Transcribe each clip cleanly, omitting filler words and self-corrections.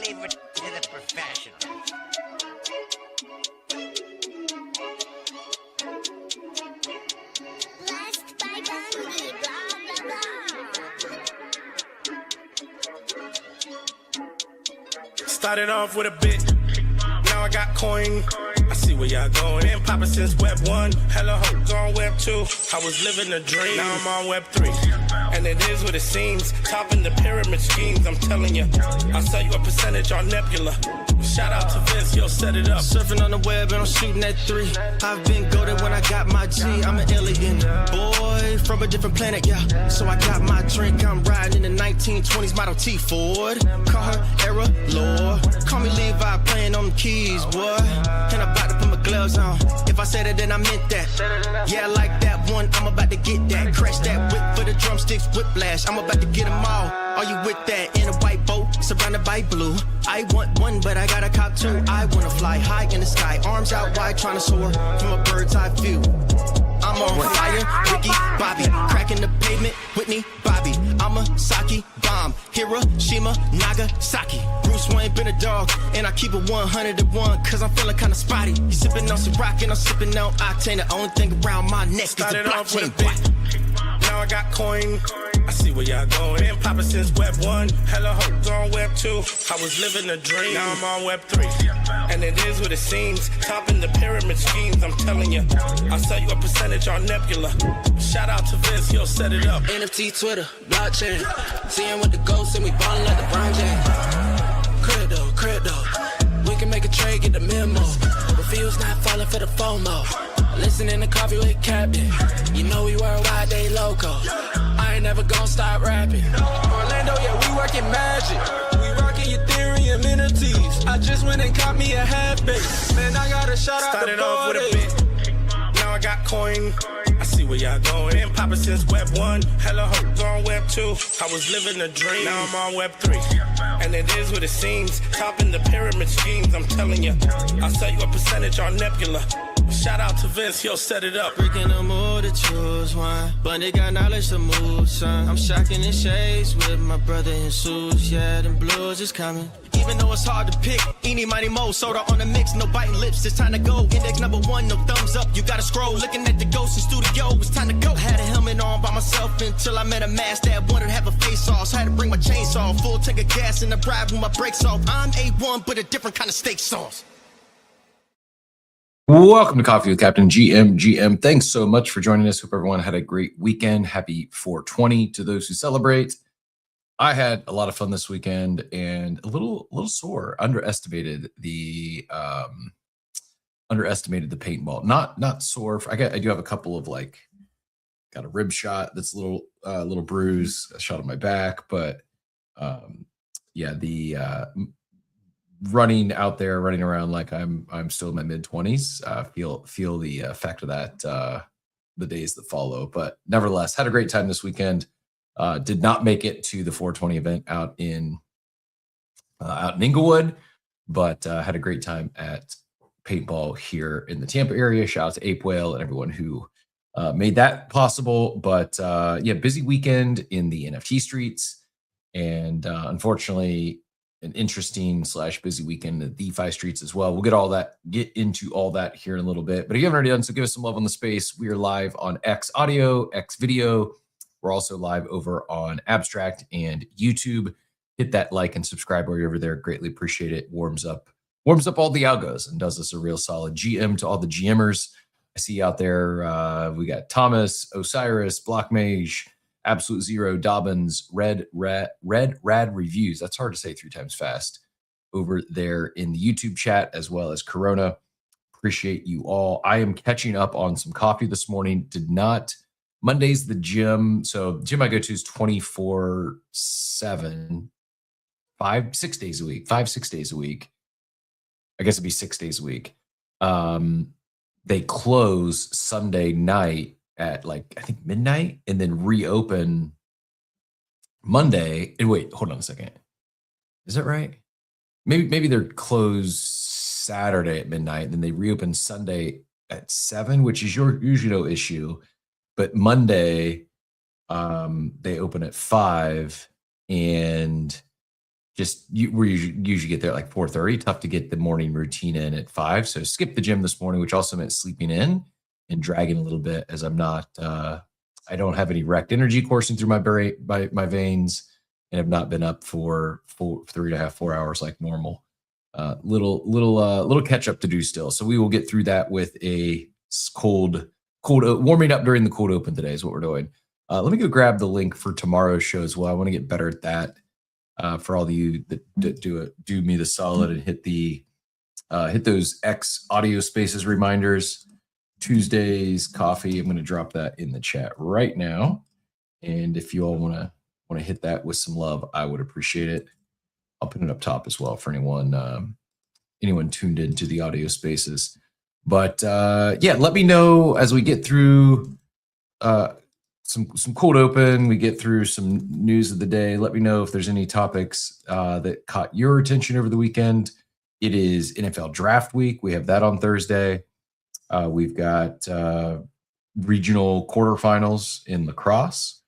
leave it to the professionals. Blessed by Gandhi, blah, blah, blah. Started off with a bit, now I got coin. I see where y'all going. Been poppin' since Web 1, hella hopes on Web 2. I was living a dream, now I'm on Web 3. And it is what it seems, topping the pyramid schemes, I'm telling you. I'll sell you a percentage on Nebula. Shout out to Vince, he'll set it up. Surfing on the web and I'm shooting at 3. I've been golden when I got my G. I'm an alien boy from a different planet, yeah. So I got my drink, I'm riding in the 1920s Model T Ford. Call her Era Lord. Call me Levi, playing on the keys, boy. And I'm about to put my gloves on. If I said it, then I meant that. Yeah, I like that one, I'm about to get that. Crash that whip for the drumsticks, whiplash. I'm about to get them all. Are you with that? In a white boat, surrounded by blue. I want one, but I got a cop too. I wanna fly high in the sky, arms out wide, trying to soar from a bird's eye view. I'm on fire, Ricky, Bobby, cracking the pavement, Whitney, Bobby. I'm a Saki bomb, Hiroshima, Nagasaki. Bruce Wayne been a dog, and I keep it 101, cause I'm feeling kinda spotty. You sipping on some rock, and I'm sipping on octane. The only thing around my neck is the Started off with a blockchain. bit, now I got coin. I see where y'all going. Been poppin' since Web 1, hella hopes on Web 2. I was living a dream, now I'm on Web 3. And it is what it seems, topping the pyramid schemes, I'm telling you. I'll sell you a percentage on Nebula. Shout out to Vince, he'll set it up. NFT, Twitter, blockchain. Seeing with the ghosts and we ballin' like LeBron James. Crypto. We can make a trade, get the memo. The field's not falling for the FOMO. Listening to coffee with Captain. You know we worldwide, they loco. I ain't never gonna stop rapping. Orlando, yeah, we working magic. We rocking Ethereum entities. I just went and caught me a half base. Man, I gotta shout out Started the off with a bit. now I got coin. I see where y'all going. Been poppin' since Web 1, hella hopes on Web 2. I was living a dream, now I'm on Web 3. And it is what it seems, topping the pyramid schemes, I'm telling you. I'll sell you a percentage on Nebula. Shout out to Vince, he'll set it up. Freaking the mood to choose one, but they got knowledge to move, son. I'm shocking in shades with my brother in suits. Yeah, them blues is coming. Even though it's hard to pick, eeny, miny, mo, soda on the mix, no biting lips, it's time to go. Index number 1, no thumbs up, you gotta scroll. Looking at the ghost in studio, it's time to go. Had a helmet on by myself until I met a mask that wanted to have a face off. So I had to bring my chainsaw, full tank of gas in the drive with my brakes off. I'm A1, but a different kind of steak sauce. Welcome to Coffee with Captain GM. Thanks so much for joining us. Hope everyone had a great weekend. Happy 420 to those who celebrate. I had a lot of fun this weekend and a little sore. Underestimated the paintball. Not sore. I do have a couple of got a rib shot that's a little bruise, a shot on my back, but yeah, the running around like I'm still in my mid-20s. Feel the effect of that the days that follow. But nevertheless, had a great time this weekend. Did not make it to the 420 event out in Inglewood, but had a great time at paintball here in the Tampa area. Shout out to Ape Whale and everyone who made that possible. But yeah, busy weekend in the NFT streets, and unfortunately, an interesting / busy weekend in the DeFi streets as well. We'll get into all that here in a little bit. But if you haven't already done so, give us some love on the space. We are live on X Audio, X Video. We're also live over on Abstract and YouTube. Hit that like and subscribe while you're over there. Greatly appreciate it. Warms up all the algos and does us a real solid. GM to all the GMers I see out there. We got Thomas, Osiris, Blockmage, Absolute Zero, Dobbins, Red Rad Reviews. That's hard to say 3 times fast. Over there in the YouTube chat, as well as Corona. Appreciate you all. I am catching up on some coffee this morning. Monday's the gym. So the gym I go to is 24/7, 6 days a week. I guess it'd be 6 days a week. They close Sunday night at I think midnight, and then reopen Monday. And wait, hold on a second. Is that right? Maybe they're closed Saturday at midnight, and then they reopen Sunday at 7, which is usually no issue. But Monday, they open at 5, and we usually get there at like 4:30. Tough to get the morning routine in at 5. So skip the gym this morning, which also meant sleeping in and dragging a little bit as I'm not. I don't have any rect energy coursing through my veins, and have not been up for 3.5, 4 hours like normal. Little catch up to do still. So we will get through that with a cold warming up during the cold open today is what we're doing. Let me go grab the link for tomorrow's show as well. I want to get better at that. For all of you that do me the solid and hit those X audio spaces reminders. Tuesday's coffee. I'm going to drop that in the chat right now. And if you all want to hit that with some love, I would appreciate it. I'll put it up top as well for anyone tuned into the audio spaces. But yeah, let me know as we get through some cold open, we get through some news of the day. Let me know if there's any topics that caught your attention over the weekend. It is NFL draft week. We have that on Thursday. We've got regional quarterfinals in lacrosse.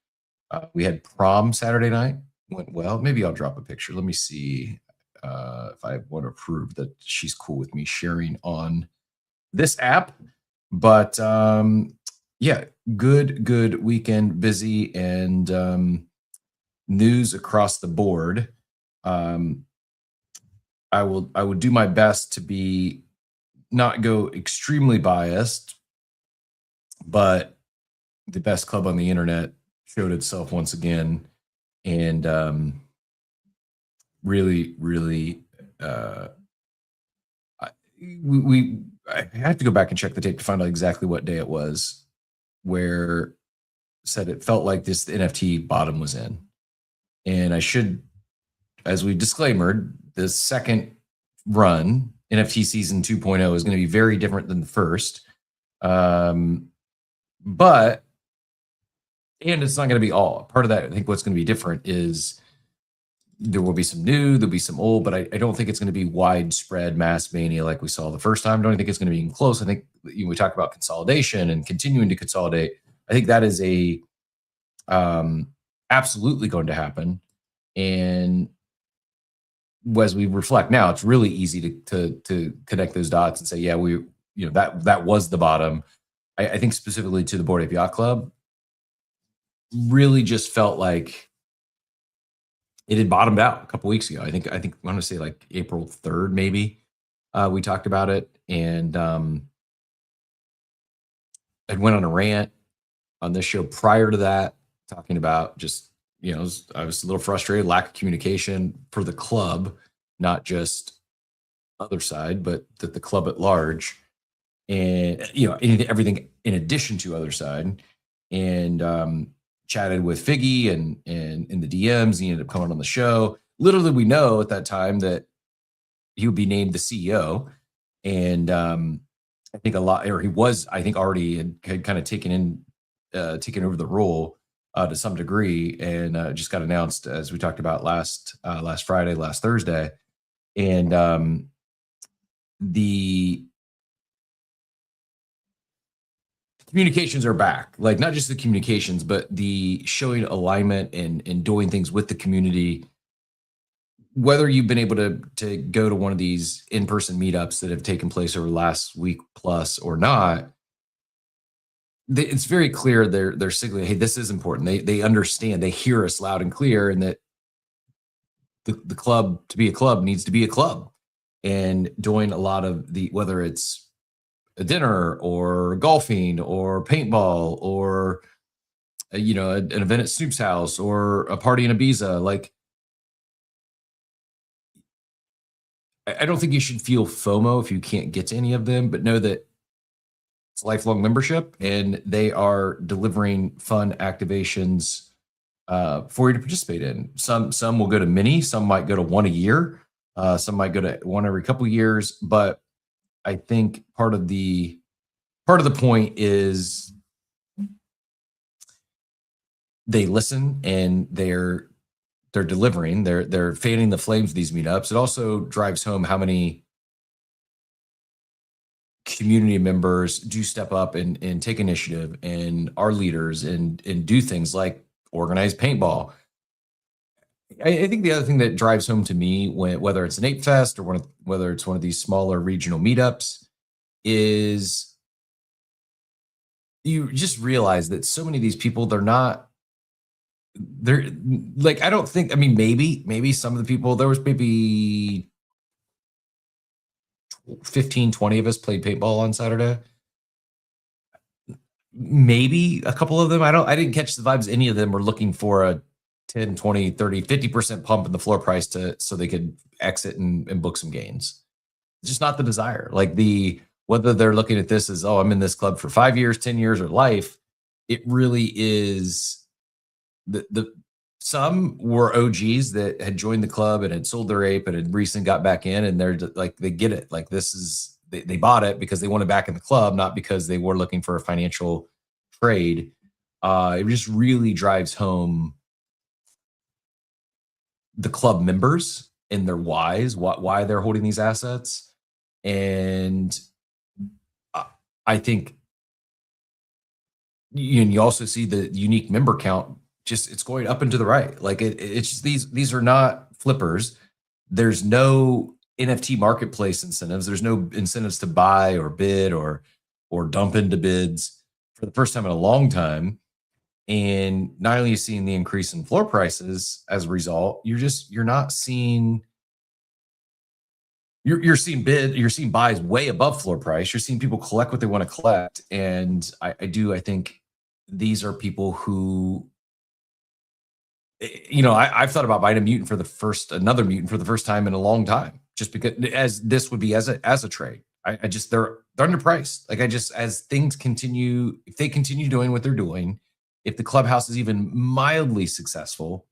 We had prom Saturday night. Went well. Maybe I'll drop a picture. Let me see if I want to prove that she's cool with me sharing on this app. But yeah, good weekend, busy, and news across the board. I would do my best to not go extremely biased, but the best club on the internet showed itself once again, and really I have to go back and check the tape to find out exactly what day it was where said it felt like the NFT bottom was in. And I should, as we disclaimered, the second run, NFT season 2.0, is going to be very different than the first. And it's not going to be all. Part of that, I think what's going to be different is there will be some new, there'll be some old, but I don't think it's going to be widespread mass mania like we saw the first time. I don't think it's going to be even close. I think we talk about consolidation and continuing to consolidate. I think that is absolutely going to happen. And as we reflect now, it's really easy to connect those dots and say, yeah, that was the bottom. I think specifically to the Bored Ape Yacht Club, really just felt like it had bottomed out a couple weeks ago. I think I want to say like April 3rd, maybe. We talked about it, and I went on a rant on this show prior to that, talking about just, I was a little frustrated, lack of communication for the club, not just other side, but the club at large, and everything in addition to other side, and chatted with Figgy and in the DMs. He ended up coming on the show. Literally, we know at that time that he would be named the CEO, and I think he was, I think, already had kind of taken over the role to some degree, and just got announced, as we talked about last Friday, last Thursday, and the communications are back. Like, not just the communications, but the showing alignment and doing things with the community. Whether you've been able to go to one of these in-person meetups that have taken place over the last week plus or not, it's very clear they're signaling, hey, this is important. They understand, they hear us loud and clear, and that the club, to be a club, needs to be a club. And doing a lot of whether it's a dinner or golfing or paintball or an event at Snoop's house or a party in Ibiza, like, I don't think you should feel FOMO if you can't get to any of them, but know that it's lifelong membership, and they are delivering fun activations for you to participate in. Some will go to many, some might go to one a year, some might go to one every couple of years, but I think part of the point is they listen, and they're delivering. They're fanning the flames of these meetups. It also drives home how many community members do step up and take initiative, and are leaders and do things like organize paintball. I think the other thing that drives home to me, whether it's an Ape Fest or whether it's one of these smaller regional meetups, is you just realize that so many of these people, they're like, I don't think, I mean, maybe some of the people, there was maybe 15, 20 of us played paintball on Saturday. Maybe a couple of them, I didn't catch the vibes. Any of them were looking for a 10, 20, 30, 50% pump in the floor price so they could exit and book some gains. It's just not the desire. Like whether they're looking at this as, oh, I'm in this club for 5 years, 10 years, or life, it really is some were OGs that had joined the club and had sold their ape and had recently got back in, and they're like, they get it. Like they bought it because they wanted back in the club, not because they were looking for a financial trade. It just really drives home the club members and their whys, why they're holding these assets. And I think you also see the unique member count, it's going up and to the right. Like it's just these are not flippers. There's no NFT marketplace incentives. There's no incentives to buy or bid or dump into bids for the first time in a long time. And not only are you seeing the increase in floor prices as a result, you're seeing buys way above floor price. You're seeing people collect what they want to collect. And I think these are people who, I've thought about buying another mutant for the first time in a long time, just because as this would be as a trade. They're underpriced. Like as things continue, if they continue doing what they're doing, if the clubhouse is even mildly successful,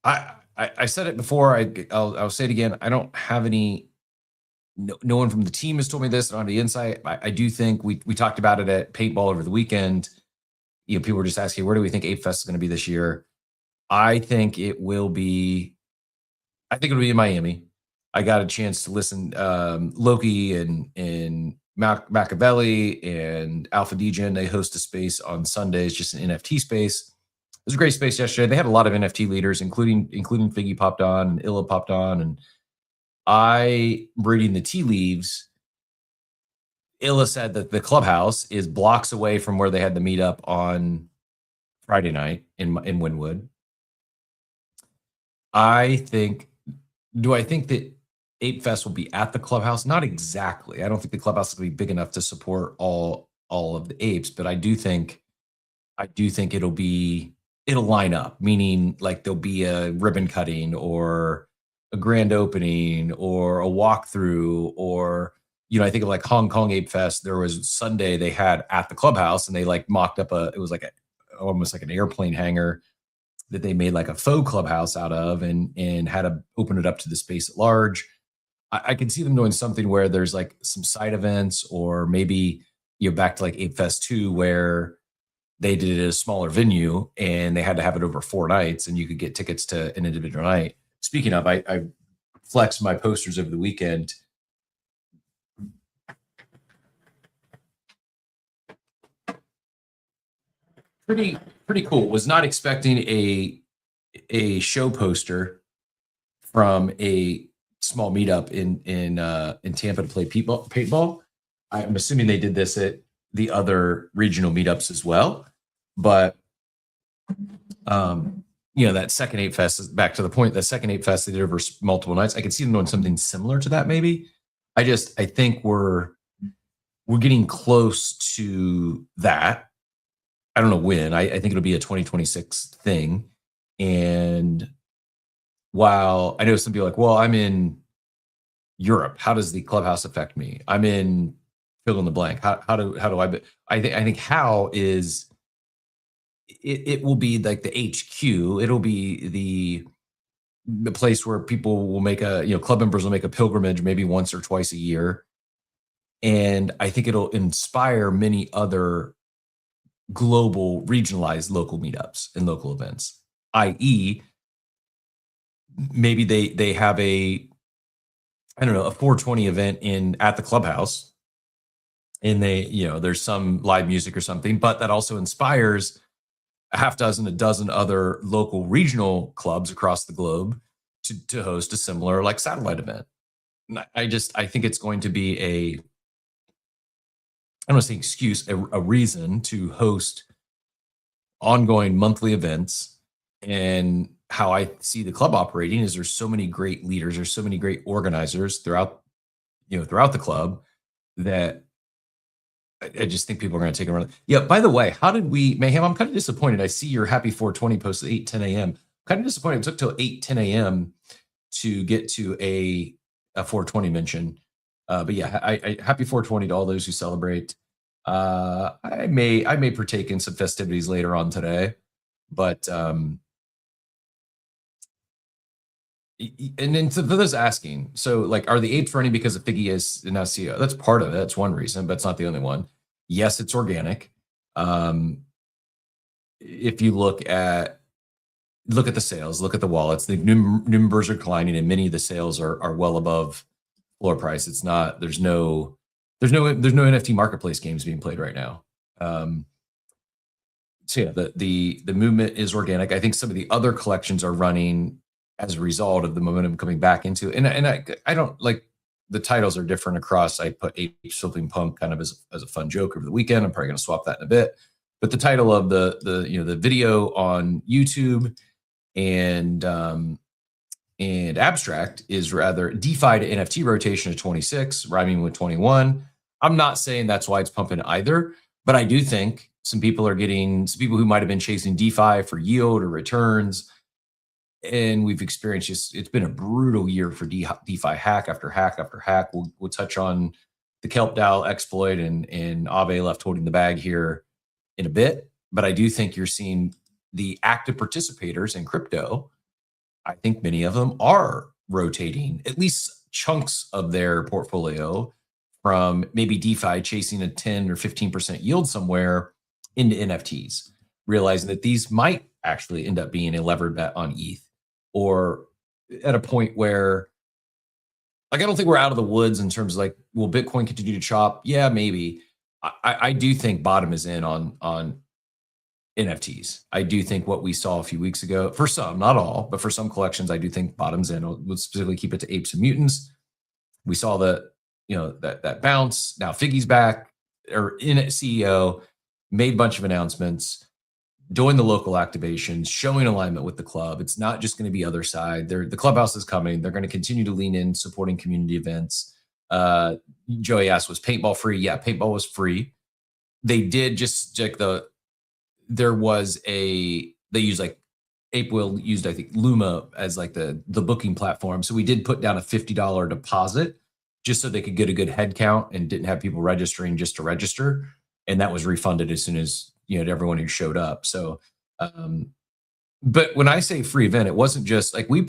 I said it before. I'll say it again. I don't have any. No one from the team has told me this. I don't have the insight. I do think we talked about it at paintball over the weekend. People were just asking, where do we think Ape Fest is going to be this year? I think it'll be in Miami. I got a chance to listen. Loki and Machiavelli and Alpha Degen, they host a space on Sundays, just an NFT space. It was a great space yesterday. They had a lot of NFT leaders, including Figgy popped on and Illa popped on. And I, reading the tea leaves, Illa said that the clubhouse is blocks away from where they had the meetup on Friday night in Wynwood. I think that Ape Fest will be at the clubhouse? Not exactly. I don't think the clubhouse is going to be big enough to support all of the apes, but I do think it'll line up, meaning like there'll be a ribbon cutting or a grand opening or a walkthrough, or I think of like Hong Kong Ape Fest. There was Sunday they had at the clubhouse, and they like mocked up it was like almost like an airplane hangar that they made like a faux clubhouse out of, and had to open it up to the space at large. I can see them doing something where there's like some side events, or maybe back to like Ape Fest 2, where they did it at a smaller venue and they had to have it over 4 nights, and you could get tickets to an individual night. Speaking of, I flexed my posters over the weekend. Pretty cool. Was not expecting a show poster from a small meetup in Tampa to play paintball. I'm assuming they did this at the other regional meetups as well, but that second Ape Fest is back to the point. That second Ape Fest they did over multiple nights. I could see them doing something similar to that. Maybe. I think we're getting close to that. I don't know when. I think it'll be a 2026 thing. And while I know some people are like, well, I'm in Europe, how does the clubhouse affect me? I'm in fill in the blank. How do I think how is it will be like the HQ. It'll be the place where people will make club members will make a pilgrimage maybe once or twice a year. And I think it'll inspire many other global regionalized local meetups and local events, i.e. maybe they have a 420 event at the clubhouse, and they there's some live music or something, but that also inspires a dozen other local regional clubs across the globe to host a similar like satellite event. And I think it's going to be I don't want to say excuse, a reason to host ongoing monthly events. And how I see the club operating is there's so many great leaders, there's so many great organizers throughout the club that I just think people are going to take a run. Yeah. By the way, how did we, Mayhem? I'm kind of disappointed. I see your happy 420 post at 8:10 a.m. Kind of disappointed. It took till 8:10 a.m. to get to a 420 mention. But yeah, I happy 420 to all those who celebrate. I may partake in some festivities later on today, but and then for those asking, so like, are the apes running because of Figgy is now CEO? That's part of it. That's one reason, but it's not the only one. Yes, it's organic. If you look at the sales, look at the wallets, the numbers are declining, and many of the sales are well above floor price. It's not. There's no NFT marketplace games being played right now. So yeah, the movement is organic. I think some of the other collections are running as a result of the momentum coming back into, and I don't like the titles are different across. I put Apes Flipping Punk kind of as a fun joke over the weekend. I'm probably going to swap that in a bit. But the title of the video on YouTube and Abstract is rather DeFi to NFT rotation of 26, rhyming with 21. I'm not saying that's why it's pumping either, but I do think some people who might have been chasing DeFi for yield or returns. And we've experienced it's been a brutal year for DeFi hack after hack after hack. We'll touch on the Kelp DAO exploit and Aave left holding the bag here in a bit. But I do think you're seeing the active participators in crypto. I think many of them are rotating at least chunks of their portfolio from maybe DeFi chasing a 10 or 15% yield somewhere into NFTs, realizing that these might actually end up being a levered bet on ETH. Or at a point where, like, I don't think we're out of the woods in terms of like, will Bitcoin continue to chop? Yeah, maybe. I do think bottom is in on NFTs. I do think what we saw a few weeks ago, for some, not all, but for some collections, I do think bottom's in. We'll specifically keep it to Apes and Mutants. We saw that bounce. Now Figgy's back, or in CEO, made a bunch of announcements, doing the local activations, showing alignment with the club. It's not just going to be other side. The clubhouse is coming. They're going to continue to lean in, supporting community events. Joey asked, was paintball free? Yeah, paintball was free. They did just check they used like Ape Will used, I think, Luma as like the booking platform. So we did put down a $50 deposit just so they could get a good head count and didn't have people registering just to register. And that was refunded as soon as, to everyone who showed up. So, but when I say free event, it wasn't just like we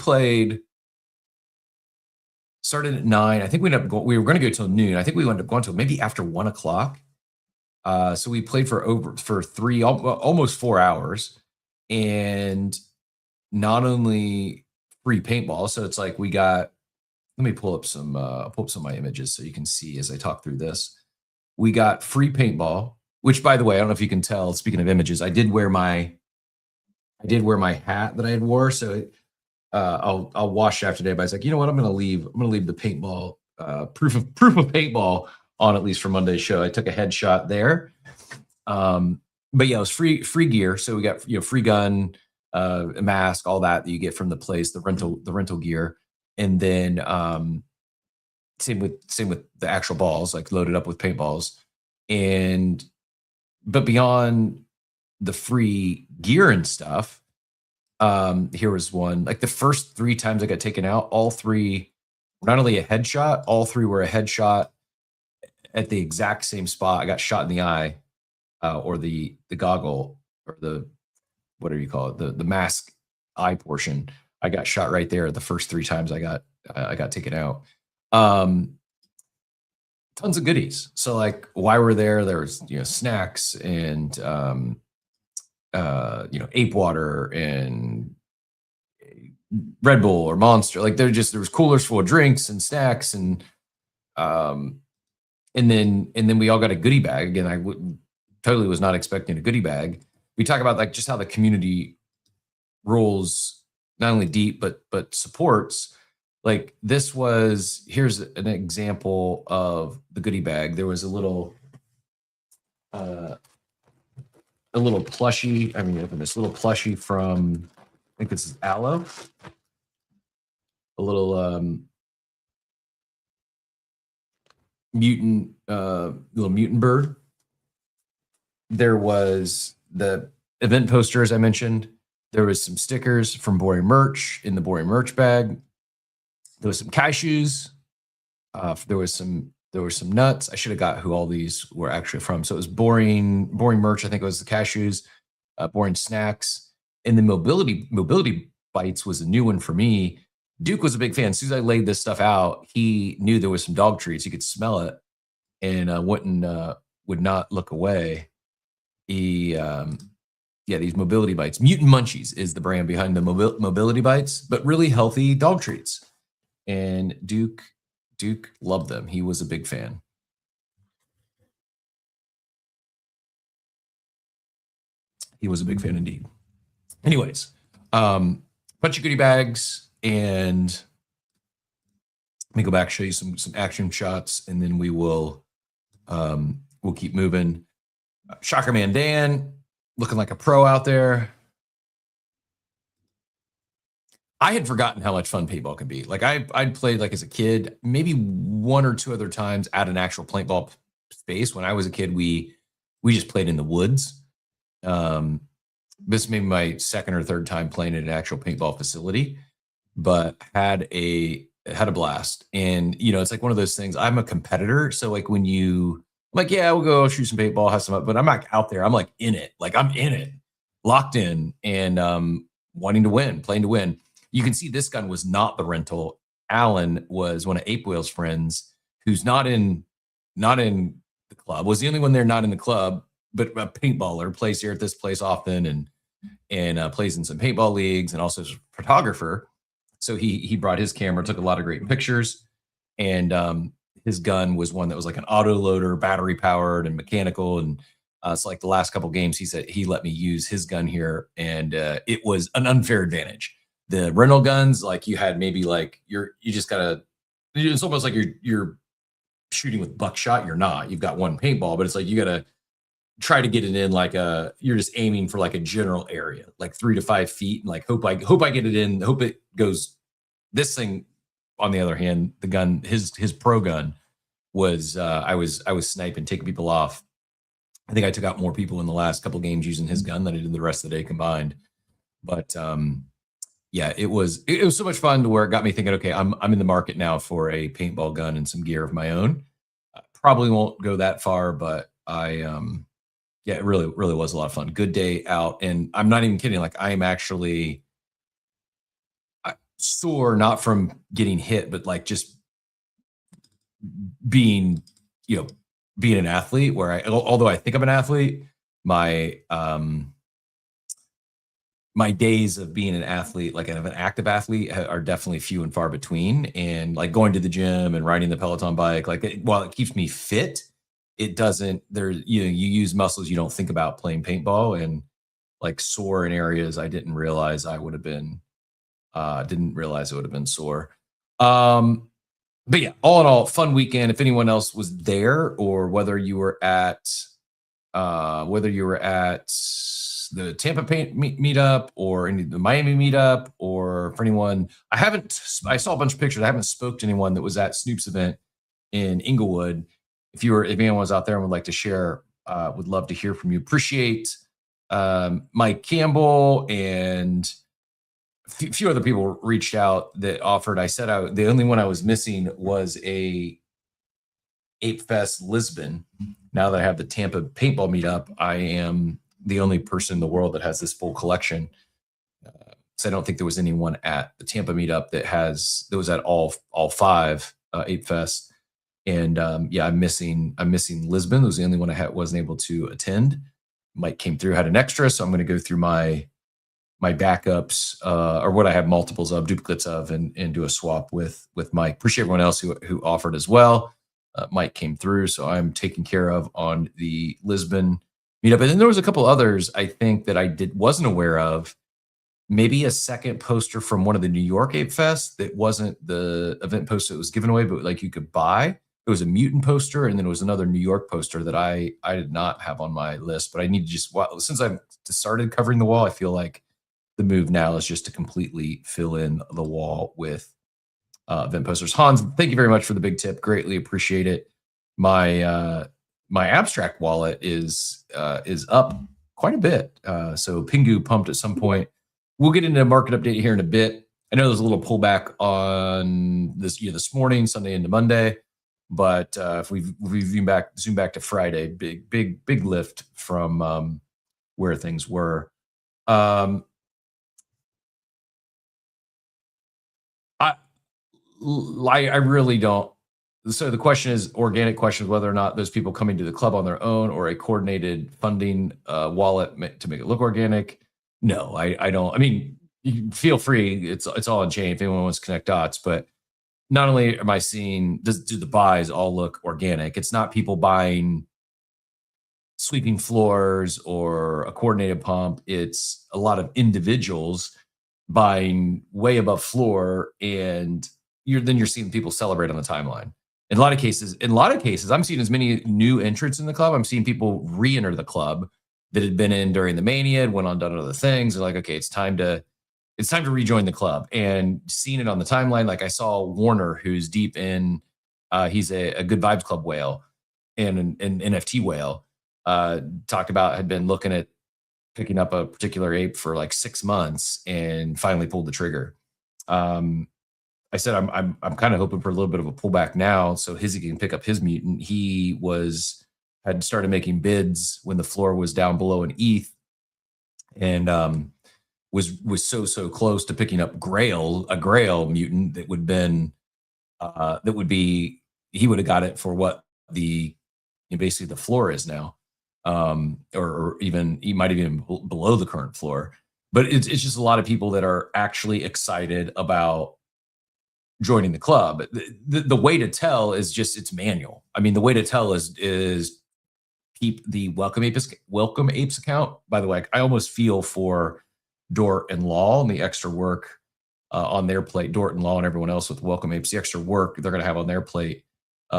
started at 9. I think we were going to go till noon. I think we ended up going till maybe after 1 o'clock. So we played for almost 4 hours, and not only free paintball. So it's like let me pull up some of my images so you can see as I talk through this. We got free paintball, which, by the way, I don't know if you can tell, speaking of images, I did wear my hat that I had wore. So I'll wash after today, but I was like, you know what? I'm going to leave the paintball, proof of paintball on, at least for Monday's show. I took a headshot there. But yeah, it was free gear. So we got, free gun, a mask, all that you get from the place, the rental gear. And then, same with the actual balls, like loaded up with paintballs. But beyond the free gear and stuff, here was one, like the first 3 times I got taken out, all 3 were not only a headshot, all 3 were a headshot at the exact same spot. I got shot in the eye, or the goggle, or the, whatever you call it, the mask eye portion. I got shot right there the first 3 times I got taken out. Tons of goodies. So like, why we're there was, snacks and, ape water and Red Bull or Monster. Like there was coolers full of drinks and snacks and then we all got a goodie bag. Again, totally was not expecting a goodie bag. we talk about like just how the community rolls not only deep but supports. Like this was, here's an example of the goodie bag. There was a little plushie. I mean, open this little plushie from, I think this is Aave. A little mutant bird. There was the event poster, as I mentioned. There was some stickers from Boring Merch in the Boring Merch bag. There was some cashews. There was some nuts. I should have got who all these were actually from. So it was Boring Merch. I think it was the cashews. Boring Snacks, and the mobility bites was a new one for me. Duke was a big fan. As soon as I laid this stuff out, he knew there was some dog treats. He could smell it, and would not look away. These mobility bites. Mutant Munchies is the brand behind the mobility bites, but really healthy dog treats. And Duke loved them. He was a big fan. He was a big fan indeed. Anyways, bunch of goodie bags, and let me go back, show you some action shots, and then we'll keep moving. Shocker Man Dan looking like a pro out there. I had forgotten how much fun paintball can be. Like I'd played like as a kid, maybe one or two other times at an actual paintball space. When I was a kid, we just played in the woods. This may be my second or third time playing at an actual paintball facility, but had a blast. And it's like one of those things. I'm a competitor, so like when I'm like, yeah, we'll go shoot some paintball, have some, but I'm not out there. I'm like in it, like I'm in it, locked in, and wanting to win, playing to win. You can see this gun was not the rental. Alan was one of Ape Whale's friends, who's not in the club. Was the only one there not in the club, but a paintballer, plays here at this place often, and plays in some paintball leagues, and also is a photographer. So he brought his camera, took a lot of great pictures, and his gun was one that was like an auto loader, battery powered and mechanical. And so like the last couple games, he said he let me use his gun here, and it was an unfair advantage. The rental guns, like you had maybe like you just gotta, it's almost like you're shooting with buckshot. You're not. You've got one paintball, but it's like you gotta try to get it in like you're just aiming for like a general area, like 3 to 5 feet, and like hope I get it in, hope it goes. This thing, on the other hand, the gun, his pro gun was I was sniping, taking people off. I think I took out more people in the last couple games using his gun than I did the rest of the day combined. But yeah, it was so much fun to where it got me thinking, okay, I'm in the market now for a paintball gun and some gear of my own. Probably won't go that far, but it really was a lot of fun. Good day out, and I'm not even kidding. Like I am actually sore, not from getting hit, but like just being an athlete. Where although I think I'm an athlete, my days of being an athlete, like of an active athlete, are definitely few and far between. And like going to the gym and riding the Peloton bike, like while it keeps me fit, it doesn't. You use muscles you don't think about playing paintball, and like sore in areas I didn't realize I would have been. Didn't realize it would have been sore. But yeah, all in all, fun weekend. If anyone else was there, or whether you were at the Tampa Paint meetup or the Miami meetup, or for anyone, I saw a bunch of pictures. I haven't spoke to anyone that was at Snoop's event in Inglewood. If anyone was out there and would like to share, would love to hear from you. Appreciate Mike Campbell and a few other people reached out that offered. I said the only one I was missing was a Ape Fest Lisbon. Now that I have the Tampa paintball meetup, I am the only person in the world that has this full collection. So I don't think there was anyone at the Tampa meetup that was at all 5 Ape Fest. And I'm missing Lisbon. It was the only one I wasn't able to attend. Mike came through, had an extra, so I'm going to go through my backups or what I have multiples of, duplicates of, and do a swap with Mike. Appreciate everyone else who offered as well. Mike came through, so I'm taken care of on the Lisbon meetup. And then there was a couple others I think that I wasn't aware of. Maybe a second poster from one of the New York Ape Fest that wasn't the event poster that was given away, but like you could buy. It was a mutant poster, and then it was another New York poster that I did not have on my list. But I need to just, since I've started covering the wall, I feel like the move now is just to completely fill in the wall with event posters. Hans, thank you very much for the big tip. Greatly appreciate it. My abstract wallet is up quite a bit. So Pingu pumped at some point. We'll get into a market update here in a bit. I know there's a little pullback on this morning, Sunday into Monday, but if we zoom back to Friday, big lift from where things were. I really don't. So the question is, organic question is whether or not those people coming to the club on their own or a coordinated funding wallet to make it look organic. No, I don't. I mean, you feel free. It's all on chain if anyone wants to connect dots. But not only am I seeing, do the buys all look organic? It's not people buying sweeping floors or a coordinated pump. It's a lot of individuals buying way above floor, and you're seeing people celebrate on the timeline. In a lot of cases, I'm seeing as many new entrants in the club. I'm seeing people re-enter the club that had been in during the mania and went on done other things. They're like, okay, it's time to rejoin the club, and seeing it on the timeline. Like I saw Warner, who's deep in, he's a Good Vibes Club whale and an NFT whale, talked about had been looking at picking up a particular ape for like 6 months and finally pulled the trigger. I said I'm kind of hoping for a little bit of a pullback now, so Hizzy can pick up his mutant. He had started making bids when the floor was down below an ETH, and was so close to picking up a Grail mutant that would be he would have got it for what basically the floor is now, or even he might have been below the current floor. But it's just a lot of people that are actually excited about joining the club. The way to tell is just it's manual. I mean, the way to tell is keep the Welcome Apes account. By the way, I almost feel for Dort and Law and the extra work on their plate. Dort and Law and everyone else with Welcome Apes, the extra work they're going to have on their plate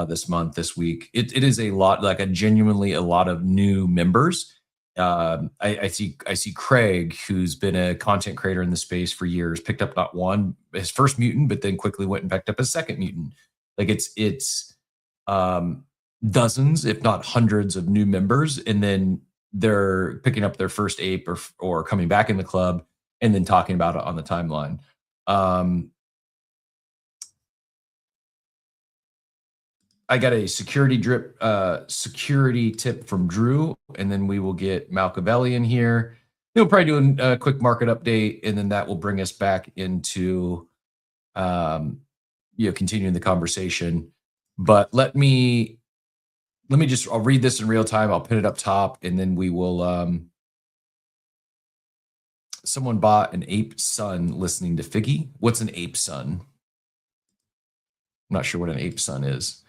this week. It is a lot, like genuinely a lot of new members. I see Craig, who's been a content creator in the space for years, picked up not his first mutant, but then quickly went and picked up a second mutant. Like it's dozens, if not hundreds, of new members, and then they're picking up their first ape or coming back in the club and then talking about it on the timeline. I got a security tip from Drew, and then we will get Malcavelli in here. He'll probably do a quick market update, and then that will bring us back into continuing the conversation. But let me I'll read this in real time. I'll put it up top, and then we will someone bought an ape son listening to Figgy. What's an ape son? I'm not sure what an ape son is.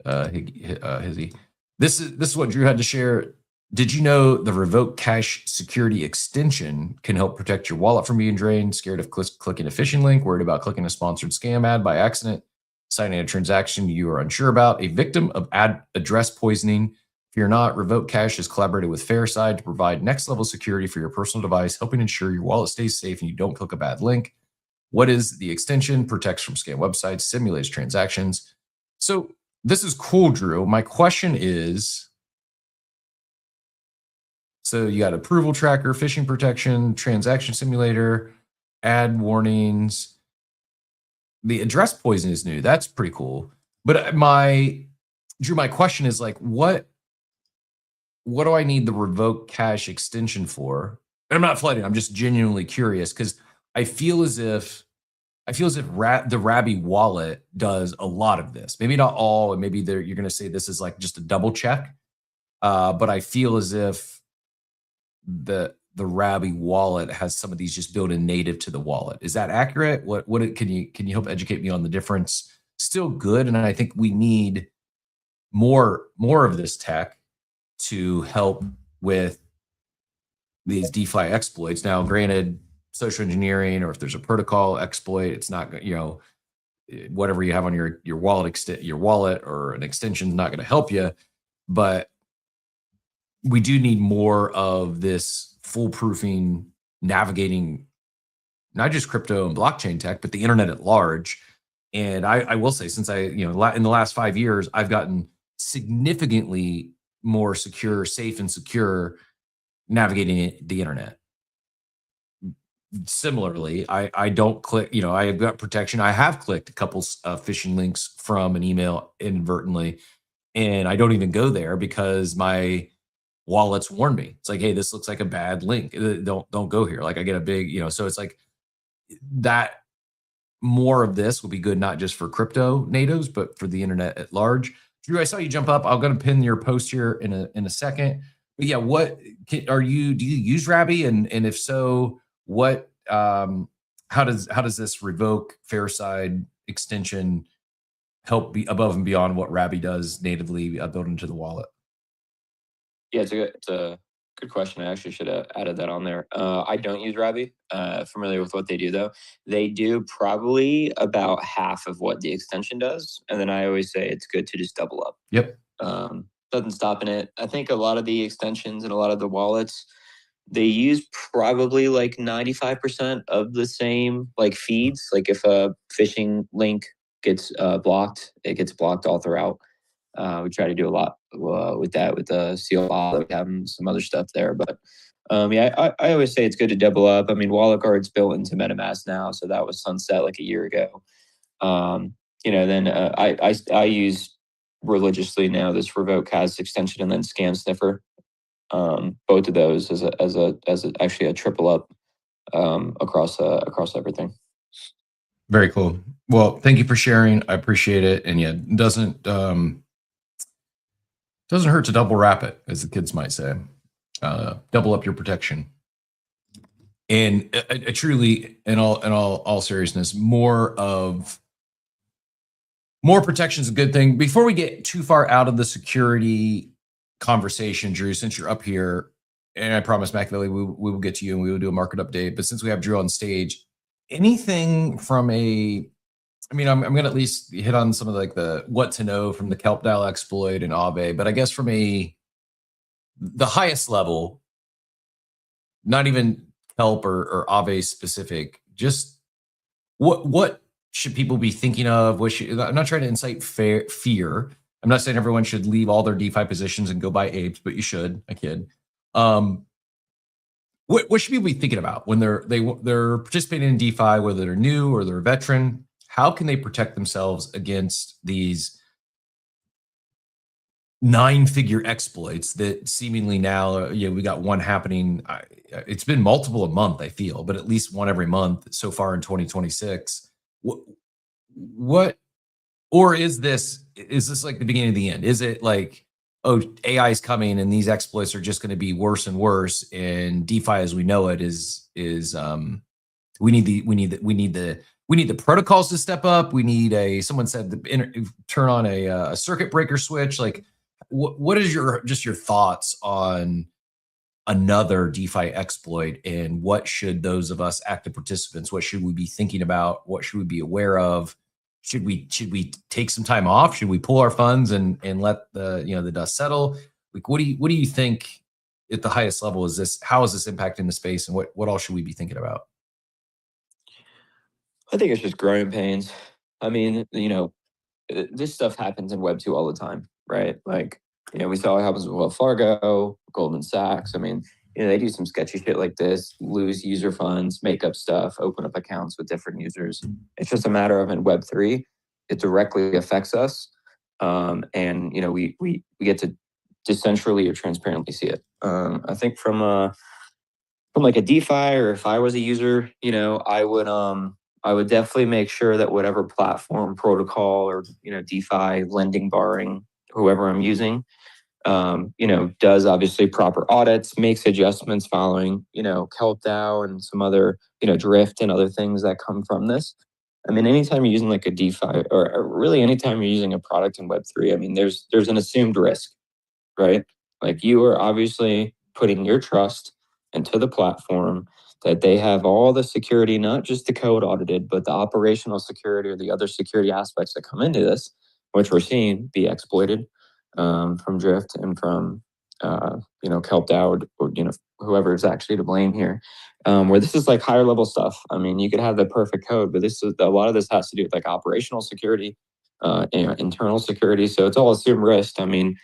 Hizzy. This is what Drew had to share. Did you know the Revoke Cache security extension can help protect your wallet from being drained? Scared of clicking a phishing link? Worried about clicking a sponsored scam ad by accident? Signing a transaction you are unsure about? A victim of address poisoning? Fear not. Revoke Cache has collaborated with Fairside to provide next level security for your personal device, helping ensure your wallet stays safe and you don't click a bad link. What is the extension? Protects from scam websites, simulates transactions. So this is cool, Drew. My question is, so you got approval tracker, phishing protection, transaction simulator, ad warnings. The address poison is new. That's pretty cool. But my question is like, what do I need the Revoke Cache extension for? And I'm not flooding. I'm just genuinely curious because I feel as if the Rabby wallet does a lot of this. Maybe not all, and maybe you're going to say this is like just a double check. But I feel as if the Rabby wallet has some of these just built in native to the wallet. Is that accurate? Can you help educate me on the difference? Still good, and I think we need more of this tech to help with these DeFi exploits. Now, granted, social engineering, or if there's a protocol exploit, it's not, you know, whatever you have on your wallet or an extension is not going to help you. But we do need more of this foolproofing, navigating not just crypto and blockchain tech, but the internet at large. And I will say, since in the last 5 years, I've gotten significantly more secure, safe and secure navigating the internet. Similarly, I don't click, I have got protection. I have clicked a couple phishing links from an email inadvertently, and I don't even go there because my wallets warn me. It's like, hey, this looks like a bad link. Don't go here. Like I get a big, so it's like that. More of this will be good, not just for crypto natives, but for the internet at large. Drew, I saw you jump up. I'm going to pin your post here in a second. But yeah, do you use Rabby? And if so, what, how does this revoke Fairside extension help be above and beyond what Rabby does natively built into the wallet? Yeah, it's a good question. I actually should have added that on there. I don't use Rabby. Familiar with what they do, though. They do probably about half of what the extension does. And then I always say it's good to just double up. Yep. Doesn't stop in it. I think a lot of the extensions and a lot of the wallets, they use probably like 95% of the same like feeds. Like if a phishing link gets blocked, it gets blocked all throughout. We try to do a lot with that, with the CLI, having some other stuff there. But yeah, I always say it's good to double up. I mean, Wallet Guard's built into MetaMask now, so that was sunset like a year ago. Then I use religiously now this Revoke CAS extension and then Scam Sniffer. Both of those as actually a triple up across everything. Very cool. Well, thank you for sharing. I appreciate it. And yeah, it doesn't hurt to double wrap it, as the kids might say. Double up your protection. And truly, in all seriousness, more protection is a good thing. Before we get too far out of the security conversation, Drew, since you're up here, and I promise Machiavelli, we will get to you and we will do a market update. But since we have Drew on stage, anything from I'm going to at least hit on some of like the what to know from the Kelp dial exploit and Aave, but I guess from the highest level, not even Kelp or Aave specific, just what should people be thinking of? I'm not trying to incite fear. I'm not saying everyone should leave all their DeFi positions and go buy apes, but you should. I kid. What should people be thinking about when they're participating in DeFi, whether they're new or they're a veteran? How can they protect themselves against these 9-figure exploits that seemingly now, we got one happening. It's been multiple a month, I feel, but at least one every month so far in 2026. Or is this like the beginning of the end? Is it like, oh, AI is coming and these exploits are just going to be worse and worse, and DeFi as we know it is we need the protocols to step up. We need someone said turn on a circuit breaker switch. Like, what is your thoughts on another DeFi exploit, and what should those of us active participants, what should we be thinking about? What should we be aware of? Should we take some time off? Should we pull our funds and let the dust settle? Like, what do you think at the highest level how is this impacting the space, and what all should we be thinking about? I think it's just growing pains. I mean, this stuff happens in Web 2 all the time, right? Like, we saw what happens with Wells Fargo, Goldman Sachs. I mean, they do some sketchy shit like this, lose user funds, make up stuff, open up accounts with different users. It's just a matter of in Web 3, it directly affects us. And, we get to decentrally or transparently see it. I think from like a DeFi, or if I was a user, I would definitely make sure that whatever platform, protocol, or DeFi, lending, borrowing, whoever I'm using, does obviously proper audits, makes adjustments following Kelp DAO and some other drift and other things that come from this. I mean, anytime you're using like a DeFi, or really anytime you're using a product in Web3, I mean, there's an assumed risk, right? Like, you are obviously putting your trust into the platform, that they have all the security, not just the code audited, but the operational security or the other security aspects that come into this, which we're seeing be exploited from Drift and from Kelp DAO or whoever is actually to blame here. Where this is like higher level stuff. I mean, you could have the perfect code, but a lot of this has to do with like operational security, internal security. So it's all assumed risk. I mean,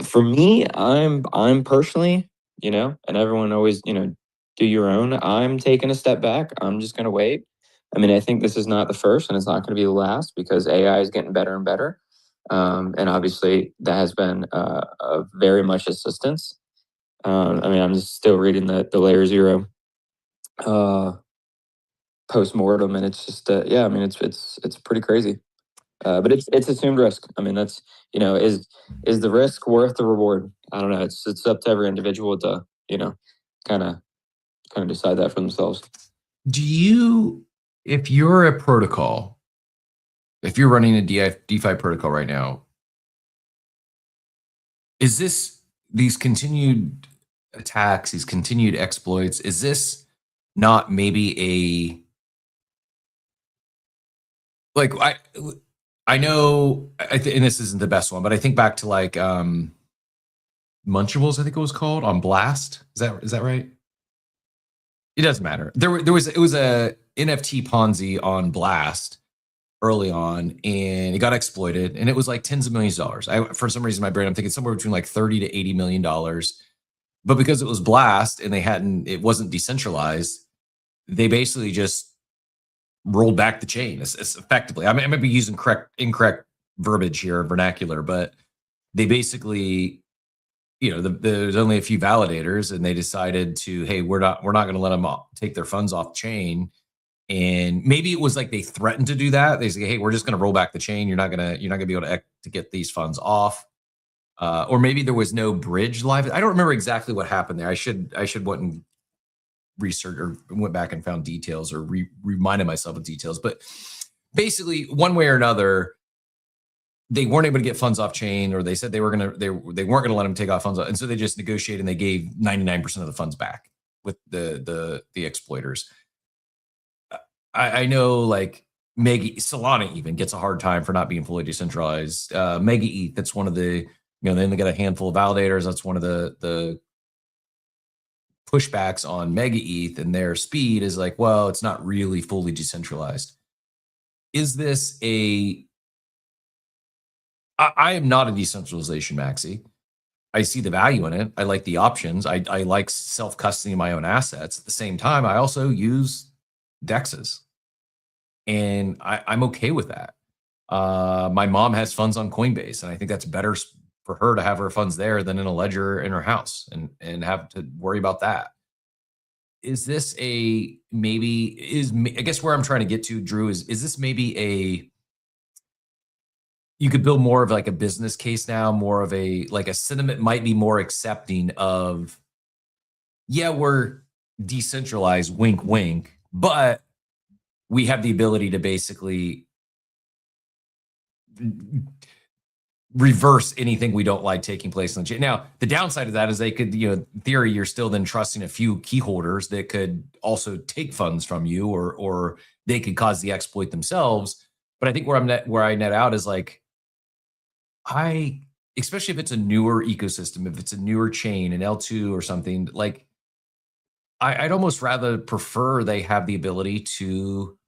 for me, I'm personally, and everyone always, do your own. I'm taking a step back. I'm just going to wait. I mean, I think this is not the first and it's not going to be the last because AI is getting better and better. And obviously that has been a very much assistance. I mean, I'm just still reading the layer 0 post-mortem, and it's just I mean, it's pretty crazy. But it's assumed risk. I mean, that's is the risk worth the reward? I don't know. It's up to every individual to kind of decide that for themselves. Do you, if you're a protocol, if you're running a DeFi protocol right now, is these continued attacks, these continued exploits, is this not maybe I know, and this isn't the best one, but I think back to like Munchables, I think it was called, on Blast. Is that right? It doesn't matter. It was a NFT Ponzi on Blast early on, and it got exploited, and it was like tens of millions of dollars. For some reason, in my brain, I'm thinking somewhere between like $30 to $80 million. But because it was Blast and it wasn't decentralized, they basically just rolled back the chain. It's effectively, I might be using incorrect verbiage here, vernacular, but they basically, there's only a few validators, and they decided to, hey, we're not going to let them take their funds off chain. And maybe it was like they threatened to do that. They say, hey, we're just going to roll back the chain. You're not going to be able to get these funds off. Or maybe there was no bridge live. I don't remember exactly what happened there. I should went and research or went back and found details or reminded myself of details. But basically, one way or another, they weren't able to get funds off chain, or they said they weren't going to let them take off funds off, and so they just negotiated and they gave 99% of the funds back with the exploiters. I know like Solana even gets a hard time for not being fully decentralized. Mega ETH, that's one of the, they only got a handful of validators. That's one of the pushbacks on Mega ETH, and their speed is like, well, it's not really fully decentralized. Is this I am not a decentralization maxi. I see the value in it. I like the options. I like self-custodying my own assets. At the same time, I also use DEXs, and I'm okay with that. My mom has funds on Coinbase, and I think that's better for her to have her funds there than in a ledger in her house and have to worry about that. Is this I guess where I'm trying to get to, Drew, is this maybe you could build more of like a business case now, more of a sentiment might be more accepting of, yeah, we're decentralized, wink, wink, but we have the ability to basically reverse anything we don't like taking place on the chain. Now, the downside of that is they could, in theory, you're still then trusting a few key holders that could also take funds from you, or they could cause the exploit themselves. But I think where I net out is like, especially if it's a newer ecosystem, if it's a newer chain, an L2 or something, like I'd almost rather prefer they have the ability to,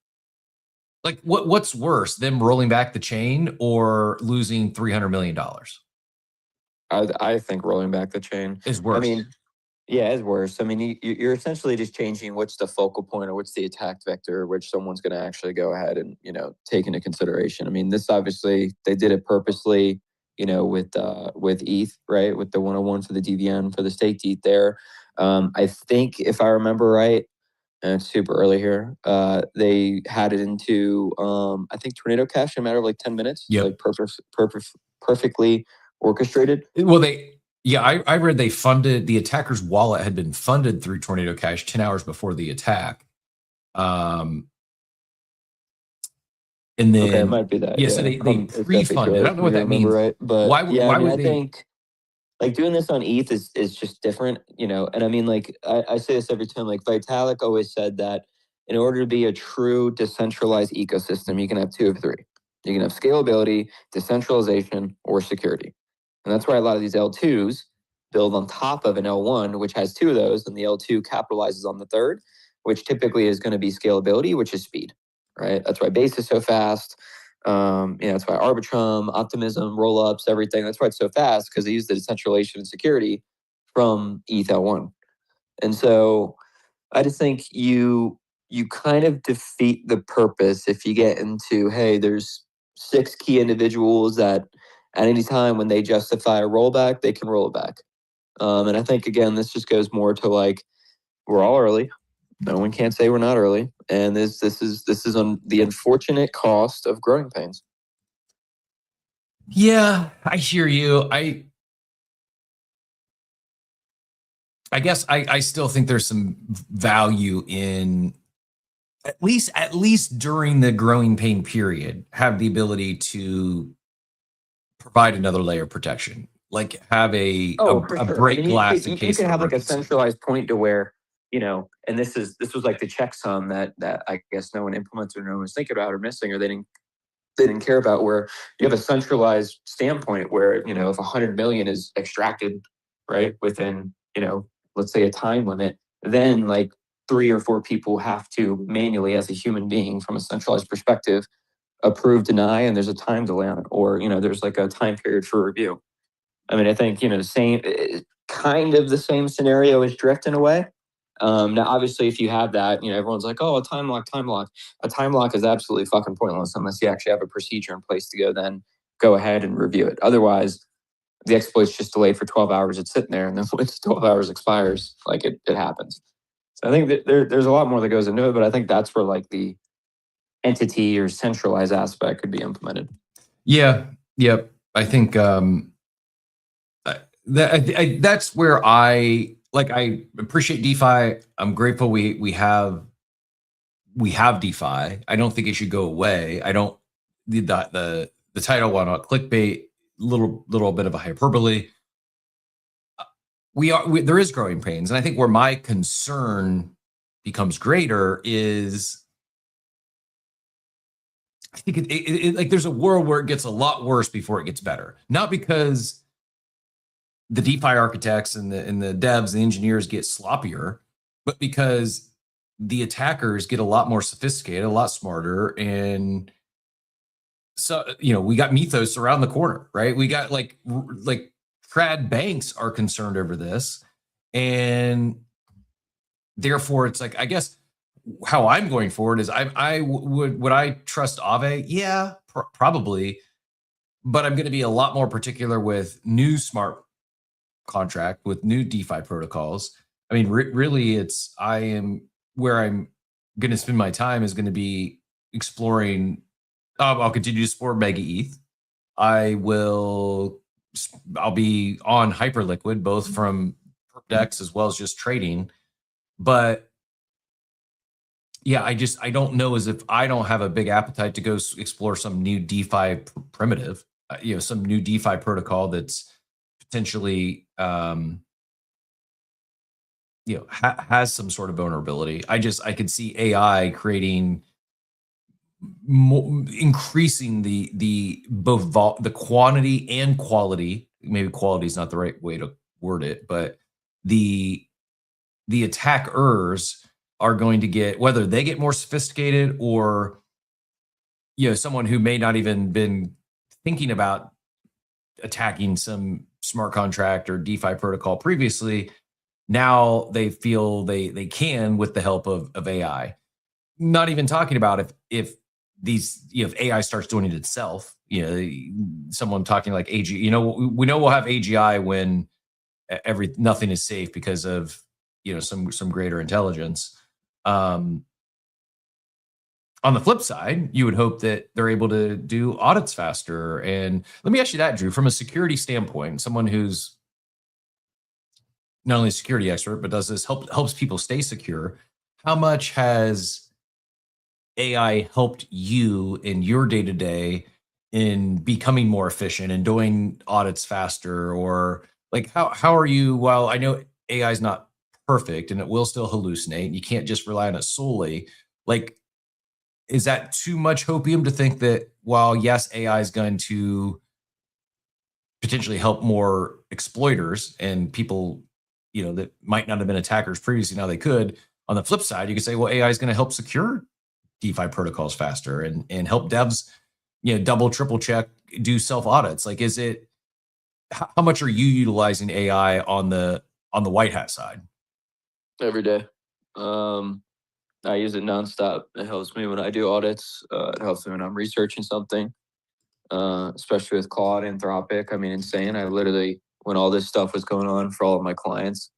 like, what's worse, them rolling back the chain or losing $300 million? I think rolling back the chain is worse. I mean, yeah, it's worse. I mean, you're essentially just changing what's the focal point or what's the attack vector, which someone's going to actually go ahead and, take into consideration. I mean, this obviously, they did it purposely, with ETH, right? With the 101 for the DVN, for the staked ETH there. I think if I remember right, and it's super early here, they had it into, I think, Tornado Cash in a matter of like 10 minutes. Yep. Like perfectly orchestrated. Well, I read they funded, the attacker's wallet had been funded through Tornado Cash 10 hours before the attack. And then, okay, it might be that. Yeah, so they pre-funded. I don't know what that means. Right, but why would they? like doing this on ETH is just different, you know. And I mean, like I say this every time. Like Vitalik always said that in order to be a true decentralized ecosystem, you can have two of three. You can have scalability, decentralization, or security. And that's why a lot of these L2s build on top of an L1, which has two of those, and the L2 capitalizes on the third, which typically is going to be scalability, which is speed, right? That's why BAYC is so fast. You know, that's why Arbitrum, Optimism, rollups, everything. That's why it's so fast, because they use the decentralization and security from ETH L1. And so I just think you kind of defeat the purpose if you get into, hey, there's 6 key individuals that at any time when they justify a rollback, they can roll it back. And I think, again, this just goes more to like, we're all early. No one can't say we're not early. And this is on the unfortunate cost of growing pains. Yeah, I hear you. I guess I still think there's some value in at least during the growing pain period, have the ability to provide another layer of protection, like have a For sure. break I mean, glass in you case can of have like a emergency. centralized point to where, you know, and this was like the checksum that I guess no one implements or no one was thinking about or missing, or they didn't care about, where you have a centralized standpoint where, you know, if 100 million is extracted, right, within, you know, let's say a time limit, then like 3 or 4 people have to manually, as a human being from a centralized perspective, approve, deny, and there's a time delay on it, or, you know, there's like a time period for review. I mean, I think, you know, the same, kind of the same scenario as Drift in a way. Now, obviously, if you have that, you know, everyone's like, oh, a time lock, time lock. A time lock is absolutely fucking pointless unless you actually have a procedure in place to go ahead and review it. Otherwise, the exploit's just delayed for 12 hours. It's sitting there, and then once 12 hours expires, like it happens. So I think that there's a lot more that goes into it, but I think that's where like the entity or centralized aspect could be implemented. Yeah, yep. I think that's where I appreciate DeFi. I'm grateful we have DeFi. I don't think it should go away. I don't the title why not clickbait, little bit of a hyperbole. There is growing pains, and I think where my concern becomes greater is I think like there's a world where it gets a lot worse before it gets better. Not because the DeFi architects and the devs and the engineers get sloppier, but because the attackers get a lot more sophisticated, a lot smarter, and so you know we got Mythos around the corner, right? We got like trad banks are concerned over this, and therefore it's like I guess how I'm going forward is would I trust Aave? Yeah, probably, but I'm going to be a lot more particular with new smart contract with new DeFi protocols. I mean, really, I am where I'm going to spend my time is going to be exploring. I'll continue to explore Mega ETH. I'll be on Hyperliquid, both from DEX as well as just trading. But yeah, I don't know as if I don't have a big appetite to go explore some new DeFi primitive, you know, some new DeFi protocol that's potentially you know has some sort of vulnerability. I could see AI creating increasing the both the quantity and quality. Maybe quality is not the right way to word it, but the attackers are going to get, whether they get more sophisticated or you know someone who may not even been thinking about attacking some smart contract or DeFi protocol previously, now they feel they can with the help of AI. Not even talking about if these, you know, if AI starts doing it itself, you know, someone talking like AG, you know, we know we'll have AGI when nothing is safe because of, you know, some greater intelligence. On the flip side, you would hope that they're able to do audits faster. And let me ask you that, Drew, from a security standpoint, someone who's not only a security expert, but does this helps people stay secure. How much has AI helped you in your day-to-day in becoming more efficient and doing audits faster, or like how are you? While I know AI is not perfect and it will still hallucinate, you can't just rely on it solely. Like, is that too much hopium to think that while yes, AI is going to potentially help more exploiters and people, that might not have been attackers previously, now they could. On the flip side, you could say, well, AI is going to help secure DeFi protocols faster and help devs, double, triple check, do self audits. Like, is it, how much are you utilizing AI on the white hat side? Every day. I use it nonstop. It helps me when I do audits. It helps me when I'm researching something, especially with Claude, Anthropic. I mean, insane. I literally, when all this stuff was going on for all of my clients,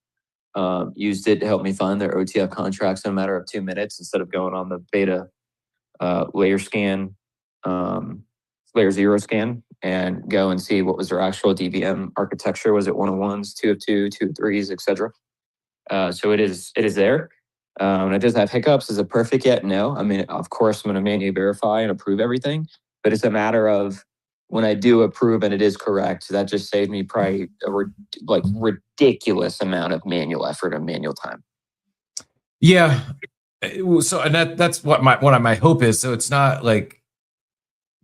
used it to help me find their OTF contracts in a matter of 2 minutes instead of going on the beta layer scan, layer 0 scan, and go and see what was their actual DVM architecture. Was it 101s, 2 of 2 of 3s, etc. So it is there. And it does have hiccups. Is it perfect yet? No. I mean, of course, I'm going to manually verify and approve everything, but it's a matter of when I do approve and it is correct, that just saved me probably a ridiculous amount of manual effort and manual time. Yeah. So, and that's what my hope is. So it's not like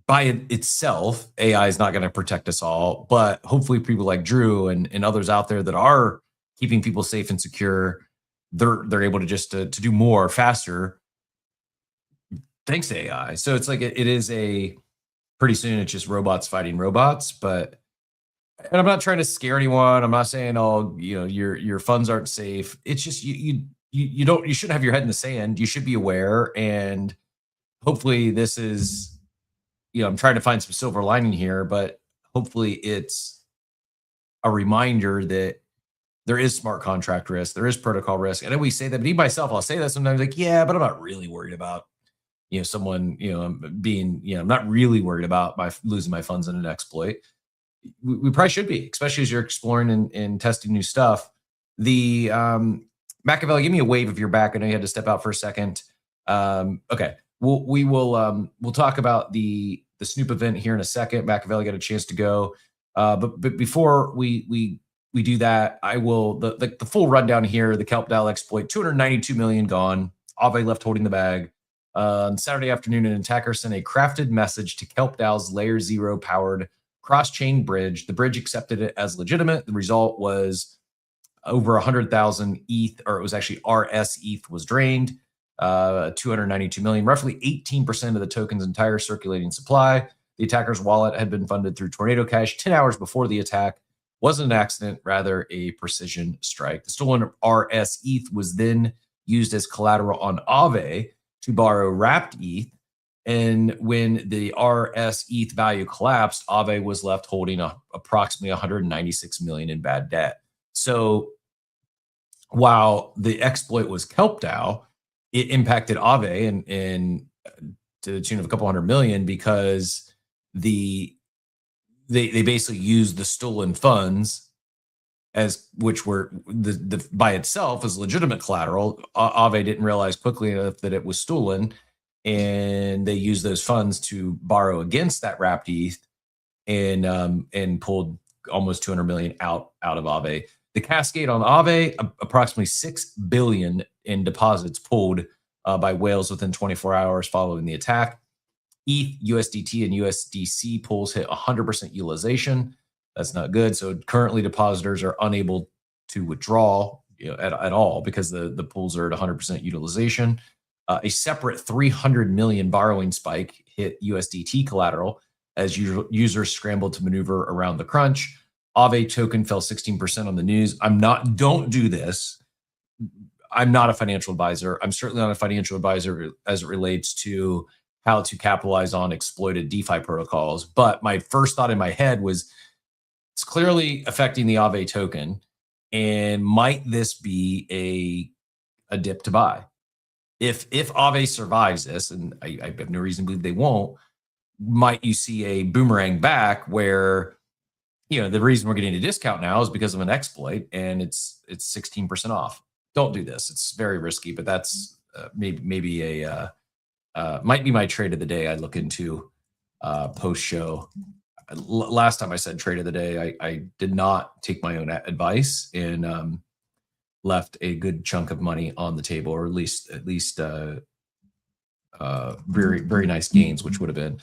by itself, AI is not going to protect us all, but hopefully people like Drew and others out there that are keeping people safe and secure, they're able to just to do more faster thanks to AI. So it's like it is a pretty soon it's just robots fighting robots. But and I'm not trying to scare anyone. I'm not saying your funds aren't safe. It's just you shouldn't have your head in the sand. You should be aware, and hopefully this is I'm trying to find some silver lining here, but hopefully it's a reminder that there is smart contract risk, there is protocol risk. I know we say that, but even myself, I'll say that sometimes, like, yeah, but I'm not really worried about, someone, being, I'm not really worried about losing my funds in an exploit. We probably should be, especially as you're exploring and testing new stuff. The Machiavelli, give me a wave if you're back. I know you had to step out for a second. Okay, we'll talk about the Snoop event here in a second. Machiavelli got a chance to go, but before we do that, I will the full rundown here. The Kelp DAO exploit, 292 million gone. Aave left holding the bag. On Saturday afternoon, an attacker sent a crafted message to Kelp DAO's Layer 0 powered cross-chain bridge. The bridge accepted it as legitimate. The result was over 100,000 ETH, or it was actually RS ETH was drained. 292 million, roughly 18% of the token's entire circulating supply. The attacker's wallet had been funded through Tornado Cash 10 hours before the attack. Wasn't an accident, rather a precision strike. The stolen RS ETH was then used as collateral on Aave to borrow wrapped ETH. And when the RS ETH value collapsed, Aave was left holding approximately 196 million in bad debt. So while the exploit was Kelp DAO, it impacted Aave and to the tune of a couple $100 million because they basically used the stolen funds as which were the by itself as legitimate collateral. Aave didn't realize quickly enough that it was stolen, and they used those funds to borrow against that wrapped ETH and pulled almost 200 million out of Aave. The cascade on Aave, approximately 6 billion in deposits pulled by whales within 24 hours following the attack. ETH, USDT, and USDC pools hit 100% utilization. That's not good. So currently depositors are unable to withdraw at all because the pools are at 100% utilization. A separate 300 million borrowing spike hit USDT collateral as users scrambled to maneuver around the crunch. Aave token fell 16% on the news. Don't do this. I'm not a financial advisor. I'm certainly not a financial advisor as it relates to how to capitalize on exploited DeFi protocols. But my first thought in my head was it's clearly affecting the Aave token. And might this be a dip to buy? If Aave survives this, and I have no reason to believe they won't, might you see a boomerang back where, the reason we're getting a discount now is because of an exploit and it's 16% off. Don't do this. It's very risky, but that's maybe might be my trade of the day. I look into post show. last time I said trade of the day, I did not take my own advice and left a good chunk of money on the table, or at least very, very nice gains, which would have been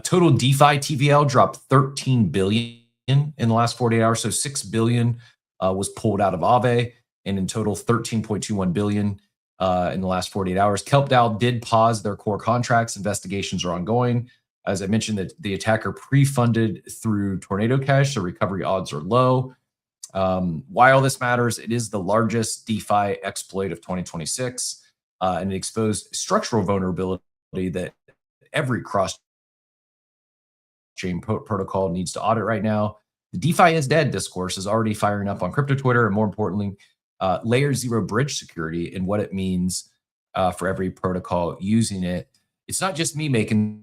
total DeFi TVL dropped 13 billion in the last 48 hours. So 6 billion was pulled out of Aave, and in total 13.21 billion in the last 48 hours. Kelp DAO did pause their core contracts. Investigations are ongoing. As I mentioned, that the attacker pre-funded through Tornado Cash, so recovery odds are low. Why all this matters, it is the largest DeFi exploit of 2026, and it exposed structural vulnerability that every cross-chain protocol needs to audit right now. The DeFi is dead discourse is already firing up on crypto Twitter, and more importantly, layer 0 bridge security and what it means for every protocol using it. It's not just me making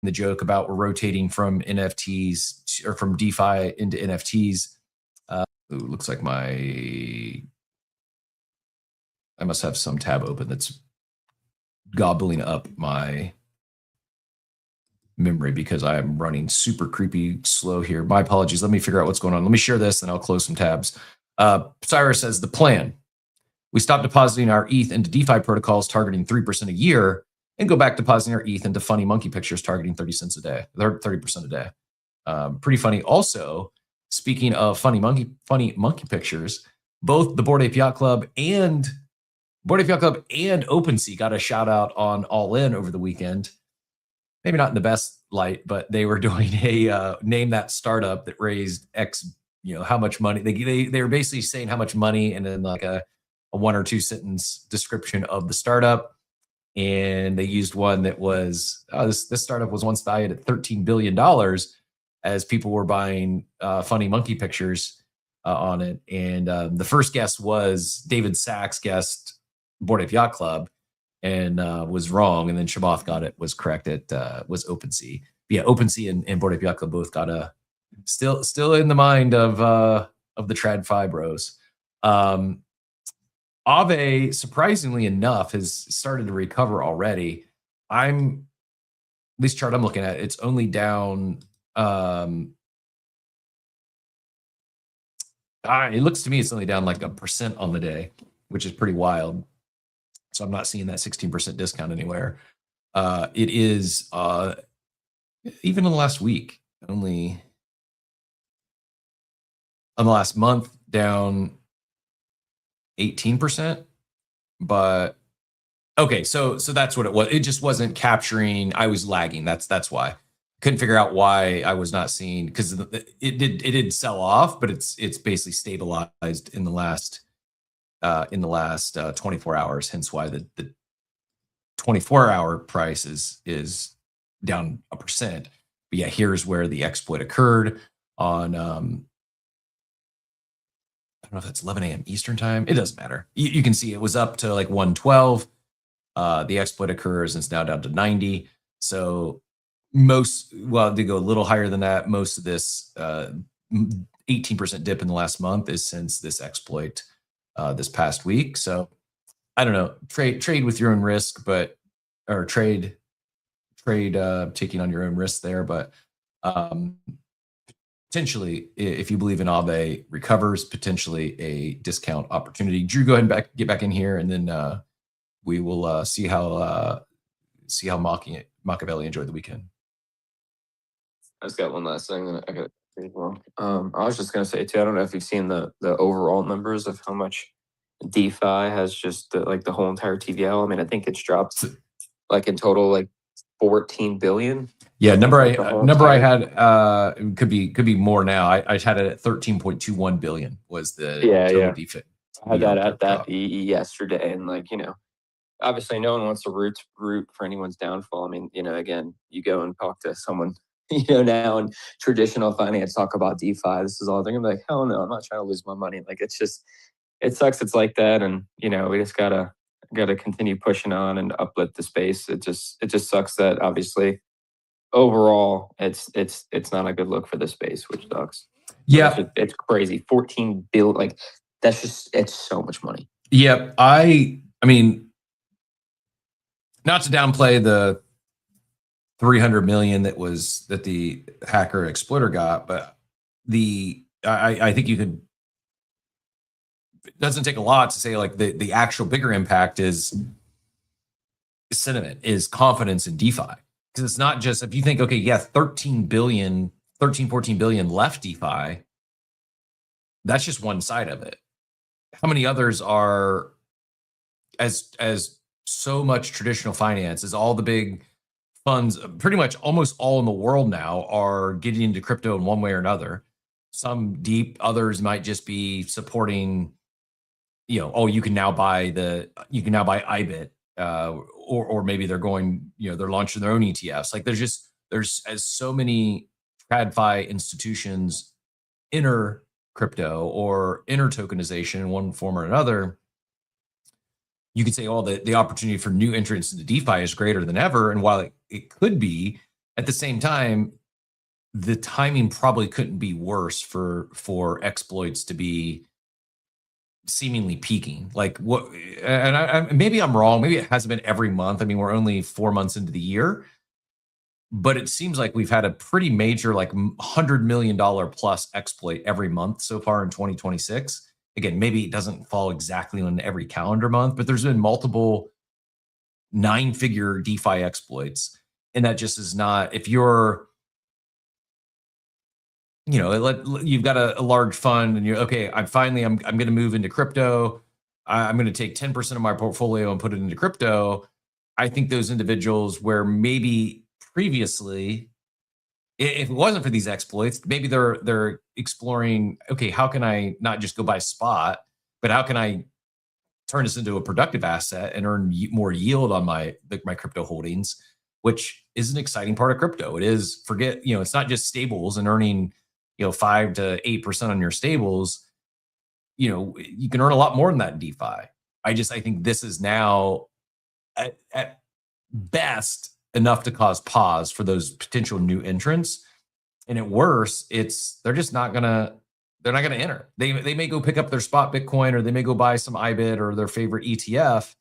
the joke about we're rotating from NFTs or from DeFi into NFTs. Looks like I must have some tab open that's gobbling up my memory because I'm running super creepy slow here. My apologies. Let me figure out what's going on. Let me share this and I'll close some tabs. Cyrus says the plan. We stop depositing our ETH into DeFi protocols targeting 3% a year and go back depositing our ETH into funny monkey pictures targeting 30 cents a day, 30% a day. Pretty funny. Also, speaking of funny monkey pictures, both the Bored Ape Yacht Club and OpenSea got a shout out on All In over the weekend. Maybe not in the best light, but they were doing a name that startup that raised X, how much money. They were basically saying how much money and then like a 1 or 2 sentence description of the startup. And they used one that was, this startup was once valued at $13 billion as people were buying funny monkey pictures on it. And the first guess was David Sachs guessed Bored Ape Yacht Club and was wrong. And then Shabath got it, was correct. It was OpenSea. But yeah, OpenSea and Bored Ape Yacht Club both got a still in the mind of the TradFi bros. Aave, surprisingly enough, has started to recover already. This chart I'm looking at, it's only down. It looks to me it's only down like 1% on the day, which is pretty wild. So I'm not seeing that 16% discount anywhere. It is even in the last week, only on the last month down 18%. But okay, so that's what it was. It just wasn't capturing. I was lagging. That's why. Couldn't figure out why I was not seeing, because it did sell off, but it's basically stabilized in the last 24 hours. Hence why the 24-hour price is down 1%. But yeah, here's where the exploit occurred on I don't know if that's 11 a.m. Eastern time. It doesn't matter. You can see it was up to like 112. The exploit occurs and it's now down to 90. So they go a little higher than that. Most of this 18% dip in the last month is since this exploit this past week. So I don't know, trade with your own risk, or trade taking on your own risk there. But potentially, if you believe in Aave recovers, potentially a discount opportunity. Drew, go ahead and get back in here, and then we will see how Machiavelli enjoyed the weekend. I just got one last thing that I got. I was just gonna say too. I don't know if you've seen the overall numbers of how much DeFi has just the whole entire TVL. I mean, I think it's dropped like in total like 14 billion. Yeah, number I had could be more now. I had it at 13.21 billion was the total DeFi. I had that at that yesterday, and obviously no one wants to root for anyone's downfall. I mean, again, you go and talk to someone, now in traditional finance, talk about DeFi. This is all they're gonna be like, hell no, I'm not trying to lose my money. Like, it sucks. It's like that, and we just gotta continue pushing on and uplift the space. It just sucks that obviously overall it's not a good look for the space, which sucks. Yeah, it's crazy. 14 billion, like it's so much money. Yep. I mean, not to downplay 300 million that the hacker exploiter got. But I think you could, it doesn't take a lot to say like the actual bigger impact is sentiment, is confidence in DeFi. Because it's not just, if you think, okay, yeah, 14 billion left DeFi, that's just one side of it. How many others are, as so much traditional finance, as all the big funds, pretty much almost all in the world now, are getting into crypto in one way or another. Some deep, others might just be supporting, oh, you can now buy Aave, or maybe they're going, they're launching their own ETFs. Like there's as so many TradFi institutions enter crypto or enter tokenization in one form or another. You could say, the opportunity for new entrants into DeFi is greater than ever. And while it could be, at the same time, the timing probably couldn't be worse for exploits to be seemingly peaking. Like what? And maybe I'm wrong. Maybe it hasn't been every month. I mean, we're only 4 months into the year, but it seems like we've had a pretty major, like $100 million plus exploit every month so far in 2026. Again, maybe it doesn't fall exactly on every calendar month, but there's been multiple 9-figure DeFi exploits. And that just is not, if you're, you've got a large fund and you're, okay, I'm going to move into crypto. I'm going to take 10% of my portfolio and put it into crypto. I think those individuals where maybe previously, if it wasn't for these exploits, maybe they're exploring, okay, how can I not just go buy spot, but how can I turn this into a productive asset and earn more yield on my crypto holdings, which is an exciting part of crypto. It is, it's not just stables and earning, 5 to 8% on your stables. You can earn a lot more than that in DeFi. I think this is now at best enough to cause pause for those potential new entrants. And at worst, they're not gonna enter. They may go pick up their spot Bitcoin, or they may go buy some IBIT or their favorite ETF,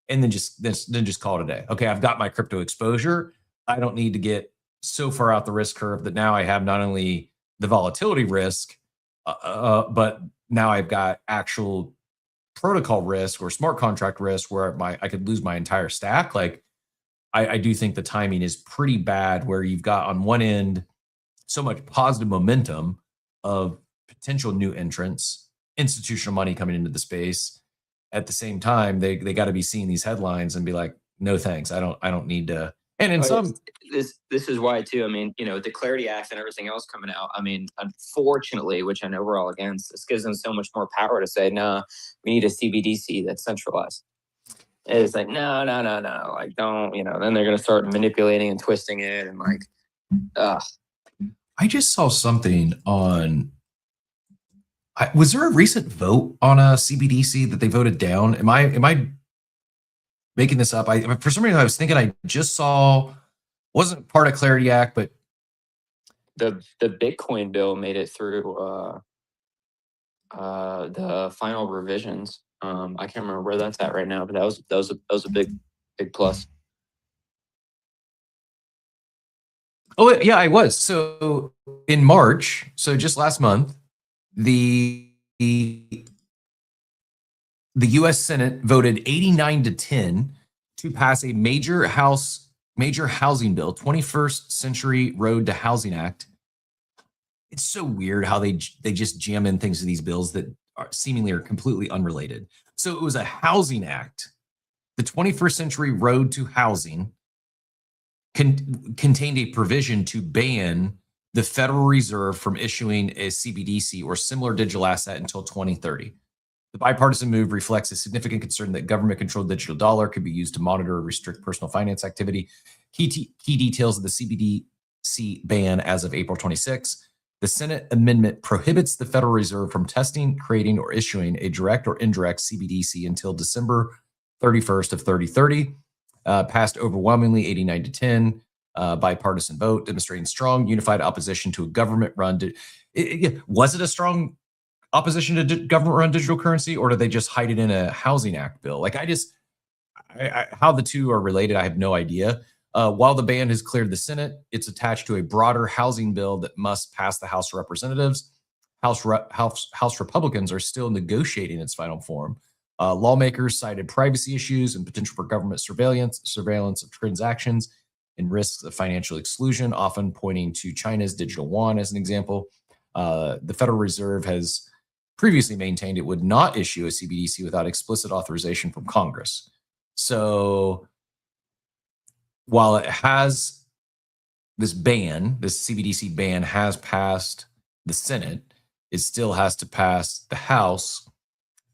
and then just call it a day. Okay, I've got my crypto exposure. I don't need to get so far out the risk curve that now I have not only the volatility risk, but now I've got actual protocol risk or smart contract risk where I could lose my entire stack. Like, I do think the timing is pretty bad, where you've got on one end so much positive momentum of potential new entrants, institutional money coming into the space. At the same time, they got to be seeing these headlines and be like, no thanks, I don't need to. And in this is why too. I mean, the Clarity Act and everything else coming out. I mean, unfortunately, which I know we're all against, this gives them so much more power to say, no, we need a CBDC that's centralized. It's like, no, like, don't, then they're going to start manipulating and twisting it. And like, I just saw something on, was there a recent vote on a CBDC that they voted down? Am I making this up? For some reason, I was thinking I just saw, wasn't part of Clarity Act, but the Bitcoin bill made it through the final revisions. I can't remember where that's at right now, but that was a big plus. Oh yeah, I was. So in March, so just last month, the U.S. Senate voted 89-10 to pass a major housing bill, 21st Century Road to Housing Act. It's so weird how they just jam in things to these bills that seemingly are completely unrelated. So it was a housing act. The 21st Century Road to Housing contained a provision to ban the Federal Reserve from issuing a CBDC or similar digital asset until 2030. The bipartisan move reflects a significant concern that government-controlled digital dollar could be used to monitor or restrict personal finance activity. Key details of the CBDC ban as of April 26. The Senate amendment prohibits the Federal Reserve from testing, creating, or issuing a direct or indirect CBDC until December 31st of 2030. Passed overwhelmingly 89-10, bipartisan vote, demonstrating strong, unified opposition to a government-run. Was it a strong opposition to government-run digital currency, or did they just hide it in a housing act bill? Like, how the two are related, I have no idea. While the ban has cleared the Senate, it's attached to a broader housing bill that must pass the House of Representatives. House Republicans are still negotiating its final form. Lawmakers cited privacy issues and potential for government surveillance of transactions, and risks of financial exclusion, often pointing to China's digital yuan as an example. The Federal Reserve has previously maintained it would not issue a CBDC without explicit authorization from Congress. So while it has this ban, this CBDC ban has passed the Senate, it still has to pass the House.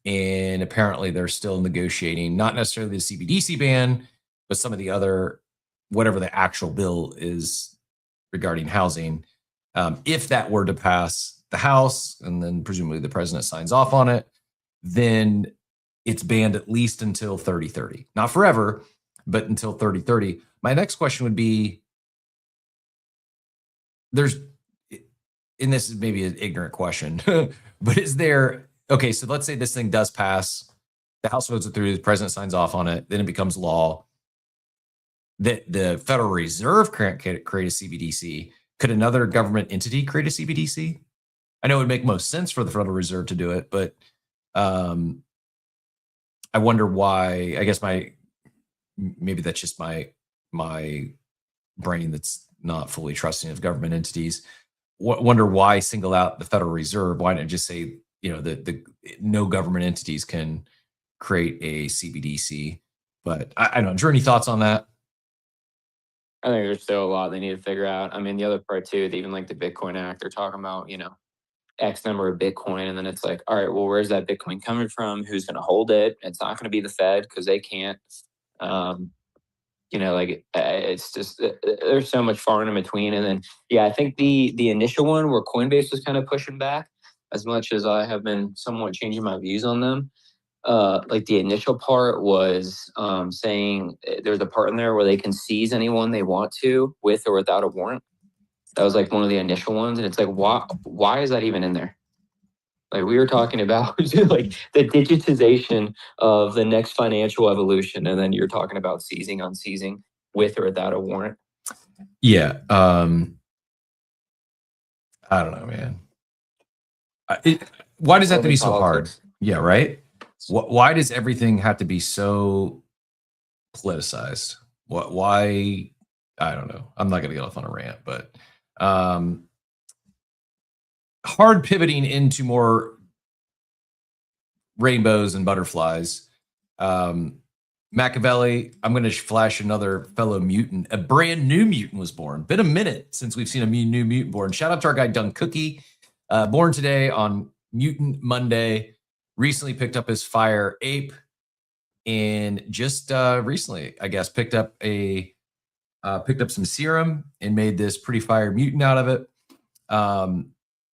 And apparently they're still negotiating, not necessarily the CBDC ban, but some of the other, whatever the actual bill is regarding housing. If that were to pass the House, and then presumably the president signs off on it, then it's banned at least until 3030. Not forever, but until 3030. My next question would be, and this is maybe an ignorant question, but is there, okay, so let's say this thing does pass, the House votes it through, the president signs off on it, then it becomes law. The Federal Reserve can't create a CBDC. Could another government entity create a CBDC? I know it would make most sense for the Federal Reserve to do it, but I wonder why. I guess maybe that's just my brain that's not fully trusting of government entities. Wonder why single out the Federal Reserve? Why not just say, the no government entities can create a CBDC? But I don't know. Is there any thoughts on that? I think there's still a lot they need to figure out. I mean, the other part too, even like the Bitcoin Act, they're talking about, X number of Bitcoin. And then it's like, all right, well, where's that Bitcoin coming from? Who's going to hold it? It's not going to be the Fed because they can't. It's just, there's so much far in between. And then, yeah, I think the initial one where Coinbase was kind of pushing back, as much as I have been somewhat changing my views on them. Like the initial part was saying there's a part in there where they can seize anyone they want to with or without a warrant. That was like one of the initial ones. And it's like, why is that even in there? Like we were talking about like the digitization of the next financial evolution. And then you're talking about unseizing with or without a warrant. Yeah. I don't know, man. Why does that have to be so hard? Yeah, right? Why does everything have to be so politicized? Why? I don't know. I'm not going to get off on a rant, but hard pivoting into more rainbows and butterflies. Machiavelli, I'm going to flash another fellow mutant. A brand new mutant was born. Been a minute since we've seen a new mutant born. Shout out to our guy, Dunk Cookie. Born today on Mutant Monday. Recently picked up his fire ape, and just recently, I guess, picked up some serum and made this pretty fire mutant out of it.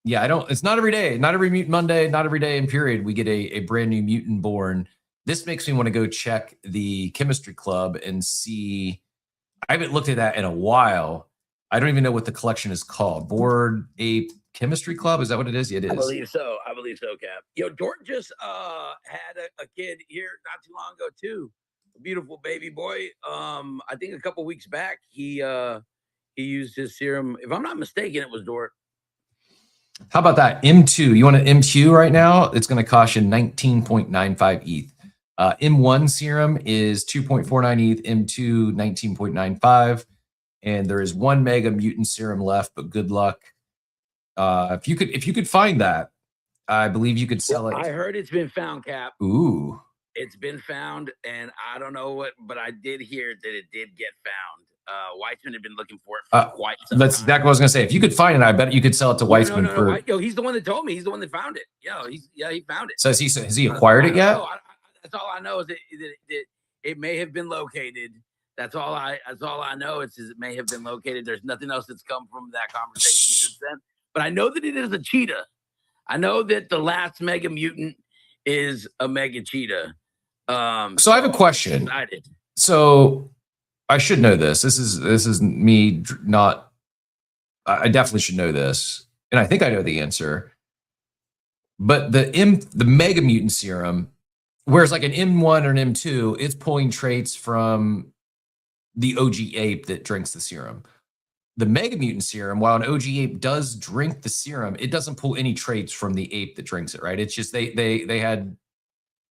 It's not every day, not every Mutant Monday, not every day in period we get a brand new mutant born. This makes me want to go check the chemistry club and see. I haven't looked at that in a while. I don't even know what the collection is called. Bored Ape Chemistry Club? Is that what it is? Yeah, it is. I believe so, Cap. Jordan just had a kid here not too long ago too. A beautiful baby boy. I think a couple weeks back he used his serum. If I'm not mistaken, it was Dort. How about that? M2. You want an M2 right now? It's going to cost you 19.95 ETH. M1 serum is 2.49 ETH. M2 19.95, and there is 1 mega mutant serum left. But good luck. If you could find that, I believe you could sell it. I heard it's been found, Cap. Ooh. It's been found, and I don't know what, but I did hear that it did get found. Weissman had been looking for it for quite some time. That's exactly what I was gonna say. If you could find it, I bet you could sell it to Weissman for. He's the one that told me. He's the one that found it. He found it. So has he acquired it yet? That's all I know is that it may have been located. That's all I know. It may have been located. There's nothing else that's come from that conversation since then. But I know that it is a cheetah. I know that the last mega mutant is a mega cheetah. So I have a question. So I should know this. This is me not. I definitely should know this, and I think I know the answer. But the mega mutant serum, whereas like an M1 or an M2, it's pulling traits from the OG ape that drinks the serum. The Mega Mutant serum, while an OG ape does drink the serum, it doesn't pull any traits from the ape that drinks it, right? It's just they had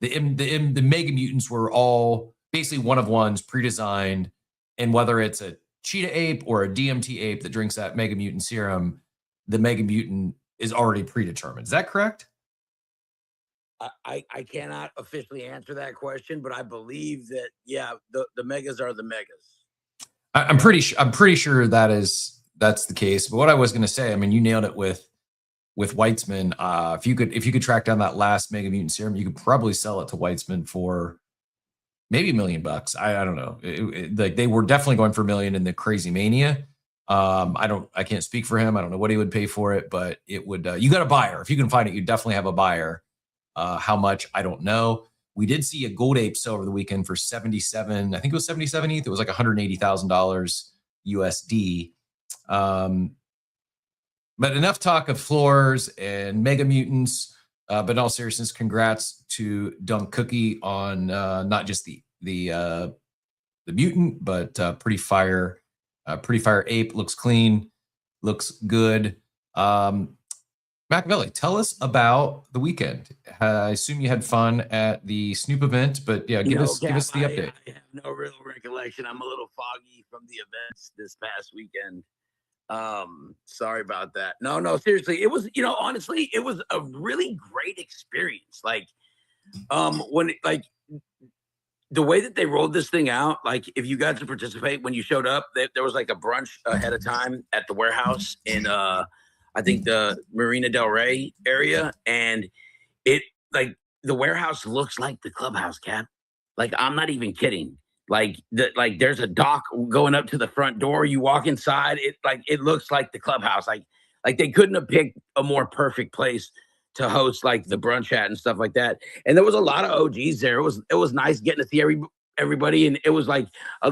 the Mega Mutants were all basically one of ones pre-designed, and whether it's a cheetah ape or a DMT ape that drinks that Mega Mutant serum, the Mega Mutant is already predetermined. Is that correct? I cannot officially answer that question, but I believe that the megas are the megas. I'm pretty sure that's the case. But what I was going to say, I mean, you nailed it with Weitzman. If you could track down that last Mega Mutant serum, you could probably sell it to Weitzman for maybe $1 million. I don't know. Like they were definitely going for $1 million in the Crazy Mania. I can't speak for him. I don't know what he would pay for it, but it would. You got a buyer. If you can find it, you definitely have a buyer. How much, I don't know. We did see a gold ape sell over the weekend for 77. I think it was 77 ETH. It was like $180,000 USD. But enough talk of floors and Mega Mutants. But in all seriousness, congrats to Dunk Cookie on not just the mutant, but pretty fire ape. Looks clean, looks good. Machiavelli, tell us about the weekend. I assume you had fun at the Snoop event, but yeah, give us the update. I have no real recollection. I'm a little foggy from the events this past weekend. Sorry about that. No, seriously, it was, honestly, it was a really great experience. Like, when the way that they rolled this thing out, like if you got to participate when you showed up, there was like a brunch ahead of time at the warehouse in I think the Marina Del Rey area, and it like the warehouse looks like the clubhouse, Cap. Like I'm not even kidding. Like there's a dock going up to the front door. You walk inside, it looks like the clubhouse. Like they couldn't have picked a more perfect place to host like the brunch chat and stuff like that. And there was a lot of OGs there. It was nice getting to see everybody, and it was like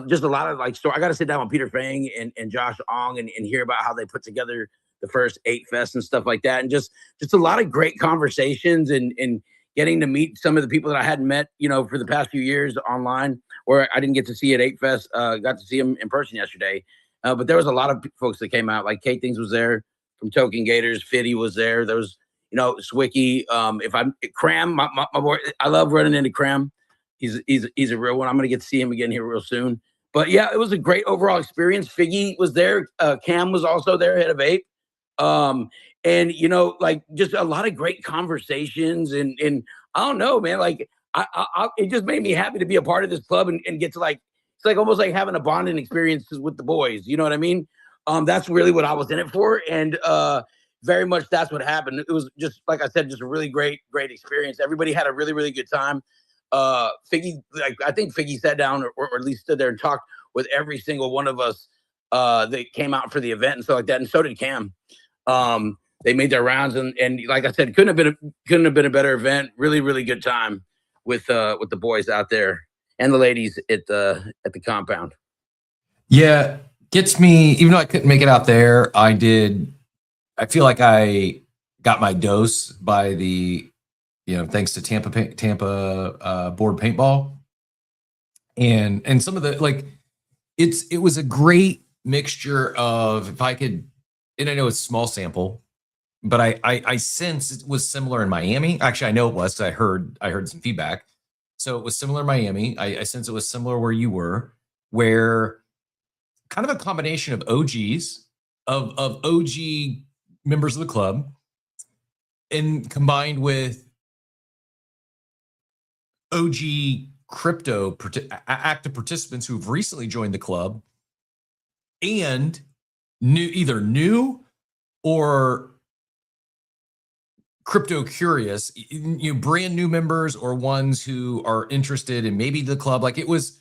just a lot of like story. I got to sit down with Peter Fang and Josh Ong and hear about how they put together the first 8 Fest and stuff like that, and just a lot of great conversations and getting to meet some of the people that I hadn't met, for the past few years online, or I didn't get to see at 8 Fest. Got to see them in person yesterday, but there was a lot of folks that came out. Like Kate Things was there from Token Gators. Fitty was there. There was Swicky. Cram, my boy, I love running into Cram. He's a real one. I'm gonna get to see him again here real soon. But yeah, it was a great overall experience. Figgy was there. Cam was also there, head of Ape. And like just a lot of great conversations and I don't know, man, like I it just made me happy to be a part of this club and get to it's like almost like having a bonding experience with the boys. You know what I mean? That's really what I was in it for. And, very much that's what happened. It was just, like I said, just a really great experience. Everybody had a really, really good time. Figgy, I think Figgy sat down or at least stood there and talked with every single one of us, that came out for the event and stuff like that. And so did Cam. They made their rounds and like I said, couldn't have been a better event. Really, really good time with the boys out there and the ladies at the compound. Yeah, gets me. Even though I couldn't make it out there, I feel like I got my dose by the, thanks to Tampa board paintball, and some of the it was a great mixture of, if I could, and I know it's small sample, but I sense it was similar in Miami. Actually, I know it was because I heard some feedback. So it was similar in Miami. I sense it was similar where you were, where kind of a combination of OGs, of OG members of the club, and combined with OG crypto active participants who've recently joined the club and either new or crypto curious, brand new members or ones who are interested in maybe the club. Like it was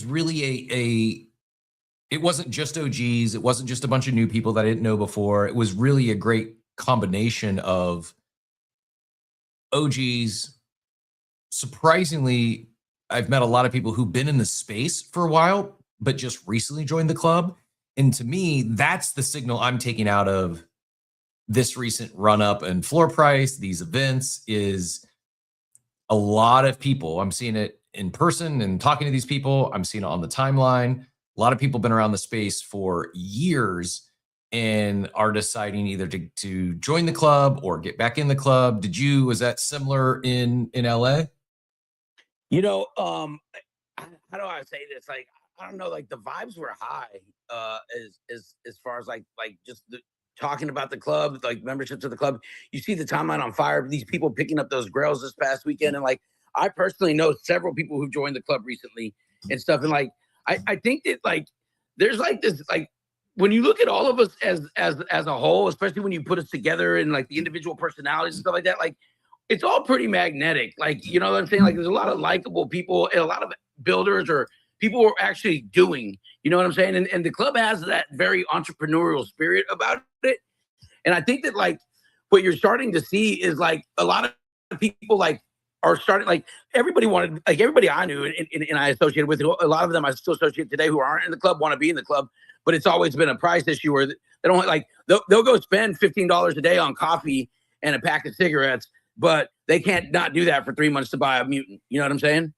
really it wasn't just OGs. It wasn't just a bunch of new people that I didn't know before. It was really a great combination of OGs. Surprisingly, I've met a lot of people who've been in the space for a while, but just recently joined the club. And to me, that's the signal I'm taking out of this recent run up and floor price, these events, is a lot of people. I'm seeing it in person and talking to these people. I'm seeing it on the timeline. A lot of people have been around the space for years and are deciding either to join the club or get back in the club. Was that similar in LA? You know, how do I say this? Like, I don't know, like the vibes were high, as far as like just talking about the club, like membership to the club. You see the timeline on fire, these people picking up those grails this past weekend. And like, I personally know several people who've joined the club recently and stuff. And like, I think that like, there's like this, like, when you look at all of us as a whole, especially when you put us together and like the individual personalities and stuff like that, like it's all pretty magnetic. Like, you know what I'm saying? Like there's a lot of likable people and a lot of builders or people who are actually doing, you know what I'm saying? And the club has that very entrepreneurial spirit about it. And I think that like what you're starting to see is like a lot of people like are starting, like everybody wanted, like everybody I knew and I associated with, a lot of them I still associate today who aren't in the club want to be in the club, but it's always been a price issue where they don't like, they'll go spend $15 a day on coffee and a pack of cigarettes, but they can't not do that for 3 months to buy a mutant. You know what I'm saying?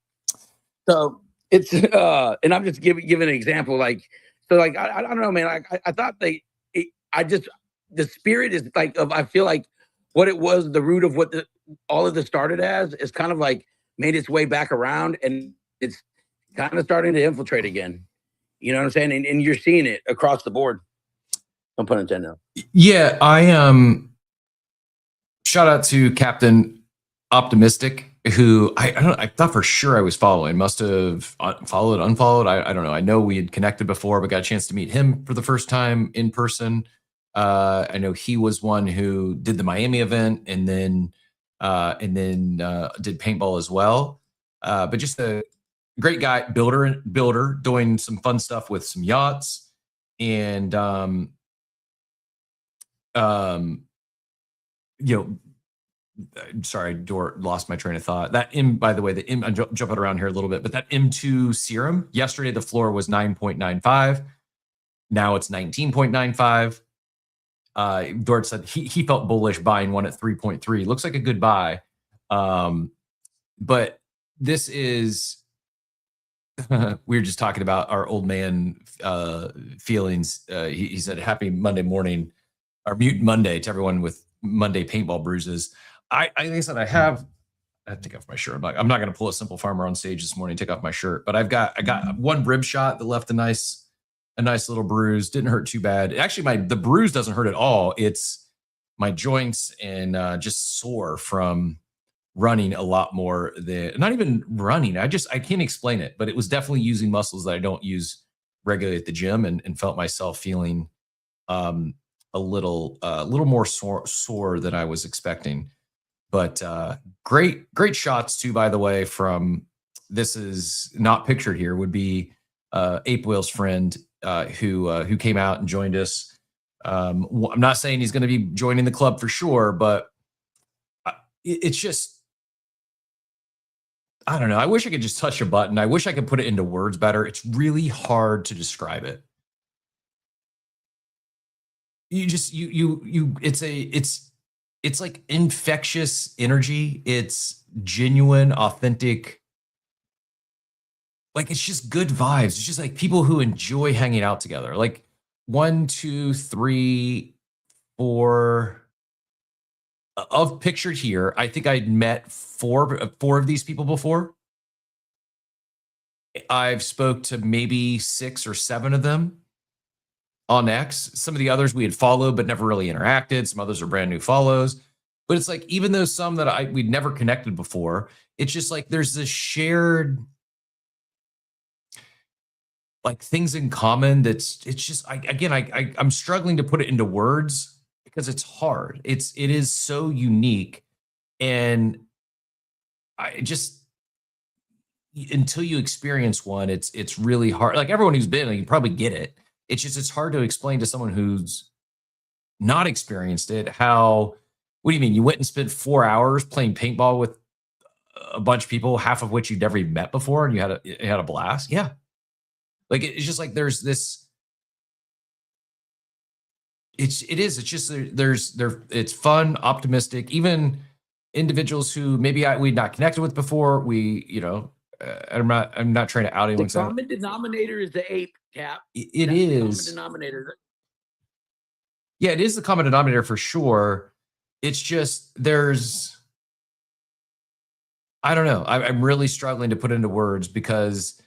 So it's, and I'm just giving an example. Like, so like, I don't know, man. Like I thought the spirit is like, I feel like what it was, the root of what all of this started as is kind of like made its way back around and it's kind of starting to infiltrate again. You know what I'm saying? And you're seeing it across the board. Don't put intended. Yeah, shout out to Captain Optimistic, who I thought for sure I was following. Must have followed, unfollowed. I don't know. I know we had connected before, but got a chance to meet him for the first time in person. I know he was one who did the Miami event and then did paintball as well. But just a great guy, builder, doing some fun stuff with some yachts. And you know, I'm sorry, lost my train of thought. By the way, I'm jumping around here a little bit, but that M2 serum, yesterday the floor was 9.95. Now it's 19.95. Dort said he felt bullish buying one at 3.3. Looks like a good buy. But this is, we were just talking about our old man feelings. He said, happy Monday morning, or Mutant Monday to everyone with Monday paintball bruises. Like I said, I have to take off my shirt. I'm not going to pull a Simple Farmer on stage this morning, take off my shirt, but I got one rib shot that left a nice little bruise. Didn't hurt too bad. Actually, the bruise doesn't hurt at all. It's my joints and just sore from running a lot more than, not even running. I can't explain it, but it was definitely using muscles that I don't use regularly at the gym and felt myself feeling a little more sore than I was expecting. But great shots too, by the way, from, this is not pictured here, would be Ape Whale's friend who came out and joined us. I'm not saying he's going to be joining the club for sure, but it's just, I don't know. I wish I could just touch a button. I wish I could put it into words better. It's really hard to describe it. It's like infectious energy. It's genuine, authentic. Like, it's just good vibes. It's just like people who enjoy hanging out together. Like 1, 2, 3, 4 of pictured here. I think I'd met four of these people before. I've spoke to maybe 6 or 7 of them on X. Some of the others we had followed but never really interacted. Some others are brand new follows. But it's like, even though some that we'd never connected before, it's just like there's this shared, like, things in common. It's just, I'm struggling to put it into words because it's hard. It is so unique, and until you experience one, it's really hard. Like, everyone who's been, you probably get it. It's hard to explain to someone who's not experienced it. What do you mean? You went and spent 4 hours playing paintball with a bunch of people, half of which you'd never even met before, and you had a blast? Yeah. Like, it's just like there's this. It's fun, optimistic. Even individuals who maybe we'd not connected with before, we I'm not trying to out The anyone. common denominator is the ape, Cap. It That's the is. common denominator. Yeah, it is the common denominator for sure. It's just I don't know. I'm really struggling to put into words because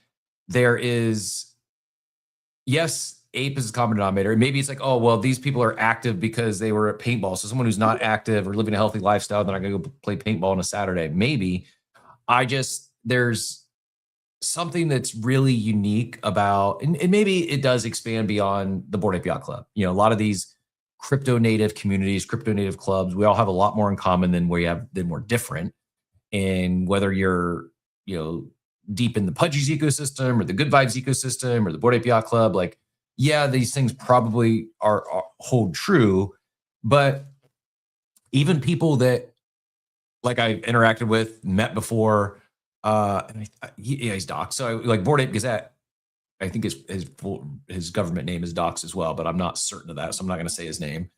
there is, yes, ape is a common denominator. Maybe it's like, oh, well, these people are active because they were at paintball. So someone who's not active or living a healthy lifestyle, they're not going to go play paintball on a Saturday. Maybe. There's something that's really unique about, and maybe it does expand beyond the Bored Ape Yacht Club. You know, a lot of these crypto native communities, crypto native clubs, we all have a lot more in common than we're different. And whether you're, you know, deep in the Pudgies ecosystem or the Good Vibes ecosystem or the Bored Ape Yacht Club, like, yeah, these things probably are hold true. But even people that like I've interacted with, met before, and he's Docs. So like Bored Ape Gazette, I think his government name is Docs as well, but I'm not certain of that, so I'm not going to say his name.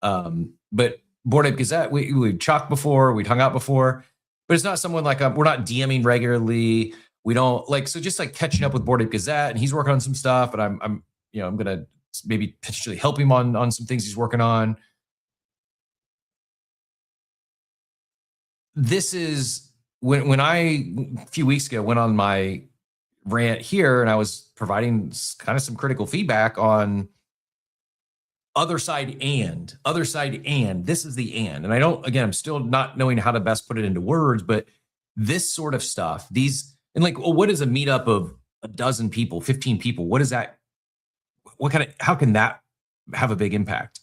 But Bored Ape Gazette, we'd chalked before, we'd hung out before. But it's not someone like we're not DMing regularly. We don't like, so just like catching up with Bored Ape Gazette, and he's working on some stuff, and I'm gonna maybe potentially help him on some things he's working on. This is when I a few weeks ago went on my rant here, and I was providing kind of some critical feedback on other side and this is the and I don't, again, I'm still not knowing how to best put it into words, but this sort of stuff, these, and like, well, what is a meetup of a dozen people, 15 people? What is that? How can that have a big impact?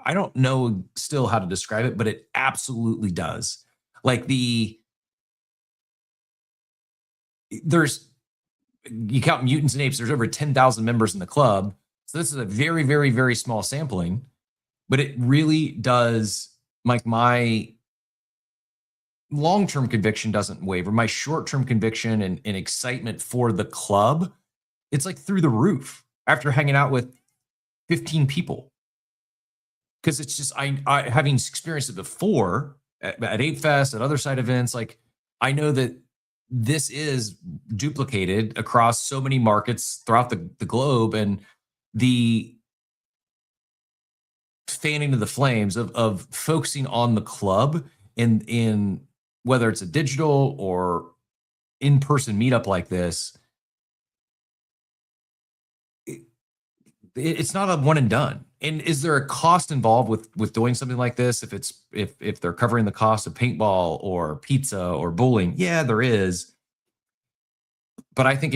I don't know still how to describe it, but it absolutely does. Like you count mutants and apes, there's over 10,000 members in the club. So this is a very, very, very small sampling, but it really does, like, my long-term conviction doesn't waver. My short-term conviction and excitement for the club, it's like through the roof after hanging out with 15 people. Because it's just, I having experienced it before at Ape Fest, at other side events, like, I know that this is duplicated across so many markets throughout the globe, and the fanning of the flames of focusing on the club in whether it's a digital or in-person meetup like this, it's not a one and done. And is there a cost involved with doing something like this? If they're covering the cost of paintball or pizza or bowling, yeah, there is. But I think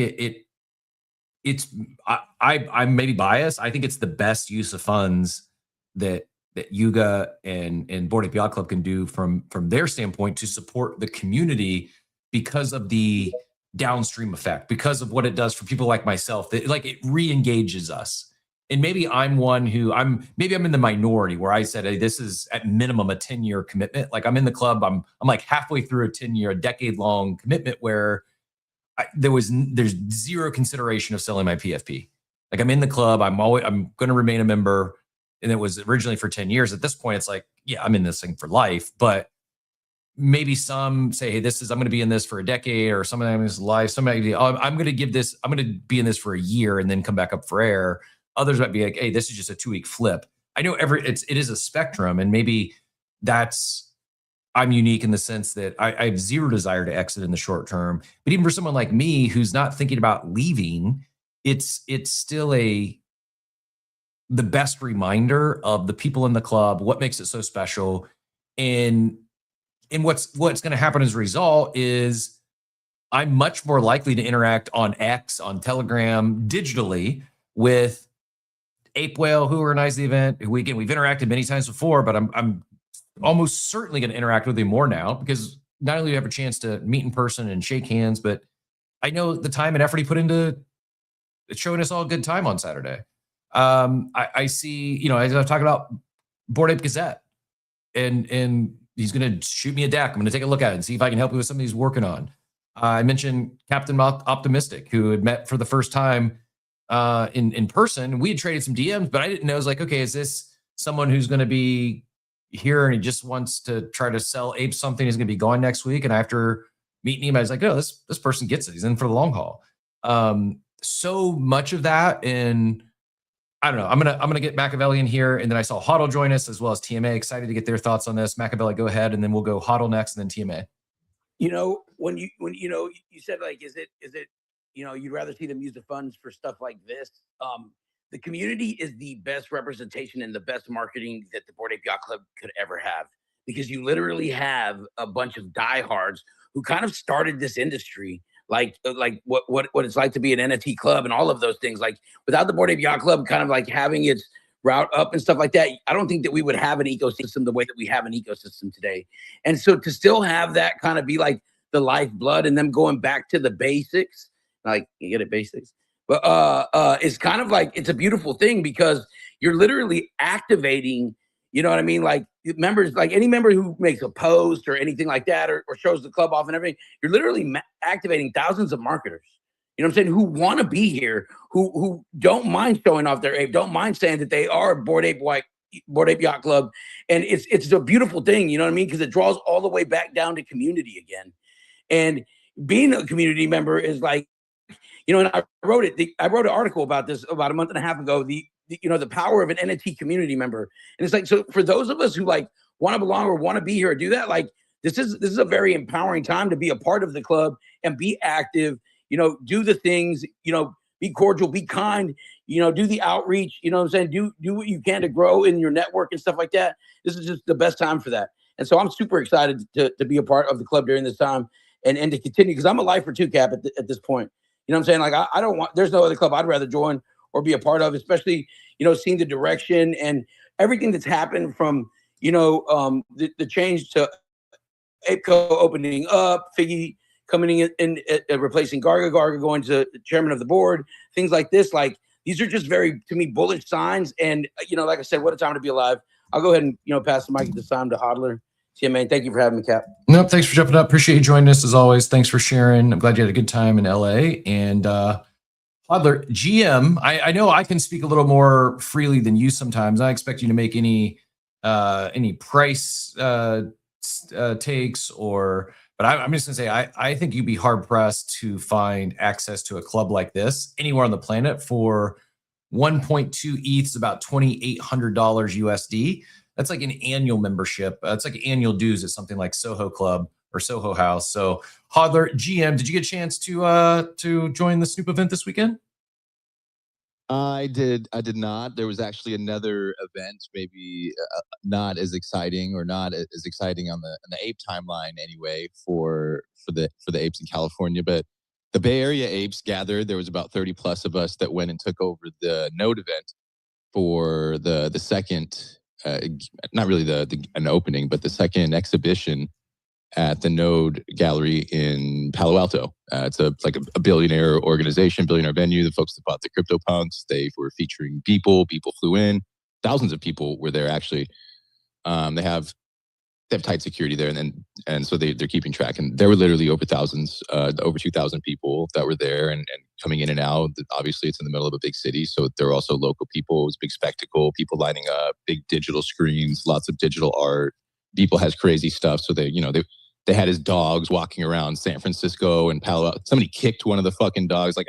I'm maybe biased. I think it's the best use of funds that Yuga and Bored Ape Yacht Club can do from their standpoint to support the community because of the downstream effect, because of what it does for people like myself. That, like, it re-engages us. And maybe I'm one who I'm in the minority where I said, hey, this is at minimum a 10-year commitment. Like, I'm in the club, I'm like halfway through a decade-long commitment where there's zero consideration of selling my PFP. Like, I'm in the club, I'm going to remain a member, and it was originally for 10 years. At this point, it's like, yeah, I'm in this thing for life. But maybe some say, hey, I'm going to be in this for a decade, or some of them is life. Somebody, I'm going to be in this for a year and then come back up for air. Others might be like, hey, this is just a 2-week flip. I know it is a spectrum, and maybe I'm unique in the sense that I have zero desire to exit in the short term. But even for someone like me who's not thinking about leaving, it's still the best reminder of the people in the club, what makes it so special. And what's going to happen as a result is I'm much more likely to interact on X, on Telegram, digitally with Ape Whale, who organized the event. We've interacted many times before, but I'm almost certainly going to interact with him more now, because not only do you have a chance to meet in person and shake hands, but I know the time and effort he put into showing us all a good time on Saturday. I see, as I talk about Bored Ape Gazette, and he's going to shoot me a deck. I'm going to take a look at it and see if I can help you with something he's working on. I mentioned Captain Optimistic, who had met for the first time in person. We had traded some DMs, but I didn't know. I was like, okay, is this someone who's going to be here and he just wants to try to sell Ape something? He's going to be gone next week, and after meet Nima. I was like, oh, this person gets it. He's in for the long haul. So much of that, and I don't know. I'm gonna get Machiavelli in here, and then I saw Hoddle join us as well as TMA. Excited to get their thoughts on this. Machiavelli, go ahead, and then we'll go Hoddle next, and then TMA. You know, when you said like, is it you'd rather see them use the funds for stuff like this? The community is the best representation and the best marketing that the Bored Ape Yacht Club could ever have, because you literally have a bunch of diehards who kind of started this industry, like what it's like to be an NFT club and all of those things. Like without the Bored Ape Yacht Club kind of like having its route up and stuff like that, I don't think that we would have an ecosystem the way that we have an ecosystem today. And so to still have that kind of be like the lifeblood and them going back to the basics, like you get it, basics. But it's kind of like, it's a beautiful thing because you're literally activating, you know what I mean? Like members, like any member who makes a post or anything like that, or shows the club off and everything, you're literally activating thousands of marketers, you know what I'm saying, who want to be here, who don't mind showing off their ape, don't mind saying that they are Bored Ape Yacht Club. And it's a beautiful thing, you know what I mean? Because it draws all the way back down to community again. And being a community member is like, you know, and I wrote an article about this about a month and a half ago, the power of an NFT community member. And it's like, so for those of us who like want to belong or want to be here or do that, like this is a very empowering time to be a part of the club and be active, you know, do the things, you know, be cordial, be kind, you know, do the outreach, you know what I'm saying? Do what you can to grow in your network and stuff like that. This is just the best time for that. And so I'm super excited to be a part of the club during this time and to continue, because I'm a lifer too, Cap, at this point. You know what I'm saying? Like, I don't want, there's no other club I'd rather join or be a part of, especially, you know, seeing the direction and everything that's happened from, you know, the change to ApeCo opening up, Figgy coming in replacing Garga going to the chairman of the board, things like this. Like, these are just very, to me, bullish signs. And, you know, like I said, what a time to be alive. I'll go ahead and, you know, pass the mic at this time to Hodler. Yeah, man. Thank you for having me, Cap. Nope. Thanks for jumping up. Appreciate you joining us as always. Thanks for sharing. I'm glad you had a good time in LA. And Hodler, GM, I know I can speak a little more freely than you sometimes. I expect you to make any price takes but I'm just gonna say I think you'd be hard pressed to find access to a club like this anywhere on the planet for 1.2 ETH, is about $2,800 USD. That's like an annual membership. It's like annual dues at something like Soho Club or Soho House. So Hodler, GM, did you get a chance to join the Snoop event this weekend? I did not. There was actually another event, maybe not as exciting or not as exciting on the ape timeline anyway for the apes in California. But the Bay Area apes gathered. There was about 30 plus of us that went and took over the Node event for the second. Not really an opening, but the second exhibition at the Node Gallery in Palo Alto. It's like a billionaire organization, billionaire venue. The folks that bought the CryptoPunks, they were featuring people. People flew in. Thousands of people were there actually. They have tight security there, and so they're keeping track. And there were literally over 2,000 people that were there and coming in and out. Obviously, it's in the middle of a big city, so there were also local people. It was a big spectacle. People lining up, big digital screens, lots of digital art. People has crazy stuff. So they had his dogs walking around San Francisco and Palo Alto. Somebody kicked one of the fucking dogs, like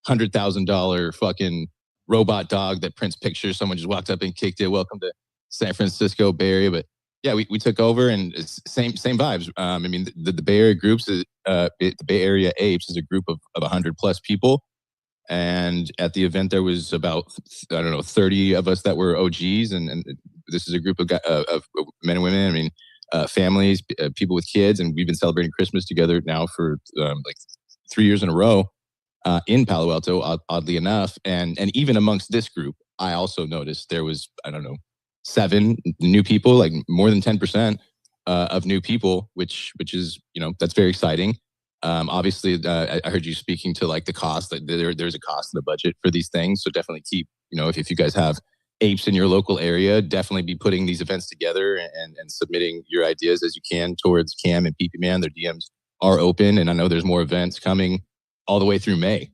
$100,000 fucking robot dog that prints pictures. Someone just walked up and kicked it. Welcome to San Francisco Bay Area. But yeah, we took over, and it's same vibes. I mean, the Bay Area groups, the Bay Area Apes is a group of 100 plus people. And at the event, there was about, 30 of us that were OGs. And this is a group of men and women. I mean, families, people with kids. And we've been celebrating Christmas together now for like 3 years in a row in Palo Alto, oddly enough. And even amongst this group, I also noticed there was, 7 new people, like more than 10% of new people, which is, that's very exciting. Obviously, I heard you speaking to like the cost. That there's a cost in the budget for these things, so definitely keep, if you guys have apes in your local area, definitely be putting these events together and submitting your ideas as you can towards Cam and PP Man. Their DMs are open, and I know there's more events coming all the way through May.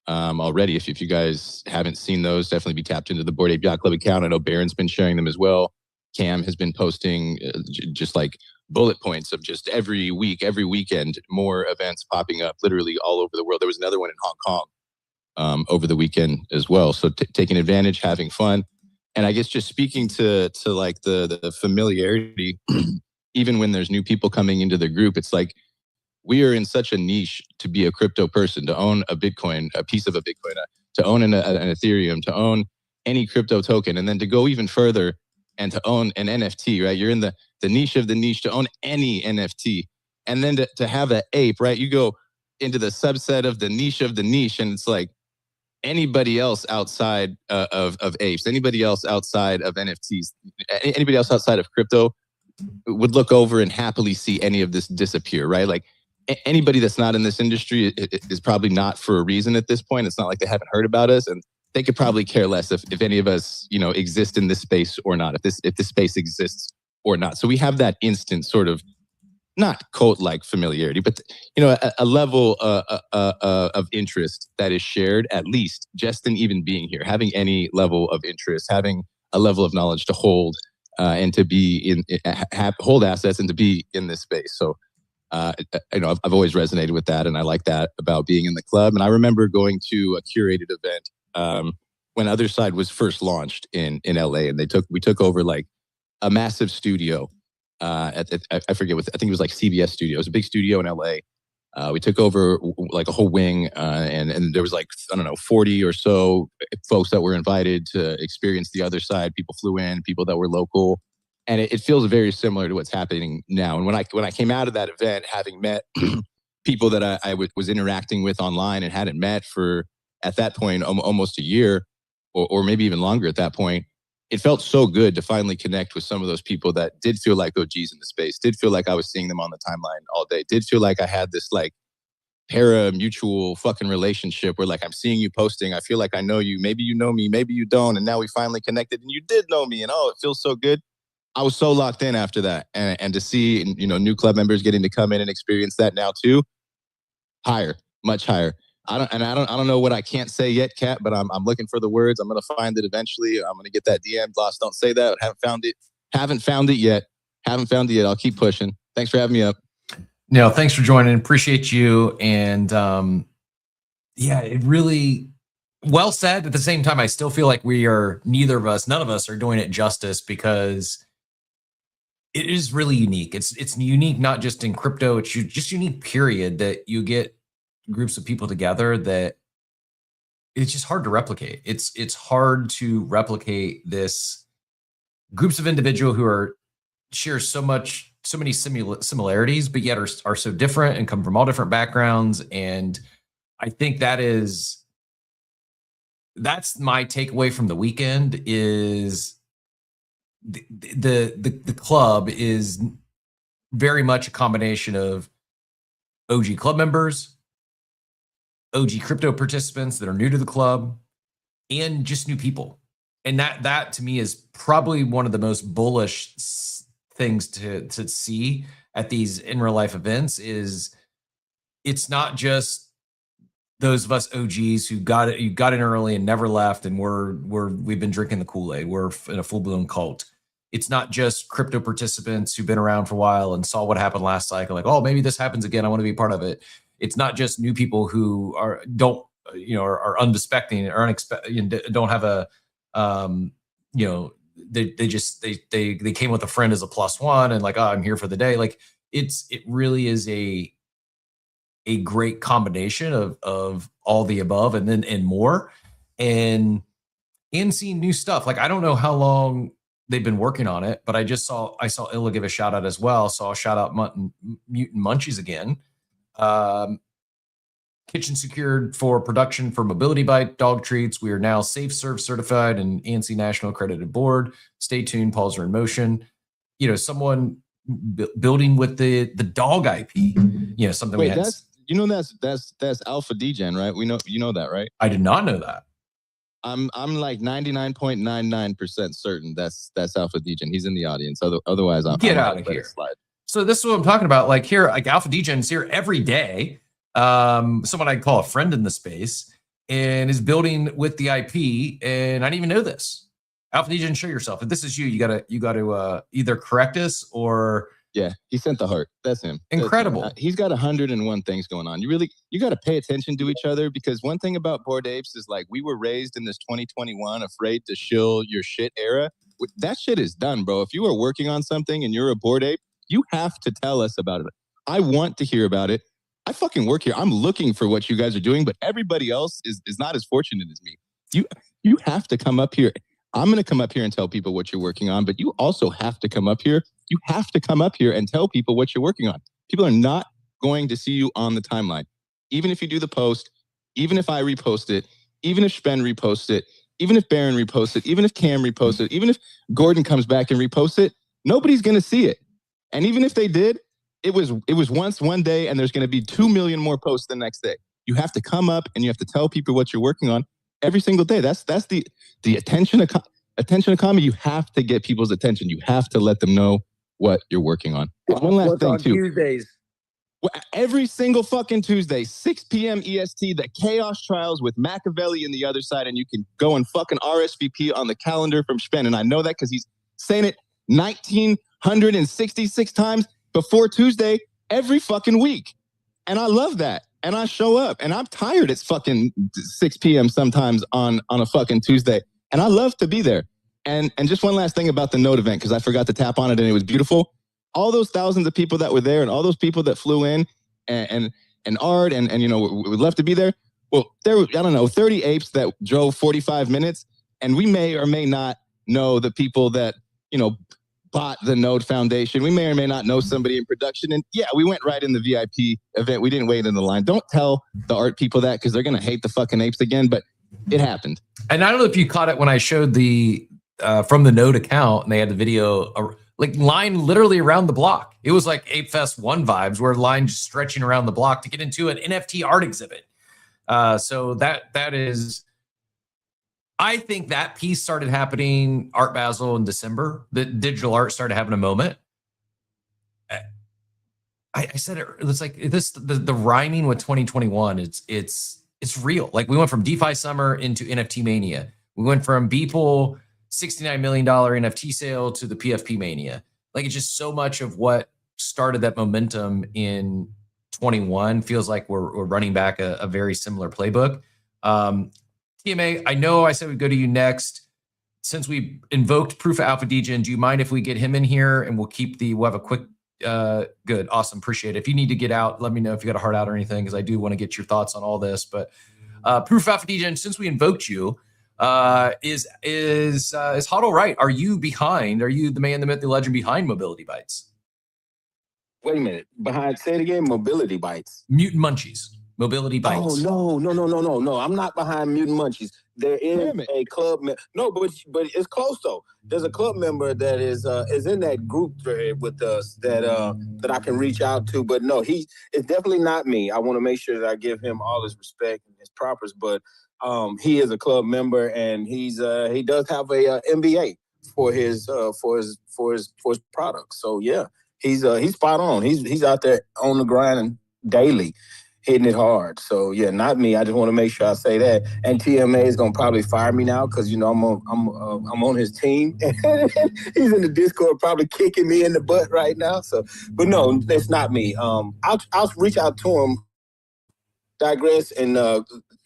Already, if you guys haven't seen those, definitely be tapped into the Bored Ape Yacht Club account. I know Baron's been sharing them as well. Cam has been posting just like bullet points of just every week, every weekend, more events popping up literally all over the world. There was another one in Hong Kong over the weekend as well. So taking advantage, having fun. And I guess just speaking to like the familiarity, even when there's new people coming into the group, it's like we are in such a niche to be a crypto person, to own a Bitcoin, a piece of a Bitcoin, to own an Ethereum, to own any crypto token, and then to go even further and to own an NFT, right? You're in the niche of the niche to own any NFT. And then to have an ape, right? You go into the subset of the niche, and it's like anybody else outside of apes, anybody else outside of NFTs, anybody else outside of crypto would look over and happily see any of this disappear, right? Like anybody that's not in this industry is probably not for a reason at this point. It's not like they haven't heard about us, and they could probably care less if any of us, you know, exist in this space or not, if this space exists or not. So we have that instant sort of not cult-like familiarity, but you know, a level of interest that is shared, at least just in even being here, having any level of interest, having a level of knowledge to hold and to be hold assets and to be in this space. So you know, I've always resonated with that, and I like that about being in the club. And I remember going to a curated event when Other Side was first launched in LA, and we took over like a massive studio. I forget what, I think it was like CBS Studio. It was a big studio in LA. We took over like a whole wing, and there was like, I don't know, 40 or so folks that were invited to experience the Other Side. People flew in, people that were local, and it feels very similar to what's happening now. And when I came out of that event, having met people that I was interacting with online and hadn't met for, at that point, almost a year, or maybe even longer at that point, it felt so good to finally connect with some of those people that did feel like OGs in the space, did feel like I was seeing them on the timeline all day, did feel like I had this like mutual fucking relationship where like I'm seeing you posting, I feel like I know you, maybe you know me, maybe you don't, and now we finally connected and you did know me, and oh, it feels so good. I was so locked in after that, and to see, you know, new club members getting to come in and experience that now too, higher, much higher. I don't know what I can't say yet, Kat, but I'm looking for the words. I'm gonna find it eventually. I'm gonna get that DM. Lost, don't say that. Haven't found it yet. I'll keep pushing. Thanks for having me up. No, thanks for joining. Appreciate you. And yeah, it really well said. At the same time, I still feel like none of us are doing it justice, because it is really unique. It's unique, not just in crypto. It's just unique, period, that you get groups of people together that it's just hard to replicate. It's hard to replicate this groups of individuals who share so many similarities, but yet are so different and come from all different backgrounds. And I think that's my takeaway from the weekend is the club is very much a combination of OG club members, OG crypto participants that are new to the club, and just new people. And that to me is probably one of the most bullish things to see at these in real life events. Is it's not just those of us OGs who got in early and never left, and we've been drinking the Kool-Aid. We're in a full-blown cult. It's not just crypto participants who've been around for a while and saw what happened last cycle, like, oh, maybe this happens again, I want to be part of it. It's not just new people who are unsuspecting or don't have a they came with a friend as a +1 and like, oh, I'm here for the day. Like it really is a great combination of all the above and more, and seeing new stuff. Like I don't know how long they've been working on it, but I saw Illa give a shout out as well. So I'll shout out Mutant Munchies again. Kitchen secured for production for Mobility Bite dog treats. We are now Safe Serve certified and ANSI National Accredited Board. Stay tuned, paws are in motion. You know, someone building with the dog IP. You know, something. Wait, that's Alpha Degen, right? You know that, right? I did not know that. I'm like 99.99% certain that's Alpha Degen. He's in the audience. Otherwise, I'm out of here. Slide. So this is what I'm talking about. Like here, like Alpha Degen's here every day. Someone I'd call a friend in the space, and is building with the IP, and I didn't even know this. Alpha Degen, show yourself. If this is you, you gotta either correct us or Yeah, he sent the heart. That's him. Incredible. He's got 101 things going on. You got to pay attention to each other, because one thing about Bored Apes is, like, we were raised in this 2021 afraid to shill your shit era. That shit is done, bro. If you are working on something and you're a Bored Ape, you have to tell us about it. I want to hear about it. I fucking work here. I'm looking for what you guys are doing, but everybody else is not as fortunate as me. You have to come up here. I'm going to come up here and tell people what you're working on, but you also have to come up here. You have to come up here and tell people what you're working on. People are not going to see you on the timeline. Even if you do the post, even if I repost it, even if Spen reposts it, even if Baron reposts it, even if Cam reposts it, even if Gordon comes back and reposts it, nobody's going to see it. And even if they did, it was once one day, and there's going to be 2 million more posts the next day. You have to come up and you have to tell people what you're working on every single day. That's the attention economy. You have to get people's attention. You have to let them know what you're working on. One last thing too. Tuesdays? Every single fucking Tuesday, 6 p.m. EST, the Chaos Trials with Machiavelli and the other side, and you can go and fucking RSVP on the calendar from Spen. And I know that because he's saying it 1,966 times before Tuesday every fucking week. And I love that. And I show up, and I'm tired. It's fucking 6 p.m. sometimes on a fucking Tuesday. And I love to be there. And just one last thing about the Node event, because I forgot to tap on it and it was beautiful. All those thousands of people that were there and all those people that flew in and Art and you know, would love to be there. Well, there were, I don't know, 30 apes that drove 45 minutes. And we may or may not know the people that, you know, bought the Node Foundation. We may or may not know somebody in production. And yeah, we went right in the VIP event. We didn't wait in the line. Don't tell the art people that, because they're going to hate the fucking apes again, but it happened. And I don't know if you caught it when I showed the, from the Node account, and they had the video, like line literally around the block. It was like Ape Fest 1 vibes, where line just stretching around the block to get into an NFT art exhibit. So that is, I think that piece started happening Art Basel in December. The digital art started having a moment. I said it's like this, the rhyming with 2021. It's real. Like we went from DeFi summer into NFT mania. We went from Beeple $69 million NFT sale to the PFP mania. Like it's just so much of what started that momentum in 21 feels like we're running back a very similar playbook. TMA, I know I said we'd go to you next. Since we invoked Proof of Alpha Degen, do you mind if we get him in here and we'll have a quick, good, awesome, appreciate it. If you need to get out, let me know if you got a heart out or anything, because I do want to get your thoughts on all this. But Proof of Alpha Degen, since we invoked you, is Huddle right? Are you behind? Are you the man, the myth, the legend behind Mobility Bytes? Wait a minute. Behind, say it again. Mobility Bytes. Mutant Munchies. Mobility Bytes. Oh no! I'm not behind Mutant Munchies. There is a club. No, but it's close though. There's a club member that is in that group thread with us that I can reach out to. But no, it's definitely not me. I want to make sure that I give him all his respect and his propers. But he is a club member, and he does have a MBA for his products. So yeah, he's spot on. He's out there on the grind daily, hitting it hard. So yeah, not me. I just want to make sure I say that. And TMA is gonna probably fire me now because you know I'm on his team. He's in the Discord, probably kicking me in the butt right now. So, but no, that's not me. I'll reach out to him. Digress and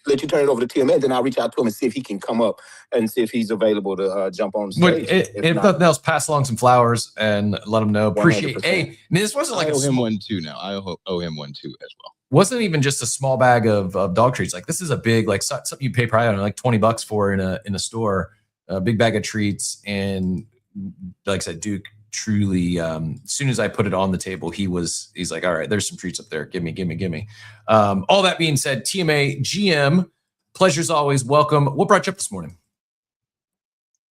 let you turn it over to TMA. Then I'll reach out to him and see if he can come up and see if he's available to jump on stage. If nothing else, pass along some flowers and let him know. Appreciate. 100%. Hey, this wasn't like I owe him one too now. I owe him one too as well. Wasn't even just a small bag of dog treats. Like this is a big, like something you pay probably like $20 for in a store, a big bag of treats. And like I said, Duke truly, as soon as I put it on the table, he's like, all right, there's some treats up there. Give me. All that being said, TMA GM, pleasure's always welcome. What brought you up this morning?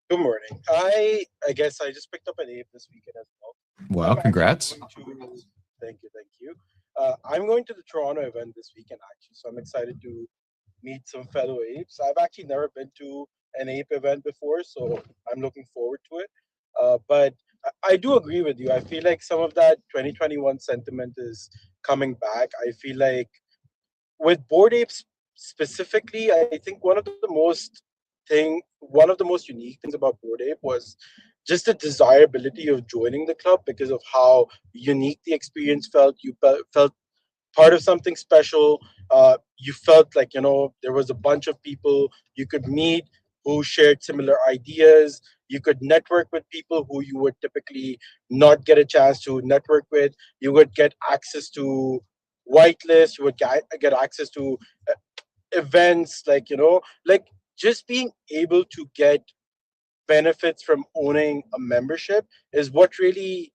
Good morning. I guess I just picked up an ape this weekend as well. Wow, congrats. Thank you. I'm going to the Toronto event this weekend, actually, so I'm excited to meet some fellow apes. I've actually never been to an ape event before, so I'm looking forward to it. But I do agree with you. I feel like some of that 2021 sentiment is coming back. I feel like with Bored Apes specifically, I think one of the most unique things about Bored Ape was just the desirability of joining the club because of how unique the experience felt. You felt part of something special. You felt like, there was a bunch of people you could meet who shared similar ideas. You could network with people who you would typically not get a chance to network with. You would get access to whitelist. You would get access to events, like just being able to get benefits from owning a membership is what really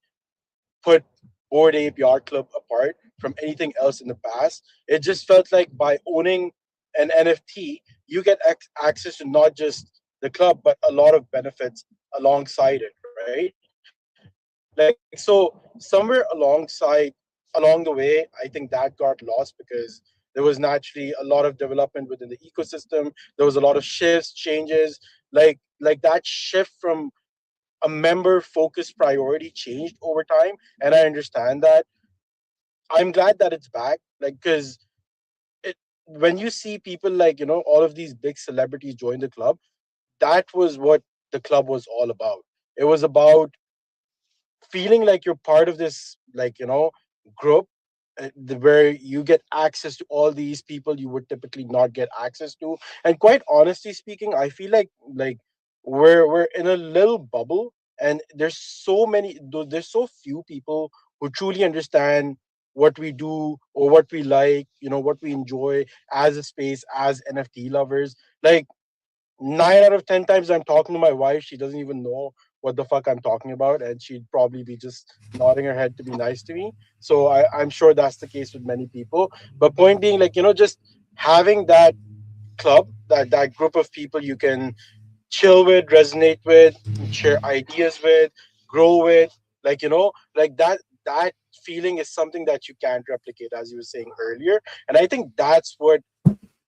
put Board Ape Yacht Club apart from anything else in the past. It just felt like by owning an NFT, you get access to not just the club, but a lot of benefits alongside it, right? Like, so somewhere along the way, I think that got lost because there was naturally a lot of development within the ecosystem. There was a lot of shifts, changes, like that shift from a member focused priority changed over time, and I understand that. I'm glad that it's back, like, because it when you see people like, all of these big celebrities join the club, that was what the club was all about. It was about feeling like you're part of this, like, group, where you get access to all these people you would typically not get access to. And quite honestly speaking, I feel like we're in a little bubble, and there's so few people who truly understand what we do or what we like, what we enjoy as a space, as NFT lovers. Like, 9 out of 10 times I'm talking to my wife, she doesn't even know what the fuck I'm talking about, and she'd probably be just nodding her head to be nice to me. So I'm sure that's the case with many people. But point being, like, just having that club, that group of people you can chill with, resonate with, share ideas with, grow with, like that feeling is something that you can't replicate, as you were saying earlier. And I think that's what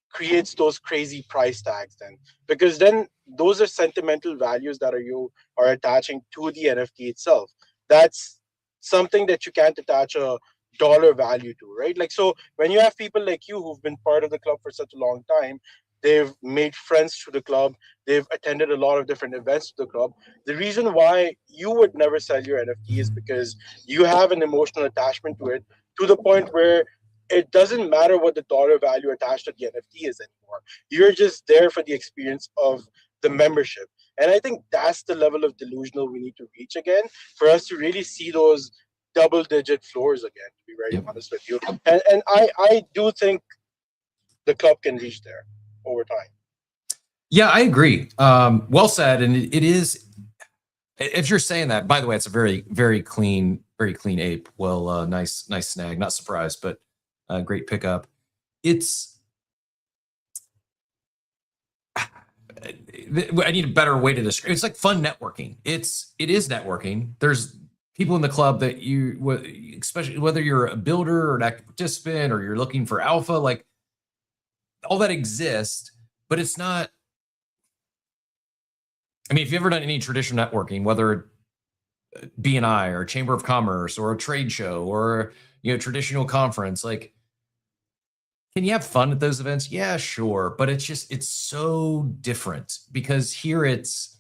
creates those crazy price tags then, because then those are sentimental values that you are attaching to the NFT itself. That's something that you can't attach a dollar value to, right? Like, so when you have people like you who've been part of the club for such a long time, they've made friends through the club, they've attended a lot of different events to the club. The reason why you would never sell your NFT is because you have an emotional attachment to it, to the point where it doesn't matter what the dollar value attached to the NFT is anymore. You're just there for the experience of the membership. And I think that's the level of delusional we need to reach again for us to really see those double digit floors again, to be very honest with you. And I do think the club can reach there over time. Yeah, I agree. Well said. And it is, if you're saying that, by the way, it's a very, very clean ape. Well, nice snag. Not surprised, but great pickup. It's, I need a better way to describe. It's like fun networking. It is networking. There's people in the club that you, especially whether you're a builder or an active participant or you're looking for alpha, like all that exists, but it's not. I mean, if you've ever done any traditional networking, whether BNI or Chamber of Commerce or a trade show or traditional conference, like, can you have fun at those events? Yeah, sure, but it's so different because here it's,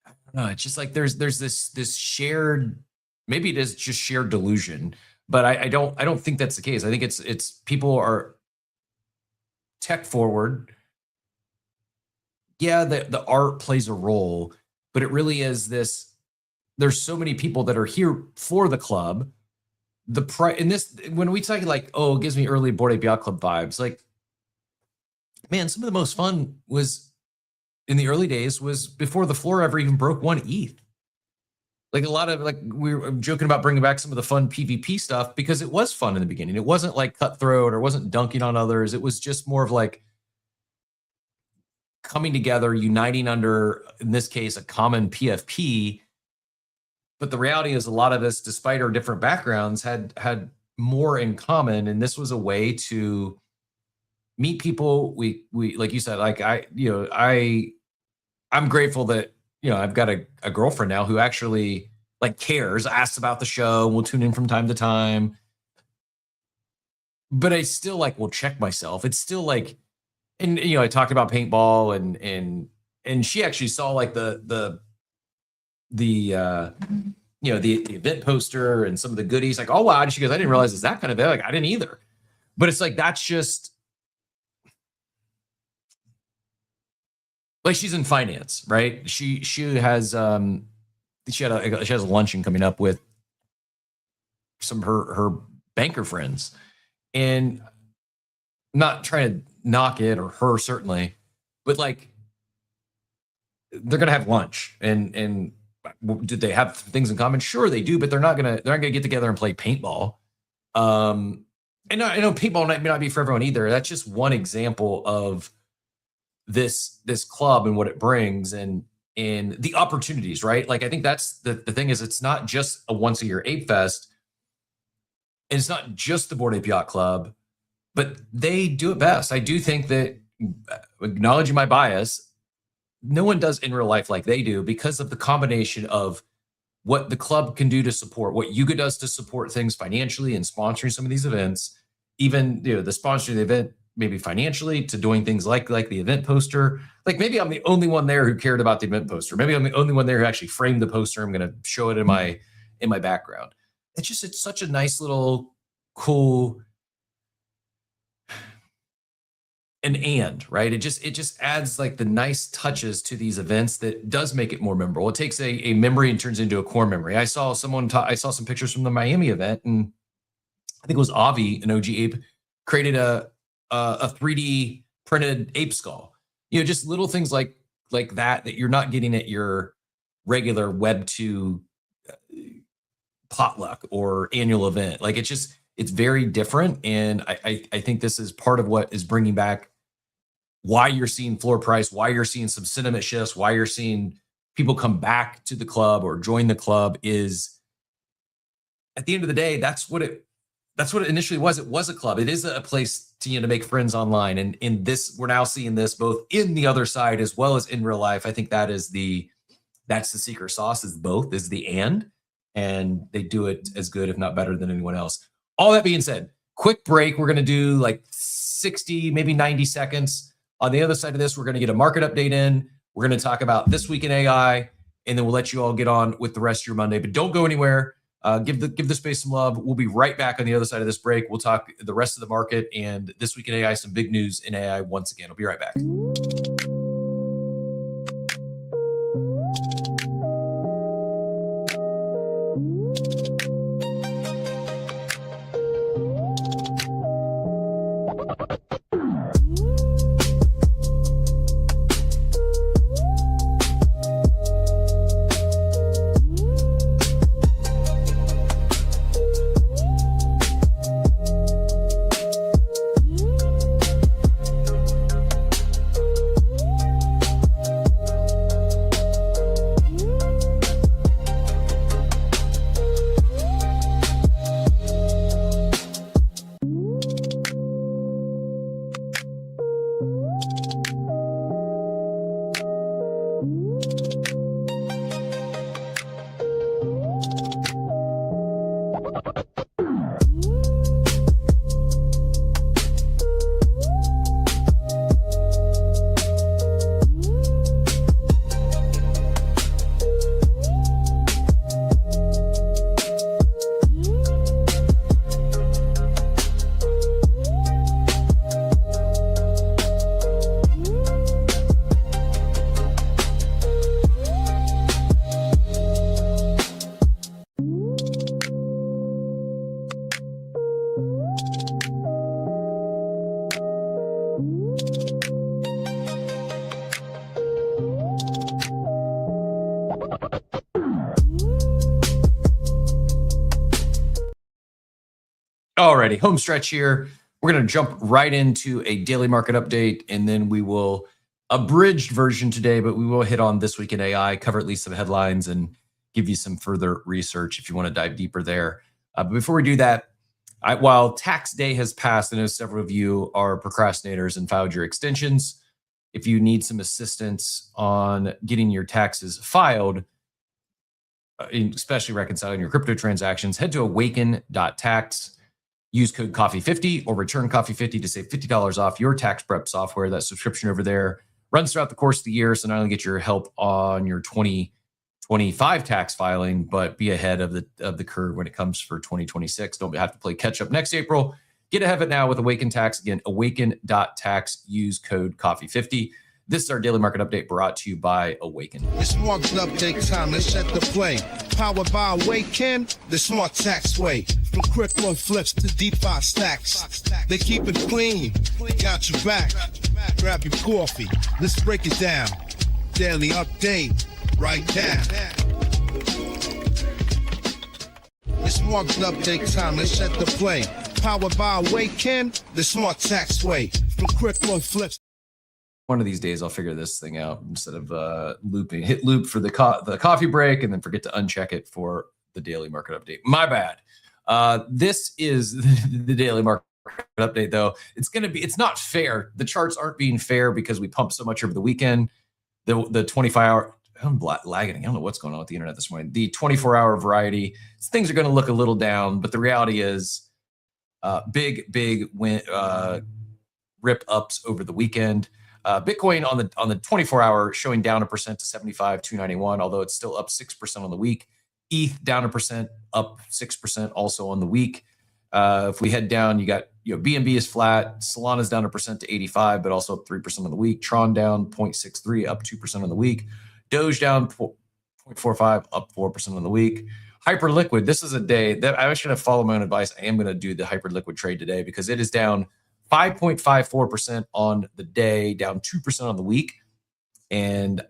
I don't know, it's just like there's this shared, maybe it is just shared delusion, but I don't think that's the case. I think it's people are tech forward. Yeah, the art plays a role, but it really is this. There's so many people that are here for the club. The price in this, when we talk like, oh, it gives me early Bored Ape Yacht Club vibes. Like, man, some of the most fun was in the early days was before the floor ever even broke 1 ETH. Like a lot of, like, we were joking about bringing back some of the fun PvP stuff because it was fun in the beginning. It wasn't like cutthroat or wasn't dunking on others. It was just more of like coming together, uniting under, in this case, a common PFP. But the reality is a lot of us, despite our different backgrounds, had more in common. And this was a way to meet people. We like you said, like I'm grateful that, I've got a girlfriend now who actually like cares, asks about the show, will tune in from time to time. But I still like will check myself. It's still like, and I talked about paintball and she actually saw like the event poster and some of the goodies, like, oh wow. And she goes, I didn't realize it's that kind of event. Like, I didn't either. But it's like, that's just like, she's in finance, right? She has she has a luncheon coming up with some of her banker friends, and not trying to knock it or her certainly, but like, they're gonna have lunch, and did they have things in common? Sure, they do, but they're not gonna get together and play paintball. And I know paintball may not be for everyone either. That's just one example of this club and what it brings, and the opportunities, right? Like, I think that's the thing is, it's not just a once a year Ape Fest, and it's not just the Board Ape Yacht Club, but they do it best. I do think that, acknowledging my bias, no one does in real life like they do, because of the combination of what the club can do to support, what Yuga does to support things financially and sponsoring some of these events, even the sponsoring the event maybe financially, to doing things like the event poster. Like, maybe I'm the only one there who cared about the event poster. Maybe I'm the only one there who actually framed the poster. I'm going to show it in my background. It's such a nice little cool right? It just adds like the nice touches to these events that does make it more memorable. It takes a memory and turns into a core memory. I saw some pictures from the Miami event, and I think it was Aave, an OG Ape, created a 3D printed ape skull. Just little things like that you're not getting at your regular Web 2 potluck or annual event. Like, it's very different, and I think this is part of what is bringing back why you're seeing floor price, why you're seeing some sentiment shifts, why you're seeing people come back to the club or join the club. Is, at the end of the day, that's what it initially was. It was a club. It is a place to make friends online, and in this, we're now seeing this both in the other side as well as in real life. I think that's the secret sauce, is both, is the and they do it as good, if not better, than anyone else. All that being said, quick break. We're going to do like 60, maybe 90 seconds. On the other side of this, we're going to get a market update in. We're going to talk about this week in AI, and then we'll let you all get on with the rest of your Monday. But don't go anywhere. Give the space some love. We'll be right back on the other side of this break. We'll talk the rest of the market and this week in AI, some big news in AI once again. I'll be right back. Alrighty, home stretch here. We're going to jump right into a daily market update, and then we will abridged version today, but we will hit on this week in AI, cover at least some headlines, and give you some further research if you want to dive deeper there. But before we do that, while tax day has passed, I know several of you are procrastinators and filed your extensions. If you need some assistance on getting your taxes filed, especially reconciling your crypto transactions, head to awaken.tax. Use code coffee50 or return coffee50 to save $50 off your tax prep software. That subscription over there runs throughout the course of the year. So not only get your help on your 2025 tax filing, but be ahead of the curve when it comes for 2026. Don't have to play catch up next April. Get ahead of it now with Awaken Tax. Again, awaken.tax. Use code coffee50. This is our daily market update brought to you by Awaken. It's market update time. Let's set the play. Powered by Awaken, the smart tax way. From crypto flips to DeFi stacks. They keep it clean. Got your back. Grab your coffee. Let's break it down. Daily update. Right down. It's market update time. Let's set the play. Powered by Awaken, the smart tax way. From crypto flips. One of these days, I'll figure this thing out instead of looping. Hit loop for the coffee break and then forget to uncheck it for the daily market update. My bad. This is the daily market update, though. It's not fair. The charts aren't being fair because we pumped so much over the weekend. The 25-hour, I'm lagging. I don't know what's going on with the internet this morning. The 24-hour variety, things are going to look a little down, but the reality is big rip ups over the weekend. Bitcoin on the 24-hour showing down 1% to 75,291, although it's still up 6% on the week. ETH down 1%, up 6% also on the week. If we head down, you got BNB is flat, Solana's down 1% to 85, but also up 3% on the week. Tron down 0.63, up 2% on the week. Doge down 0.45, up 4% on the week. Hyperliquid, this is a day that I should have followed my own advice. I am going to do the Hyperliquid trade today because it is down 5.54% on the day, down 2% on the week. And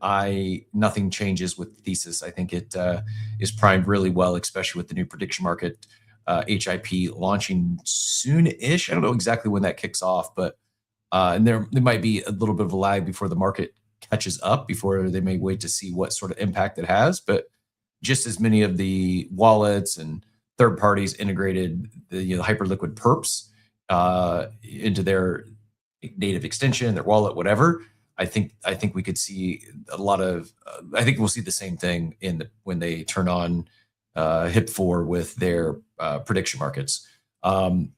nothing changes with the thesis. I think it is primed really well, especially with the new prediction market HIP launching soon-ish. I don't know exactly when that kicks off, but and there might be a little bit of a lag before the market catches up, before they may wait to see what sort of impact it has. But just as many of the wallets and third parties integrated the Hyperliquid perps into their native extension, their wallet, whatever. I think we could see a lot of. I think we'll see the same thing when they turn on HIP4 with their prediction markets.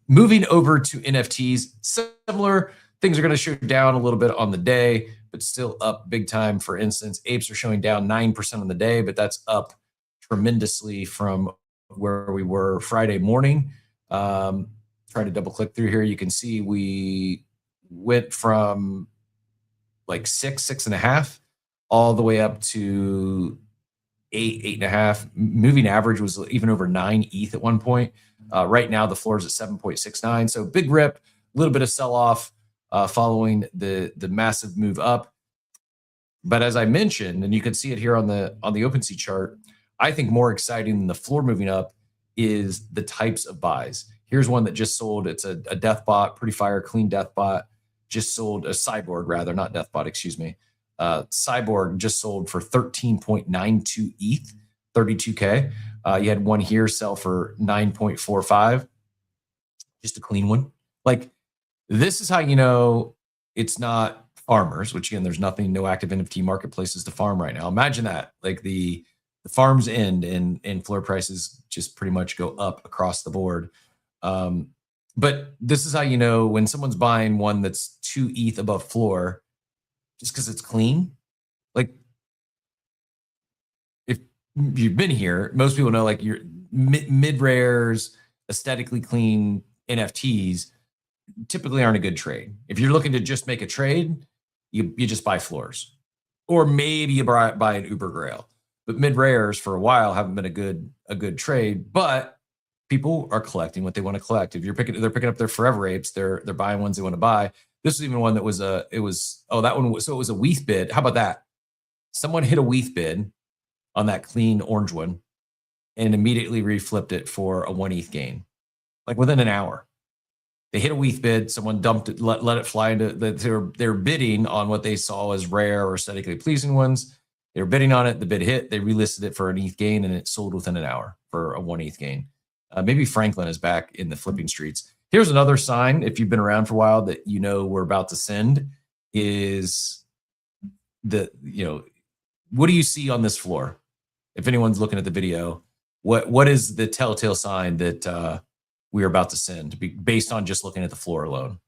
Moving over to NFTs, similar things are going to show down a little bit on the day, but still up big time. For instance, apes are showing down 9% on the day, but that's up tremendously from where we were Friday morning. Trying to double click through here, you can see we went from like 6.5, all the way up to 8.5. Moving average was even over 9 ETH at one point. Right now, the floor is at 7.69. So big rip, a little bit of sell off following the massive move up. But as I mentioned, and you can see it here on the OpenSea chart, I think more exciting than the floor moving up is the types of buys. Here's one that just sold. It's a death bot, pretty fire, clean death bot. Just sold a Cyborg, rather, not death bot, excuse me. Cyborg just sold for 13.92 ETH, 32K. You had one here sell for 9.45. Just a clean one. Like, this is how you know it's not farmers, which again, there's no active NFT marketplaces to farm right now. Imagine that. Like the farms end and floor prices just pretty much go up across the board. But this is how you know when someone's buying one that's 2 ETH above floor, just because it's clean. Like, if you've been here, most people know like your mid rares, aesthetically clean NFTs typically aren't a good trade. If you're looking to just make a trade, you just buy floors, or maybe you buy an Uber Grail. But mid rares for a while haven't been a good trade. But people are collecting what they want to collect. If they're picking up their forever apes, they're buying ones they want to buy. This was even one that was it was a WETH bid. How about that? Someone hit a WETH bid on that clean orange one and immediately reflipped it for a 1 ETH gain, like within an hour. They hit a WETH bid. Someone dumped it, let it fly into. They're bidding on what they saw as rare or aesthetically pleasing ones. They were bidding on it. The bid hit. They relisted it for an ETH gain, and it sold within an hour for a 1 ETH gain. Maybe Franklin is back in the flipping streets. Here's another sign, if you've been around for a while, that you know we're about to send, is what do you see on this floor? If anyone's looking at the video, what is the telltale sign that we are about to send, based on just looking at the floor alone?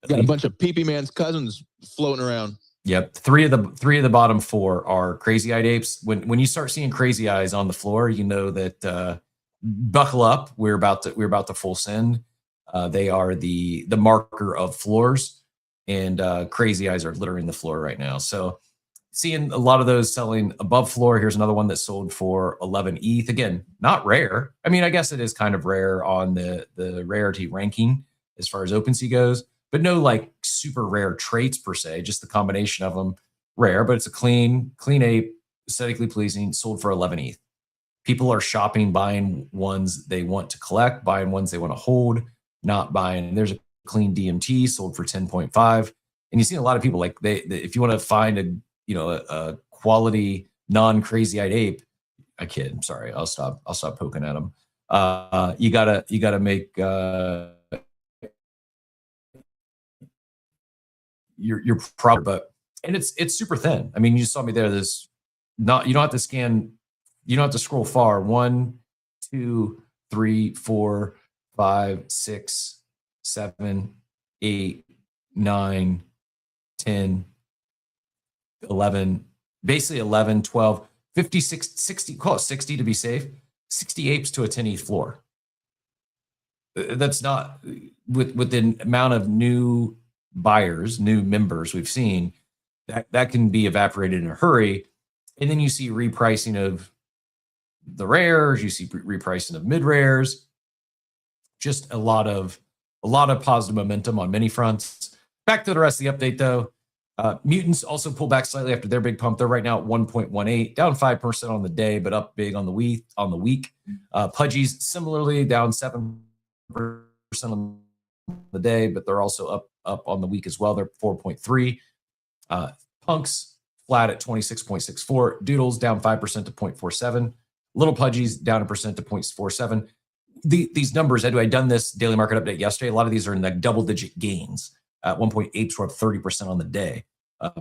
Got a bunch of PP Man's cousins floating around. Yep, three of the bottom four are crazy-eyed apes. When you start seeing crazy eyes on the floor, you know that buckle up. We're about to full send. They are the marker of floors, and crazy eyes are littering the floor right now. So seeing a lot of those selling above floor. Here's another one that sold for 11 ETH. Again, not rare. I mean, I guess it is kind of rare on the rarity ranking as far as OpenSea goes, but no like super rare traits per se, just the combination of them rare, but it's a clean ape, aesthetically pleasing, sold for 11 ETH. People are shopping, buying ones they want to collect, buying ones they want to hold, not buying. There's a clean DMT sold for 10.5. And you see a lot of people like they if you want to find a quality non-crazy-eyed ape, I kid. I'm sorry. I'll stop poking at them. You gotta make your proper, but and it's super thin. I mean, you saw me there. There's not you don't have to scan, you don't have to scroll far. 1, 2, 3, 4, 5, 6, 7, 8, 9, 10, 11, basically 11, 12, 56, 60, call it 60 to be safe, 60 apes to a 10 ETH floor. That's not with the amount of new buyers, new members we've seen, that can be evaporated in a hurry. And then you see repricing of the rares, you see repricing of mid rares, just a lot of positive momentum on many fronts. Back to the rest of the update though. Mutants also pulled back slightly after their big pump. They're right now at 1.18, down 5% on the day, but up big on the week. Pudgies similarly down 7% on the day, but they're also up on the week as well. They're 4.3. Punks flat at 26.64. Doodles down 5% to 0.47. Little Pudgies down 1% to 0.47. These numbers, Edu, I'd done this daily market update yesterday. A lot of these are in like double-digit gains. At 1.8, we're up 30% on the day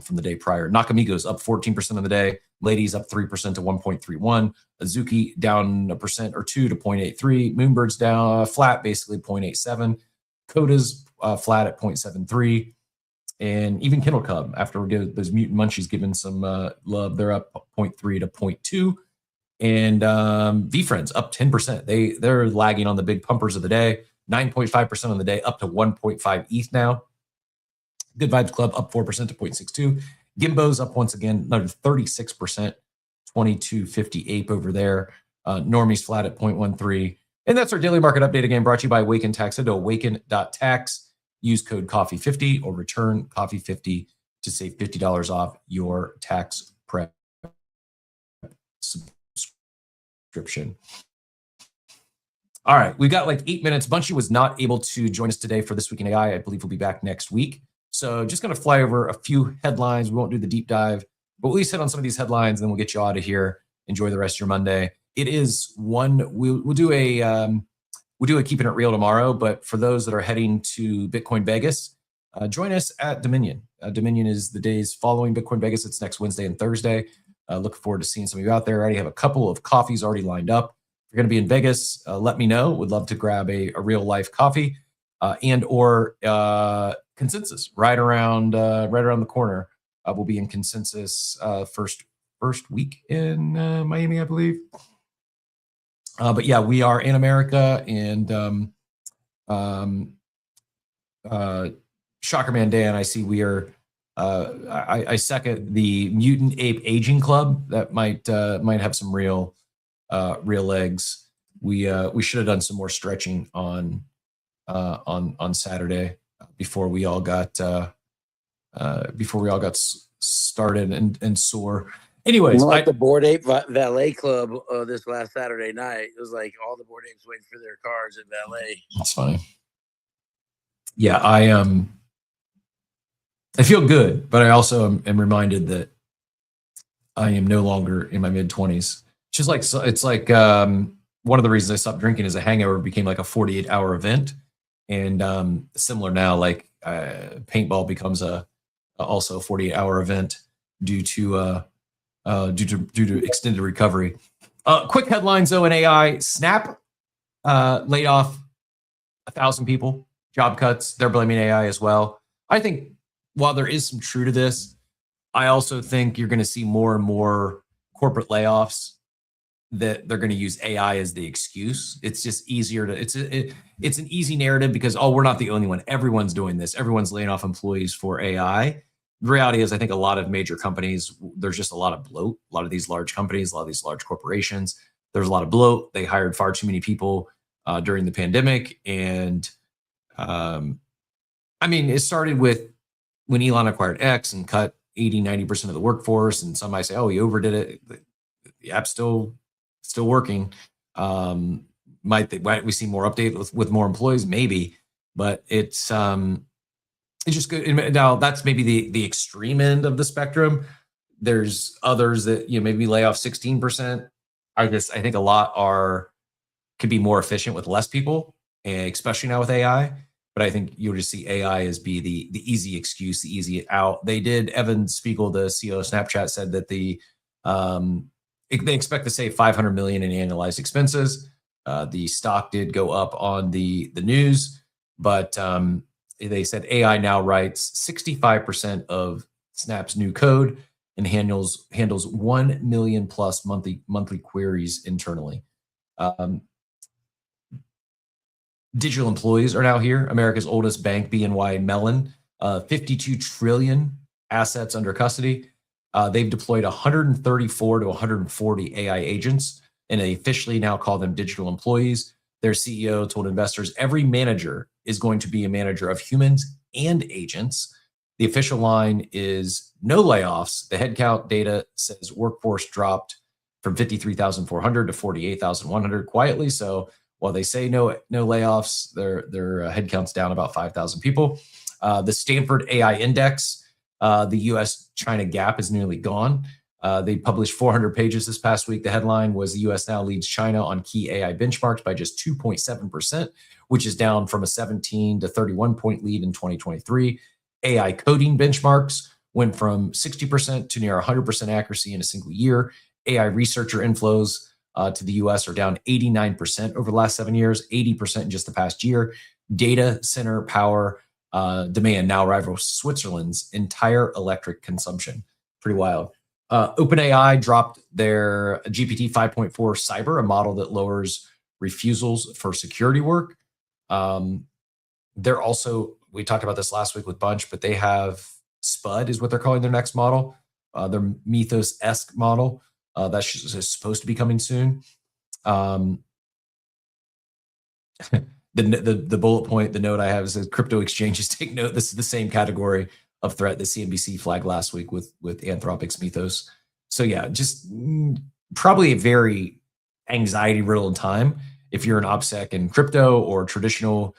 from the day prior. Nakamigos up 14% on the day. Ladies up 3% to 1.31. Azuki down 1% or 2 to 0.83. Moonbirds down flat, basically 0.87. Kodas flat at 0.73. And even Kindle Cub, after we give those mutant munchies given some love, they're up 0.3 to 0.2. And VFriends up 10%. They're lagging on the big pumpers of the day. 9.5% on the day, up to 1.5 ETH now. Good Vibes Club up 4% to 0.62. Gimbo's up once again, another 36%, 22.50 ape over there. Normies flat at 0.13. And that's our daily market update again, brought to you by Awaken Tax. Head to awaken.tax. Use code coffee50 or return coffee50 to save $50 off your tax prep subscription. All right, we got like 8 minutes. Bunchy was not able to join us today for This Week in AI. I believe he'll be back next week. So just going to fly over a few headlines. We won't do the deep dive, but at least hit on some of these headlines, and then we'll get you out of here. Enjoy the rest of your Monday. It is one. We'll do a Keeping It Real tomorrow, but for those that are heading to Bitcoin Vegas, join us at Dominion. Dominion is the days following Bitcoin Vegas. It's next Wednesday and Thursday. Looking forward to seeing some of you out there. I already have a couple of coffees already lined up. If you're going to be in Vegas, let me know. Would love to grab a real life coffee and or Consensus right around the corner. We'll be in Consensus first week in Miami, I believe. But yeah, we are in America, and Shockerman Dan, I see we are. I second the Mutant Ape Aging Club. That might have some real legs. We should have done some more stretching on Saturday before we all got started and sore. Anyways, like the Bored Ape Valet Club this last Saturday night. It was like all the Bored Apes waiting for their cars at valet. That's funny. Yeah, I feel good, but I also am reminded that I am no longer in my mid-20s. Just like it's like one of the reasons I stopped drinking is a hangover became like a 48-hour event, and similar now, like paintball becomes also a 48-hour event due to extended recovery. Quick headlines though in AI: Snap laid off 1,000 people, job cuts. They're blaming AI as well. I think while there is some truth to this, I also think you're going to see more and more corporate layoffs that they're going to use AI as the excuse. It's just easier to, it's an easy narrative because, oh, we're not the only one. Everyone's doing this. Everyone's laying off employees for AI. The reality is, I think a lot of major companies, there's just a lot of bloat. A lot of these large companies, a lot of these large corporations, there's a lot of bloat. They hired far too many people during the pandemic. And I mean, it started with when Elon acquired X and cut 80, 90% of the workforce. And some might say, oh, he overdid it. The app's still working. Might we see more update with more employees? Maybe, but it's just good. Now that's maybe the extreme end of the spectrum. There's others that maybe lay off 16%. I think a lot could be more efficient with less people, and especially now with AI. But I think you'll just see AI as be the easy excuse, the easy out. They did. Evan Spiegel, the CEO of Snapchat, said that they expect to save $500 million in annualized expenses. The stock did go up on the news, but they said AI now writes 65% of Snap's new code and handles 1 million plus monthly queries internally. Digital employees are now here. America's oldest bank, BNY Mellon, 52 trillion assets under custody. They've deployed 134 to 140 AI agents, and they officially now call them digital employees. Their CEO told investors every manager is going to be a manager of humans and agents. The official line is no layoffs. The headcount data says workforce dropped from 53,400 to 48,100 quietly. So while they say no layoffs, their headcount's down about 5,000 people. The Stanford AI Index, the U.S.-China gap is nearly gone. They published 400 pages this past week. The headline was the U.S. now leads China on key AI benchmarks by just 2.7%, which is down from a 17 to 31 point lead in 2023. AI coding benchmarks went from 60% to near 100% accuracy in a single year. AI researcher inflows to the U.S. are down 89% over the last 7 years, 80% in just the past year. Data center power demand now rivals Switzerland's entire electric consumption. Pretty wild. OpenAI dropped their GPT 5.4 Cyber, a model that lowers refusals for security work. They're also, we talked about this last week with Bunch, but they have Spud is what they're calling their next model, their Mythos-esque model. That's supposed to be coming soon. The bullet point, the note I have says crypto exchanges take note. This is the same category of threat that CNBC flagged last week with Anthropic's Mythos. So yeah, just probably a very anxiety-riddled time if you're an OPSEC in crypto or traditional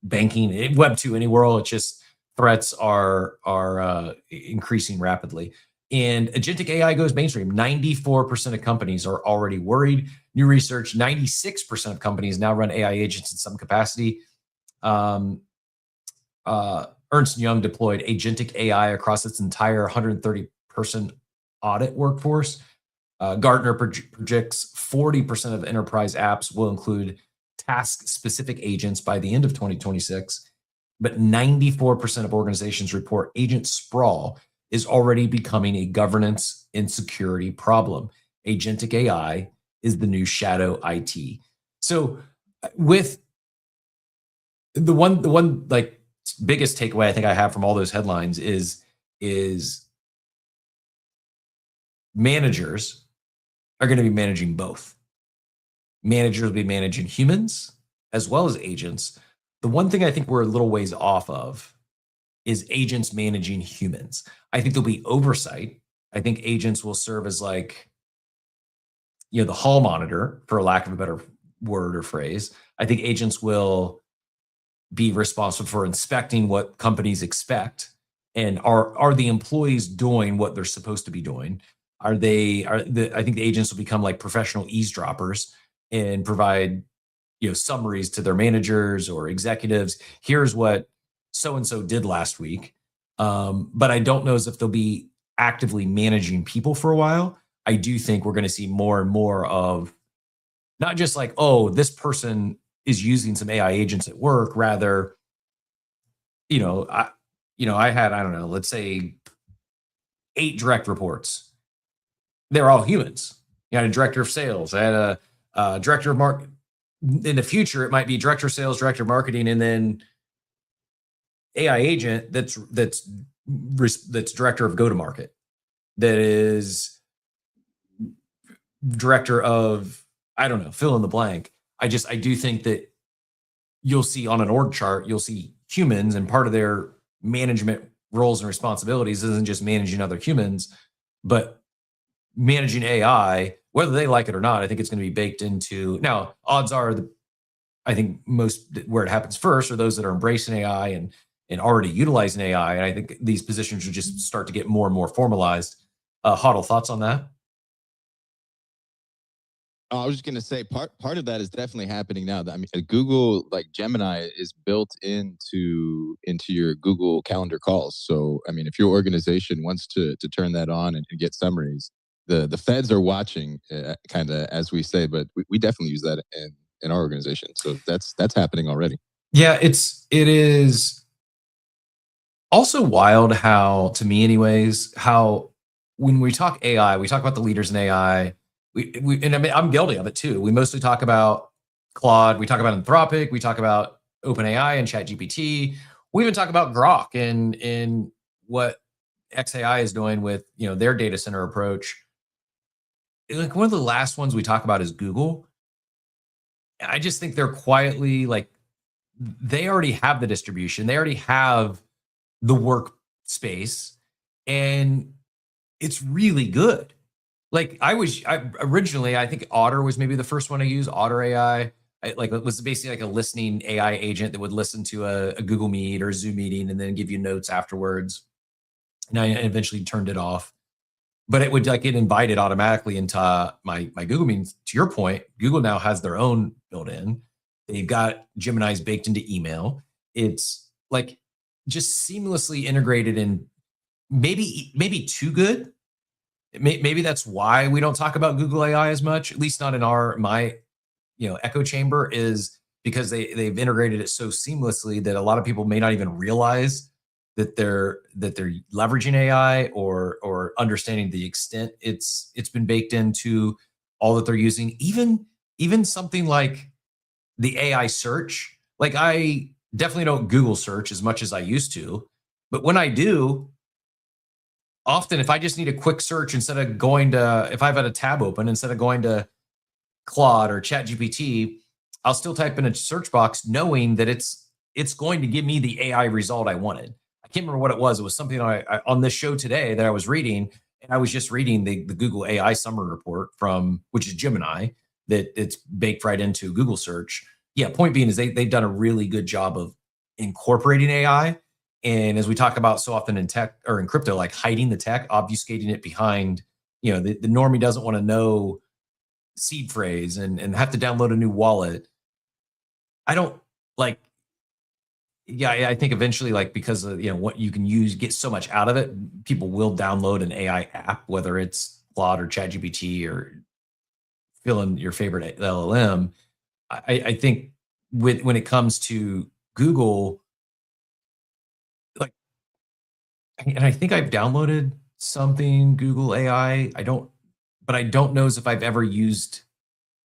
banking, Web 2, any world. It's just threats are increasing rapidly. And agentic AI goes mainstream. 94% of companies are already worried. New research, 96% of companies now run AI agents in some capacity. Ernst & Young deployed agentic AI across its entire 130-person audit workforce. Gartner projects 40% of enterprise apps will include task-specific agents by the end of 2026. But 94% of organizations report agent sprawl is already becoming a governance and security problem. Agentic AI is the new shadow IT. So with the one like biggest takeaway I think I have from all those headlines is managers are going to be managing both. Managers will be managing humans as well as agents. The one thing I think we're a little ways off of is agents managing humans. I think there'll be oversight. I think agents will serve as like, the hall monitor, for lack of a better word or phrase. I think agents will be responsible for inspecting what companies expect. And are the employees doing what they're supposed to be doing? I think the agents will become like professional eavesdroppers and provide, summaries to their managers or executives. Here's what so-and-so did last week. But I don't know as if they'll be actively managing people for a while. I do think we're going to see more and more of not just like, oh, this person is using some AI agents at work. Rather, I had, I don't know, let's say 8 direct reports. They're all humans. You had a director of sales. I had a director of market. In the future, it might be director of sales, director of marketing, and then AI agent that's director of go-to-market. That is director of, I don't know, fill in the blank. I do think that you'll see on an org chart, you'll see humans, and part of their management roles and responsibilities isn't just managing other humans, but managing AI, whether they like it or not. I think it's going to be baked into. Now, odds are, I think most where it happens first are those that are embracing AI and already utilizing AI. And I think these positions will just start to get more and more formalized. Huddle, thoughts on that? I was just going to say part of that is definitely happening now. I mean, Google, like Gemini, is built into your Google Calendar calls. So, I mean, if your organization wants to turn that on and get summaries, the feds are watching, kind of, as we say. But we definitely use that in our organization. So that's happening already. Yeah, it is also wild how, to me, anyways, how when we talk AI, we talk about the leaders in AI. And I mean, I'm guilty of it too. We mostly talk about Claude. We talk about Anthropic. We talk about OpenAI and ChatGPT. We even talk about Grok and what XAI is doing with their data center approach. Like, one of the last ones we talk about is Google. I just think they're quietly, like, they already have the distribution. They already have the workspace, and it's really good. Like, originally, I think Otter was maybe the first one I used, Otter AI. It was basically like a listening AI agent that would listen to a Google Meet or a Zoom meeting and then give you notes afterwards. And I eventually turned it off. But it would get invited automatically into my Google Meetings. To your point, Google now has their own built-in. They've got Gemini's baked into email. It's like just seamlessly integrated, and maybe too good. Maybe that's why we don't talk about Google AI as much, at least not in my echo chamber, is because they've integrated it so seamlessly that a lot of people may not even realize that they're leveraging AI or understanding the extent it's been baked into all that they're using. Even something like the AI search. Like, I definitely don't Google search as much as I used to, but when I do, often, if I just need a quick search, if I've had a tab open, instead of going to Claude or ChatGPT, I'll still type in a search box knowing that it's going to give me the AI result I wanted. I can't remember what it was. It was something I on this show today that I was reading, and I was just reading the Google AI summary report which is Gemini, that it's baked right into Google search. Yeah, point being is they've done a really good job of incorporating AI. And as we talk about so often in tech or in crypto, like hiding the tech, obfuscating it behind, the normie doesn't want to know seed phrase and have to download a new wallet. I don't like, I think eventually, like, because of, what you can get so much out of it, people will download an AI app, whether it's Claude or ChatGPT or fill in your favorite LLM. I think when it comes to Google, and I think I've downloaded something Google AI. I don't know if I've ever used,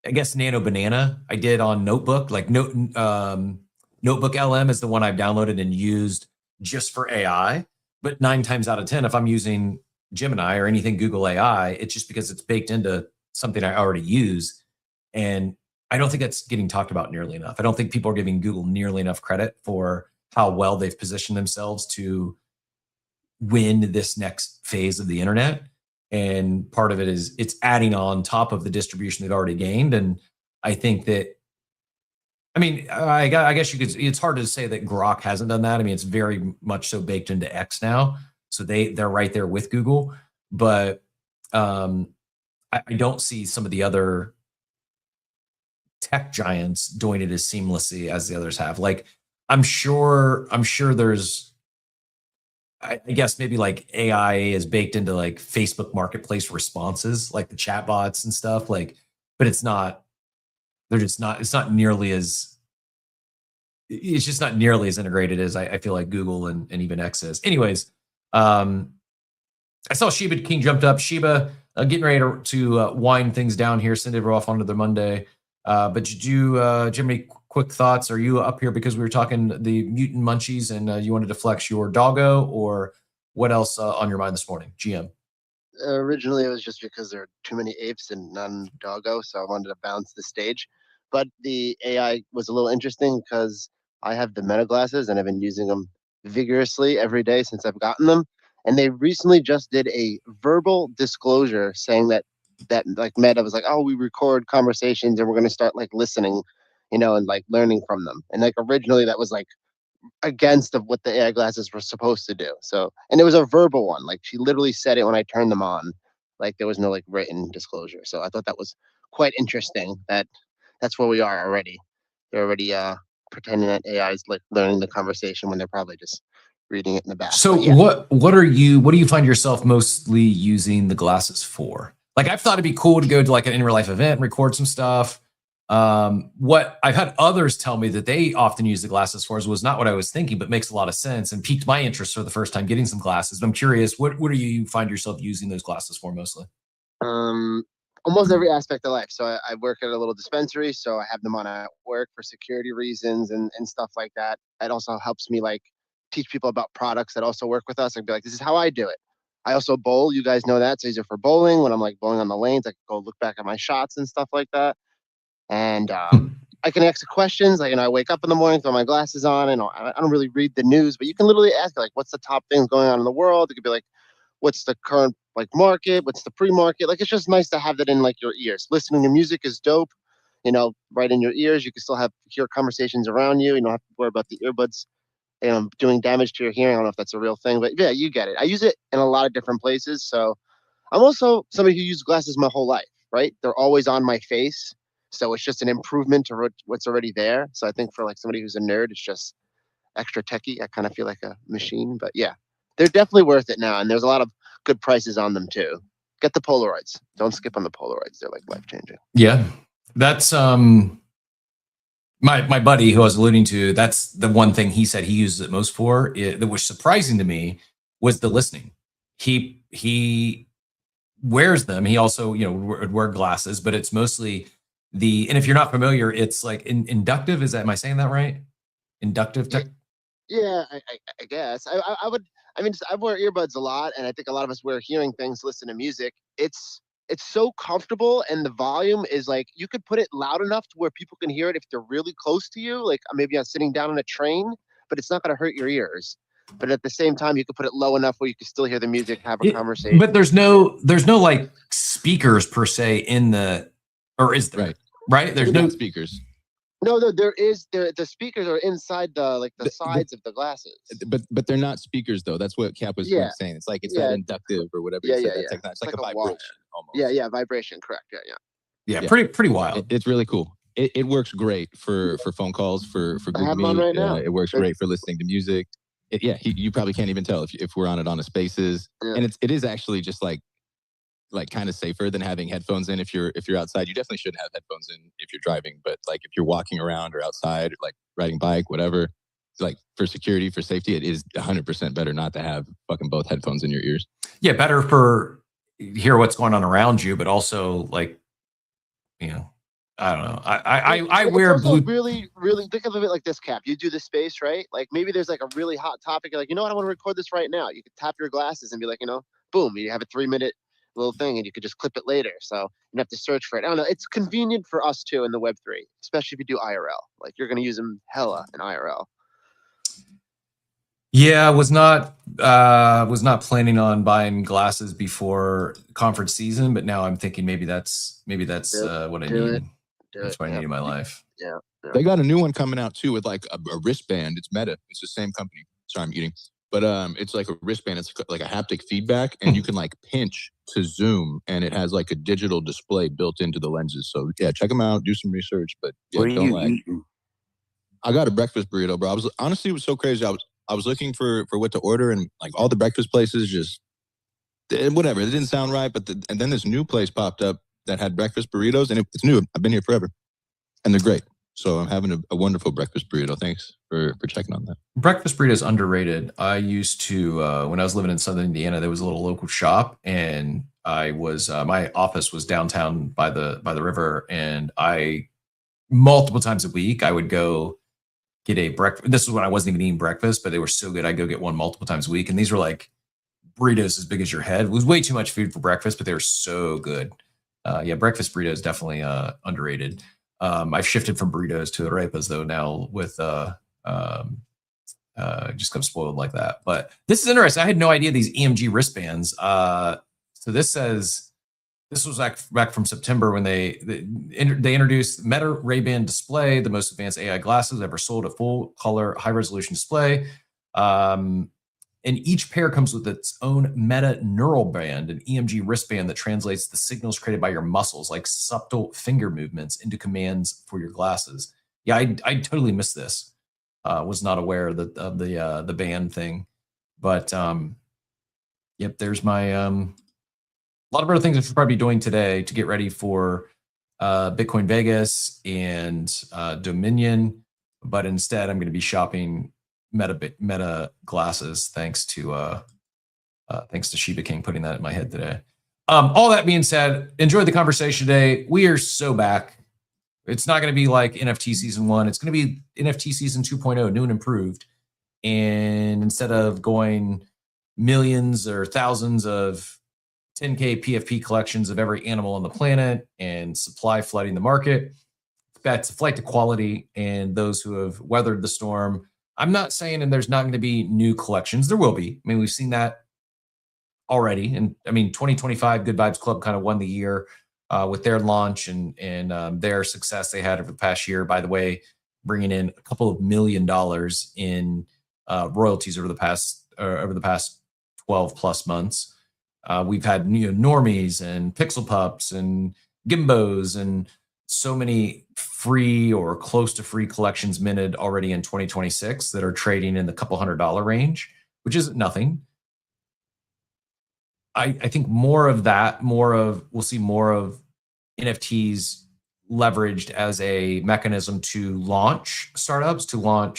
I guess, Nano Banana. I did on Notebook. Like Notebook LM is the one I've downloaded and used just for AI. But 9 times out of 10, if I'm using Gemini or anything Google AI, it's just because it's baked into something I already use. And I don't think that's getting talked about nearly enough. I don't think people are giving Google nearly enough credit for how well they've positioned themselves to win this next phase of the internet. And part of it is it's adding on top of the distribution they've already gained. And I think that, I guess you could, it's hard to say that Grok hasn't done that. I mean, it's very much so baked into X now. So they're right there with Google. But I don't see some of the other tech giants doing it as seamlessly as the others have. Like, I'm sure there's, I guess maybe like AI is baked into like Facebook Marketplace responses, like the chatbots and stuff. Like, but it's not. It's not nearly as. It's just not nearly as integrated as I feel like Google and even X is. Anyways, I saw Sheba King jumped up. Sheba, getting ready to wind things down here, send it off onto the Monday. But did you have any quick thoughts? Are you up here because we were talking the mutant munchies and you wanted to flex your doggo, or what else on your mind this morning, GM? Originally, it was just because there are too many apes and none doggo, so I wanted to balance the stage. But the AI was a little interesting because I have the Meta glasses and I've been using them vigorously every day since I've gotten them. And they recently just did a verbal disclosure saying that like Meta was like, oh, we record conversations and we're going to start like listening, and like learning from them. And like originally that was like against of what the AI glasses were supposed to do. So, and it was a verbal one. Like she literally said it when I turned them on. Like there was no like written disclosure. So I thought that was quite interesting. That's where we are already. They're already pretending that AI is like learning the conversation when they're probably just reading it in the back. So But yeah. what do you find yourself mostly using the glasses for? Like, I've thought it'd be cool to go to like an in real life event and record some stuff. What I've had others tell me that they often use the glasses for was not what I was thinking, but makes a lot of sense and piqued my interest for the first time getting some glasses. But I'm curious, what do you find yourself using those glasses for mostly? Almost every aspect of life. So I work at a little dispensary, so I have them on at work for security reasons and stuff like that. It also helps me like teach people about products that also work with us. I'd be like, this is how I do it. I also bowl. You guys know that. So these are for bowling. When I'm like bowling on the lanes, I can go look back at my shots and stuff like that. And I can ask questions. Like, I wake up in the morning, throw my glasses on, and I don't really read the news, but you can literally ask like, what's the top things going on in the world? It could be like, what's the current like market? What's the pre-market? Like, it's just nice to have that in like your ears. Listening to music is dope. Right in your ears. You can still hear conversations around you. You don't have to worry about the earbuds, doing damage to your hearing. I don't know if that's a real thing, but yeah, you get it. I use it in a lot of different places. So I'm also somebody who used glasses my whole life, right? They're always on my face. So it's just an improvement to what's already there. So I think for like somebody who's a nerd, it's just extra techie. I kind of feel like a machine, but yeah, they're definitely worth it now. And there's a lot of good prices on them too. Get the Polaroids. Don't skip on the Polaroids. They're like life changing. Yeah, that's my buddy who I was alluding to. That's the one thing he said he uses it most for. That was surprising to me was the listening. He wears them. He also would wear glasses, but it's mostly and if you're not familiar, it's like inductive. Am I saying that right? Inductive tech. Yeah, I guess I would. I mean, I wear earbuds a lot, and I think a lot of us wear hearing things, listen to music. It's so comfortable, and the volume is like you could put it loud enough to where people can hear it if they're really close to you. Like maybe I'm sitting down on a train, but it's not going to hurt your ears. But at the same time, you could put it low enough where you can still hear the music, have a conversation. But there's no like speakers per se in the, or is there? Right? There's no speakers. No, there is. The speakers are inside the sides of the glasses. But they're not speakers though. That's what Cap was saying. It's like that inductive or whatever. Yeah. It's like a vibration almost. Yeah, vibration. Correct. Yeah. Pretty wild. It's really cool. It works great for phone calls, for Google I have Meet. one right now. It works great for listening to music. You probably can't even tell if we're on it on a Spaces, and it is actually just like kind of safer than having headphones in. If you're outside, you definitely shouldn't have headphones in if you're driving. But like if you're walking around or outside, or like riding bike, whatever, like for security, for safety, it is 100% better not to have fucking both headphones in your ears. Yeah, better for hear what's going on around you, but also like, I don't know. I wear blue. Really, really think of it like this, Cap. You do the space, right? Like maybe there's like a really hot topic. You're like, what? I want to record this right now. You could tap your glasses and be like, boom, you have a 3-minute little thing and you could just clip it later. So you have to search for it. I don't know. It's convenient for us too in the Web3, especially if you do IRL. Like you're going to use them hella in IRL. Yeah, I was not planning on buying glasses before conference season, but now I'm thinking maybe that's what I need. That's what I need in my life. Yeah. They got a new one coming out too with like a wristband. It's Meta. It's the same company. Sorry, I'm eating. But it's like a wristband. It's like a haptic feedback, and you can like pinch to zoom, and it has like a digital display built into the lenses. So yeah, check them out. Do some research. But yeah, what are you eating? I got a breakfast burrito, bro. Honestly, it was so crazy. I was looking for what to order, and like all the breakfast places just whatever. It didn't sound right. And then this new place popped up that had breakfast burritos, and it's new. I've been here forever, and they're great. So I'm having a wonderful breakfast burrito. Thanks for checking on that. Breakfast burrito is underrated. I used to when I was living in Southern Indiana, there was a little local shop, and I was my office was downtown by the river, and I multiple times a week I would go get a breakfast. This was when I wasn't even eating breakfast, but they were so good. I'd go get one multiple times a week, and these were like burritos as big as your head. It was way too much food for breakfast, but they were so good. Yeah, breakfast burrito is definitely underrated. I've shifted from burritos to arepas though now with just got spoiled like that. But this is interesting. I had no idea these EMG wristbands. So this says this was back from September when they introduced Meta Ray-Ban display, the most advanced AI glasses ever sold, a full color high resolution display. And each pair comes with its own Meta neural band, an EMG wristband that translates the signals created by your muscles, like subtle finger movements, into commands for your glasses. Yeah, I totally missed this. Was not aware of the band thing, but yep. There's my a lot of other things I should probably be doing today to get ready for Bitcoin Vegas and Dominion, but instead I'm going to be shopping Meta glasses thanks to Shiba King putting that in my head today. All that being said, enjoyed the conversation today. We are so back. It's not going to be like NFT season 1. It's going to be NFT season 2.0, new and improved. And instead of going millions or thousands of 10K PFP collections of every animal on the planet and supply flooding the market, that's a flight to quality and those who have weathered the storm. I'm not saying and there's not going to be new collections. There will be. I mean, we've seen that already. And I mean, 2025 Good Vibes Club kind of won the year with their launch and their success they had over the past year. By the way, bringing in a couple of $1 million in royalties over the past 12 plus months. We've had normies and pixel pups and gimbos and so many free or close to free collections minted already in 2026 that are trading in the couple $100 range, which isn't nothing. I think more of that, we'll see more of NFTs leveraged as a mechanism to launch startups, to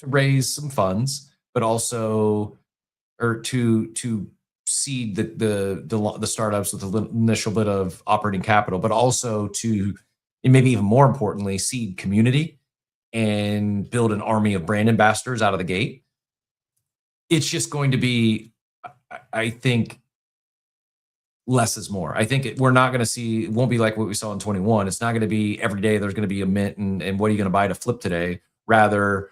raise some funds, but also, or to seed the startups with the initial bit of operating capital, but also to, and maybe even more importantly, seed community and build an army of brand ambassadors out of the gate. It's just going to be, I think, less is more. I think we're not going to see, it won't be like what we saw in 21. It's not going to be every day there's going to be a mint and what are you going to buy to flip today? Rather,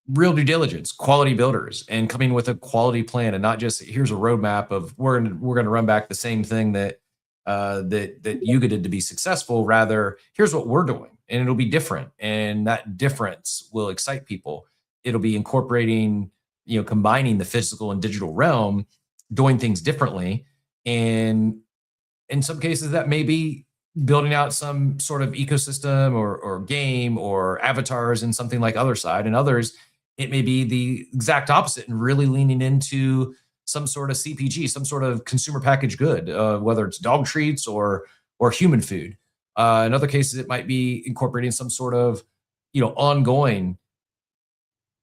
real due diligence, quality builders, and coming with a quality plan, and not just here's a roadmap of we're going to run back the same thing that Yuga did to be successful. Rather, here's what we're doing, and it'll be different, and that difference will excite people. It'll be incorporating, combining the physical and digital realm, doing things differently, and in some cases that may be building out some sort of ecosystem or game or avatars in something like Other Side, and others it may be the exact opposite and really leaning into some sort of CPG, some sort of consumer packaged good, whether it's dog treats or human food. In other cases, it might be incorporating some sort of, ongoing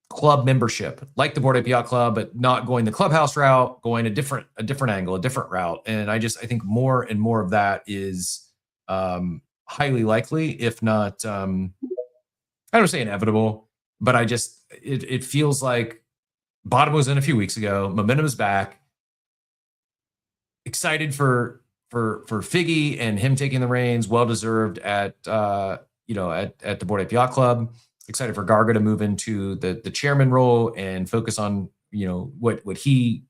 club membership, like the Bored Ape Yacht Club, but not going the clubhouse route, going a different angle, a different route. And I think more and more of that is highly likely, if not, I don't say inevitable, but it feels like bottom was in a few weeks ago. Momentum is back. Excited for Figgy and him taking the reins. Well deserved at the Bored Ape Yacht Club. Excited for Garga to move into the chairman role and focus on what he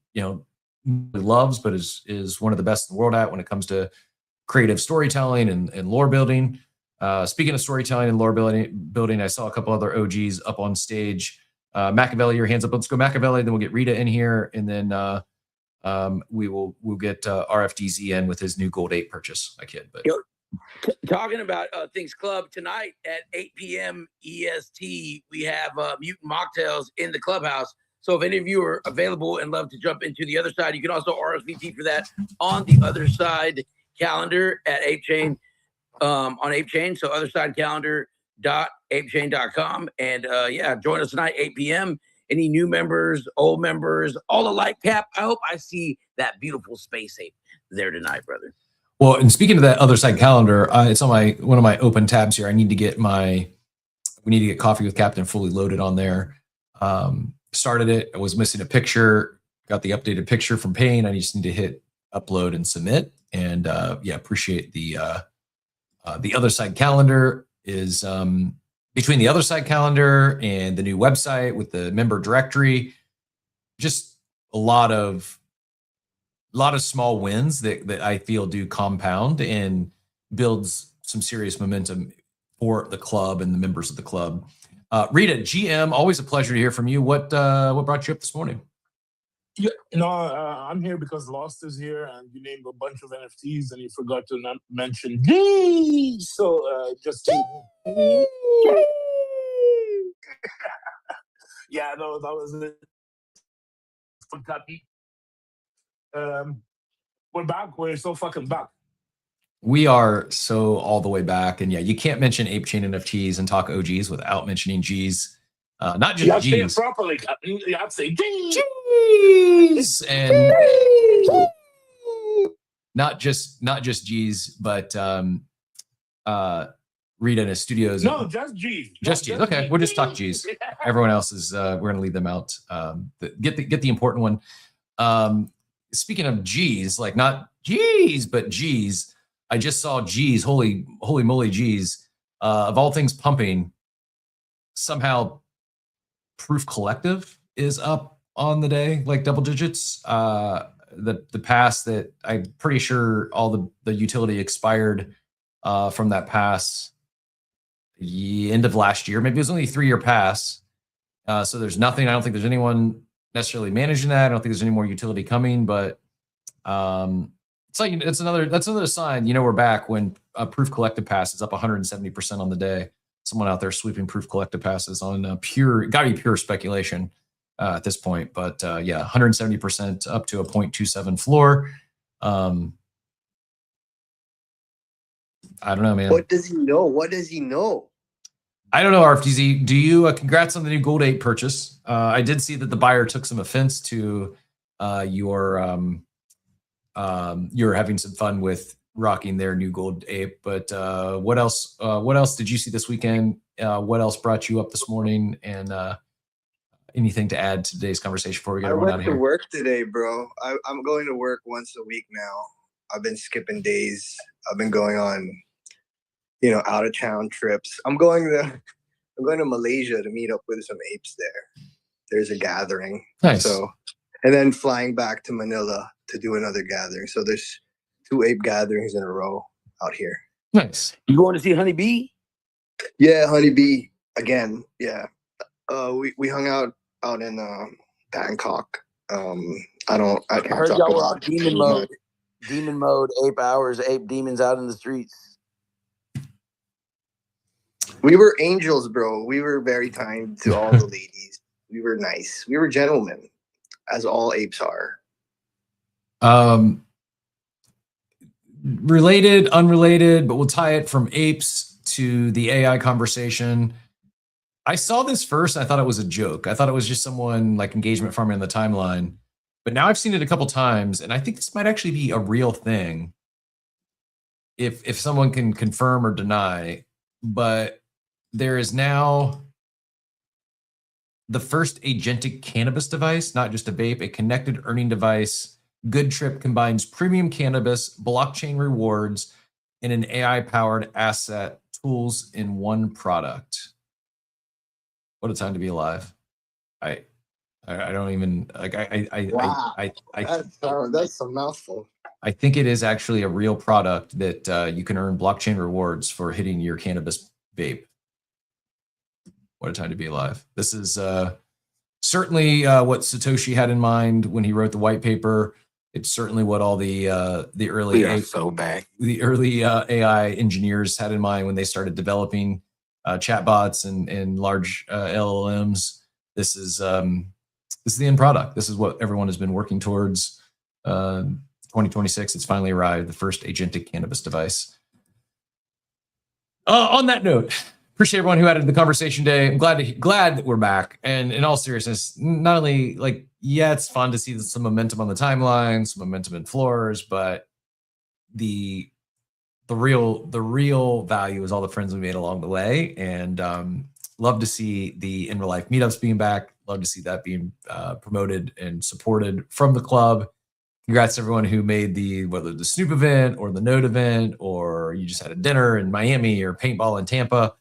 loves, but is one of the best in the world at when it comes to creative storytelling and lore building. Speaking of storytelling and lore building, I saw a couple other OGs up on stage. Machiavelli, your hands up. Let's go Machiavelli. Then we'll get Rita in here, and then we'll get RFDZ in with his new Gold 8 purchase. I kid, but talking about Things Club tonight at 8 p.m. EST, we have Mutant Mocktails in the clubhouse. So if any of you are available and love to jump into the Other Side, you can also RSVP for that on the Other Side calendar at Ape Chain. on Ape Chain. So othersidecalendar.apechain.com. And yeah, join us tonight, 8 p.m. Any new members, old members, all alike, Cap. I hope I see that beautiful space ape there tonight, brother. Well, and speaking of that other side calendar, it's on one of my open tabs here. We need to get Coffee with Captain fully loaded on there. Started it. I was missing a picture. Got the updated picture from Payne. I just need to hit upload and submit. And yeah, appreciate the other side calendar is between the other side calendar and the new website with the member directory. Just a lot of small wins that I feel do compound and builds some serious momentum for the club and the members of the club. Rita, GM, always a pleasure to hear from you. What brought you up this morning? Yeah, no, I'm here because Lost is here, and you named a bunch of NFTs, and you forgot to mention G. So just to, yeah, no, that was it. We're back. We're so fucking back. We are so all the way back, and yeah, you can't mention Ape Chain NFTs and talk OGs without mentioning G's. Not just G's. You have to say it properly. You have to say G's, and not just G's, but Rita in his studios. No, just G's. Just G's. Okay, we'll just talk G's. Everyone else is we're gonna leave them out. Get the important one. Speaking of G's, like not G's, but G's. I just saw G's, holy moly G's, of all things pumping, somehow Proof Collective is up on the day, like double digits. The pass that I'm pretty sure all the utility expired from that pass the end of last year. Maybe it was only a 3-year pass. So there's nothing. I don't think there's anyone necessarily managing that. I don't think there's any more utility coming, but it's like that's another sign. We're back when a Proof Collective pass is up 170% on the day. Someone out there sweeping Proof Collective passes on got to be pure speculation at this point. But yeah, 170% up to a 0.27 floor. I don't know, man. What does he know? I don't know, RFTZ. Do you? Congrats on the new Gold Ape purchase. I did see that the buyer took some offense to your having some fun with rocking their new Gold Ape. But what else? What else did you see this weekend? What else brought you up this morning? And anything to add to today's conversation before we get everyone out of here? I went to work today, bro. I'm going to work once a week now. I've been skipping days. I've been going on, out of town trips. I'm going to Malaysia to meet up with some apes there. There's a gathering. Nice. So, and then flying back to Manila to do another gathering. So there's 2 ape gatherings in a row out here. Nice. You going to see Honeybee? Yeah, Honeybee again. Yeah. We hung out in Bangkok. I can't heard talk y'all were about on demon mode, ape hours, ape demons out in the streets. We were angels, bro. We were very kind to all the ladies. We were nice. We were gentlemen, as all apes are. Related, unrelated, but we'll tie it from apes to the AI conversation. I saw this first, and I thought it was a joke. I thought it was just someone like engagement farming on the timeline. But now I've seen it a couple times, and I think this might actually be a real thing. If someone can confirm or deny, but there is now the first agentic cannabis device, not just a vape, a connected earning device. Good Trip combines premium cannabis, blockchain rewards, and an AI-powered asset tools in one product. What a time to be alive! I don't even like. Wow. That's a mouthful. I think it is actually a real product that you can earn blockchain rewards for hitting your cannabis vape. What a time to be alive! This is certainly what Satoshi had in mind when he wrote the white paper. It's certainly what all the early AI engineers had in mind when they started developing chatbots and large LLMs. This is the end product. This is what everyone has been working towards. 2026, it's finally arrived. The first agentic cannabis device. On that note, appreciate everyone who added to the conversation today. I'm glad that we're back. And in all seriousness, not only like, yeah, it's fun to see some momentum on the timeline, some momentum in floors, but the real value is all the friends we made along the way. And love to see the in real life meetups being back. Love to see that being promoted and supported from the club. Congrats to everyone who made whether the Snoop event or the Note event, or you just had a dinner in Miami or paintball in Tampa.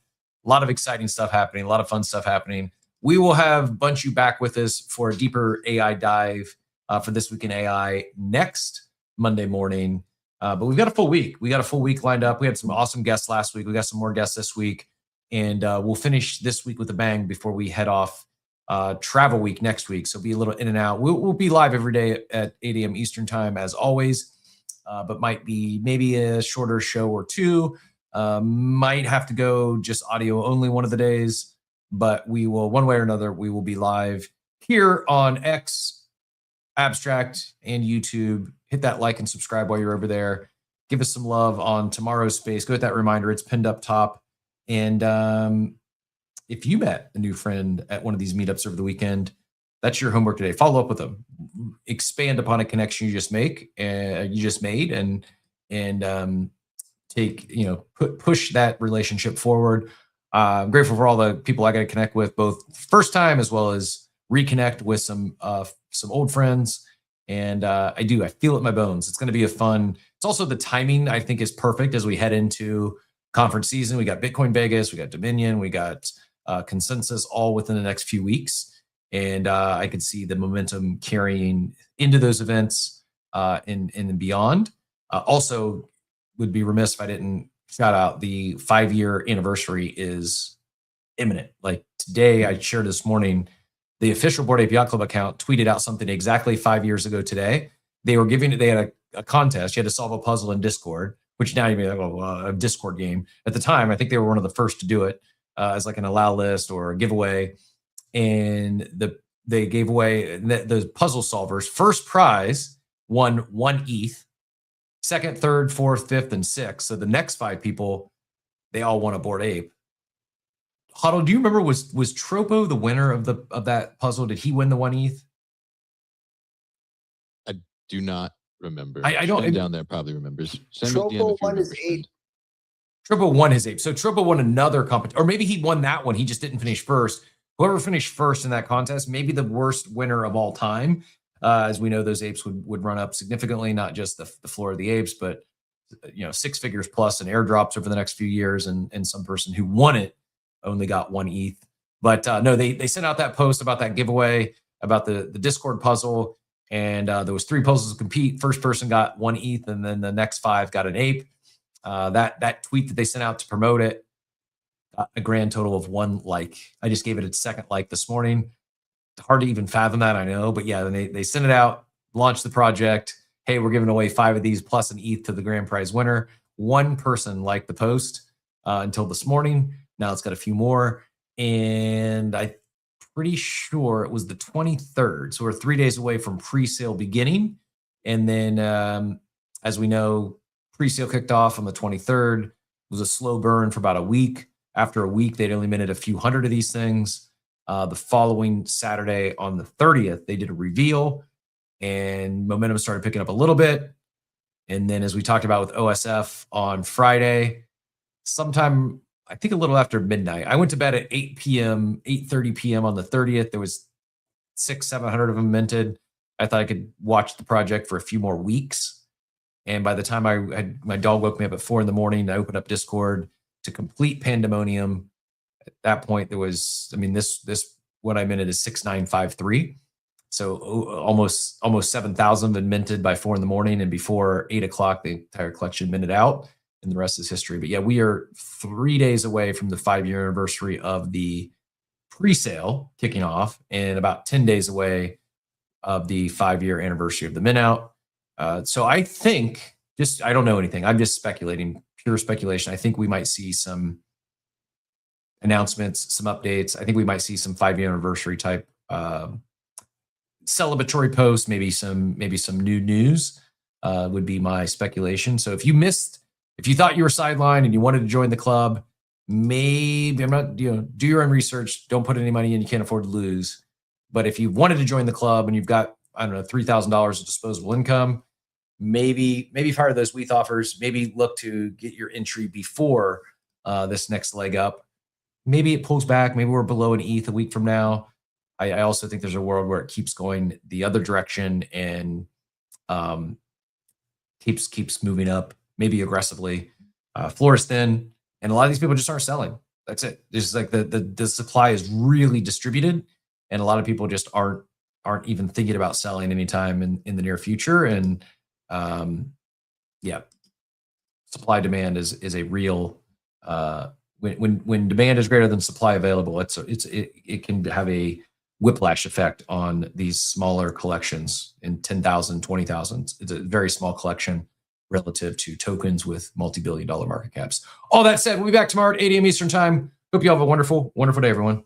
A lot of exciting stuff happening, a lot of fun stuff happening. We will have Bunch You back with us for a deeper AI dive for This Week in AI next Monday morning. But we've got a full week. We got a full week lined up. We had some awesome guests last week. We got some more guests this week. And we'll finish this week with a bang before we head off travel week next week. So be a little in and out. We'll be live every day at 8 a.m. Eastern time as always, but might be maybe a shorter show or two. Might have to go just audio only one of the days, but we will, one way or another, we will be live here on X, Abstract, and YouTube. Hit that like and subscribe while you're over there. Give us some love on tomorrow's space. Go hit that reminder. It's pinned up top. And if you met a new friend at one of these meetups over the weekend, that's your homework today. Follow up with them. Expand upon a connection you just made, and push that relationship forward. I'm grateful for all the people I got to connect with, both first time as well as reconnect with some old friends. And I feel it in my bones. It's going to be it's also the timing I think is perfect as we head into conference season. We got Bitcoin Vegas, we got Dominion, we got Consensus all within the next few weeks. And I could see the momentum carrying into those events and beyond. Also, would be remiss if I didn't shout out the 5-year anniversary is imminent. Like today, I shared this morning, the official Bored Ape Yacht Club account tweeted out something exactly 5 years ago today. They had a contest. You had to solve a puzzle in Discord, which now you may like, a Discord game. At the time, I think they were one of the first to do it as like an allow list or a giveaway. And they gave away the puzzle solvers. First prize won 1 ETH. Second, third, fourth, fifth, and sixth. So the next 5 people, they all won a Bored Ape. Huddle, do you remember was Tropo the winner of that puzzle? Did he win the 1 ETH? I do not remember. I don't. Down there probably remembers. Tropo won his ape. Tropo won his ape. So Tropo won another competition, or maybe he won that one. He just didn't finish first. Whoever finished first in that contest, maybe the worst winner of all time. As we know, those apes would run up significantly, not just the floor of the apes, but 6 figures plus in airdrops over the next few years. And some person who won it only got 1 ETH. But no, they sent out that post about that giveaway, about the Discord puzzle. And there was 3 puzzles to compete. First person got 1 ETH, and then the next 5 got an ape. That tweet that they sent out to promote it got a grand total of 1 like. I just gave it a second like this morning. Hard to even fathom that, I know. But yeah, then they sent it out, launched the project. Hey, we're giving away 5 of these plus an ETH to the grand prize winner. 1 person liked the post until this morning. Now it's got a few more. And I'm pretty sure it was the 23rd. So we're 3 days away from pre-sale beginning. And then, as we know, pre-sale kicked off on the 23rd. It was a slow burn for about a week. After a week, they'd only minted a few hundred of these things. The following Saturday on the 30th, they did a reveal and momentum started picking up a little bit. And then as we talked about with OSF on Friday, sometime, I think a little after midnight, I went to bed at 8 p.m., 8:30 p.m. on the 30th. There was 600-700 of them minted. I thought I could watch the project for a few more weeks. And by the time my dog woke me up at 4 a.m, I opened up Discord to complete pandemonium. At that point, there was, this what I minted is 6953. So almost 7,000 been minted by 4 a.m, and before 8 o'clock, the entire collection minted out, and the rest is history. But yeah, we are 3 days away from the 5-year anniversary of the pre-sale kicking off, and about 10 days away of the 5-year anniversary of the mint out. So I think, I don't know anything. I'm just speculating, pure speculation. I think we might see some announcements, some updates. I think we might see some 5-year anniversary type celebratory posts, maybe some new news would be my speculation. So if you thought you were sidelined and you wanted to join the club, maybe I'm not, do your own research. Don't put any money in. You can't afford to lose. But if you wanted to join the club and you've got, I don't know, $3,000 of disposable income, maybe fire those WETH offers. Maybe look to get your entry before this next leg up. Maybe it pulls back. Maybe we're below an ETH a week from now. I also think there's a world where it keeps going the other direction and keeps moving up, maybe aggressively. Floor is thin, and a lot of these people just aren't selling. That's it. It's just like the supply is really distributed, and a lot of people just aren't even thinking about selling anytime in the near future. And yeah, supply demand is a real when demand is greater than supply available, it can have a whiplash effect on these smaller collections in 10,000, 20,000. It's a very small collection relative to tokens with multi-billion-dollar market caps. All that said, we'll be back tomorrow at 8 a.m. Eastern time. Hope you all have a wonderful, wonderful day, everyone.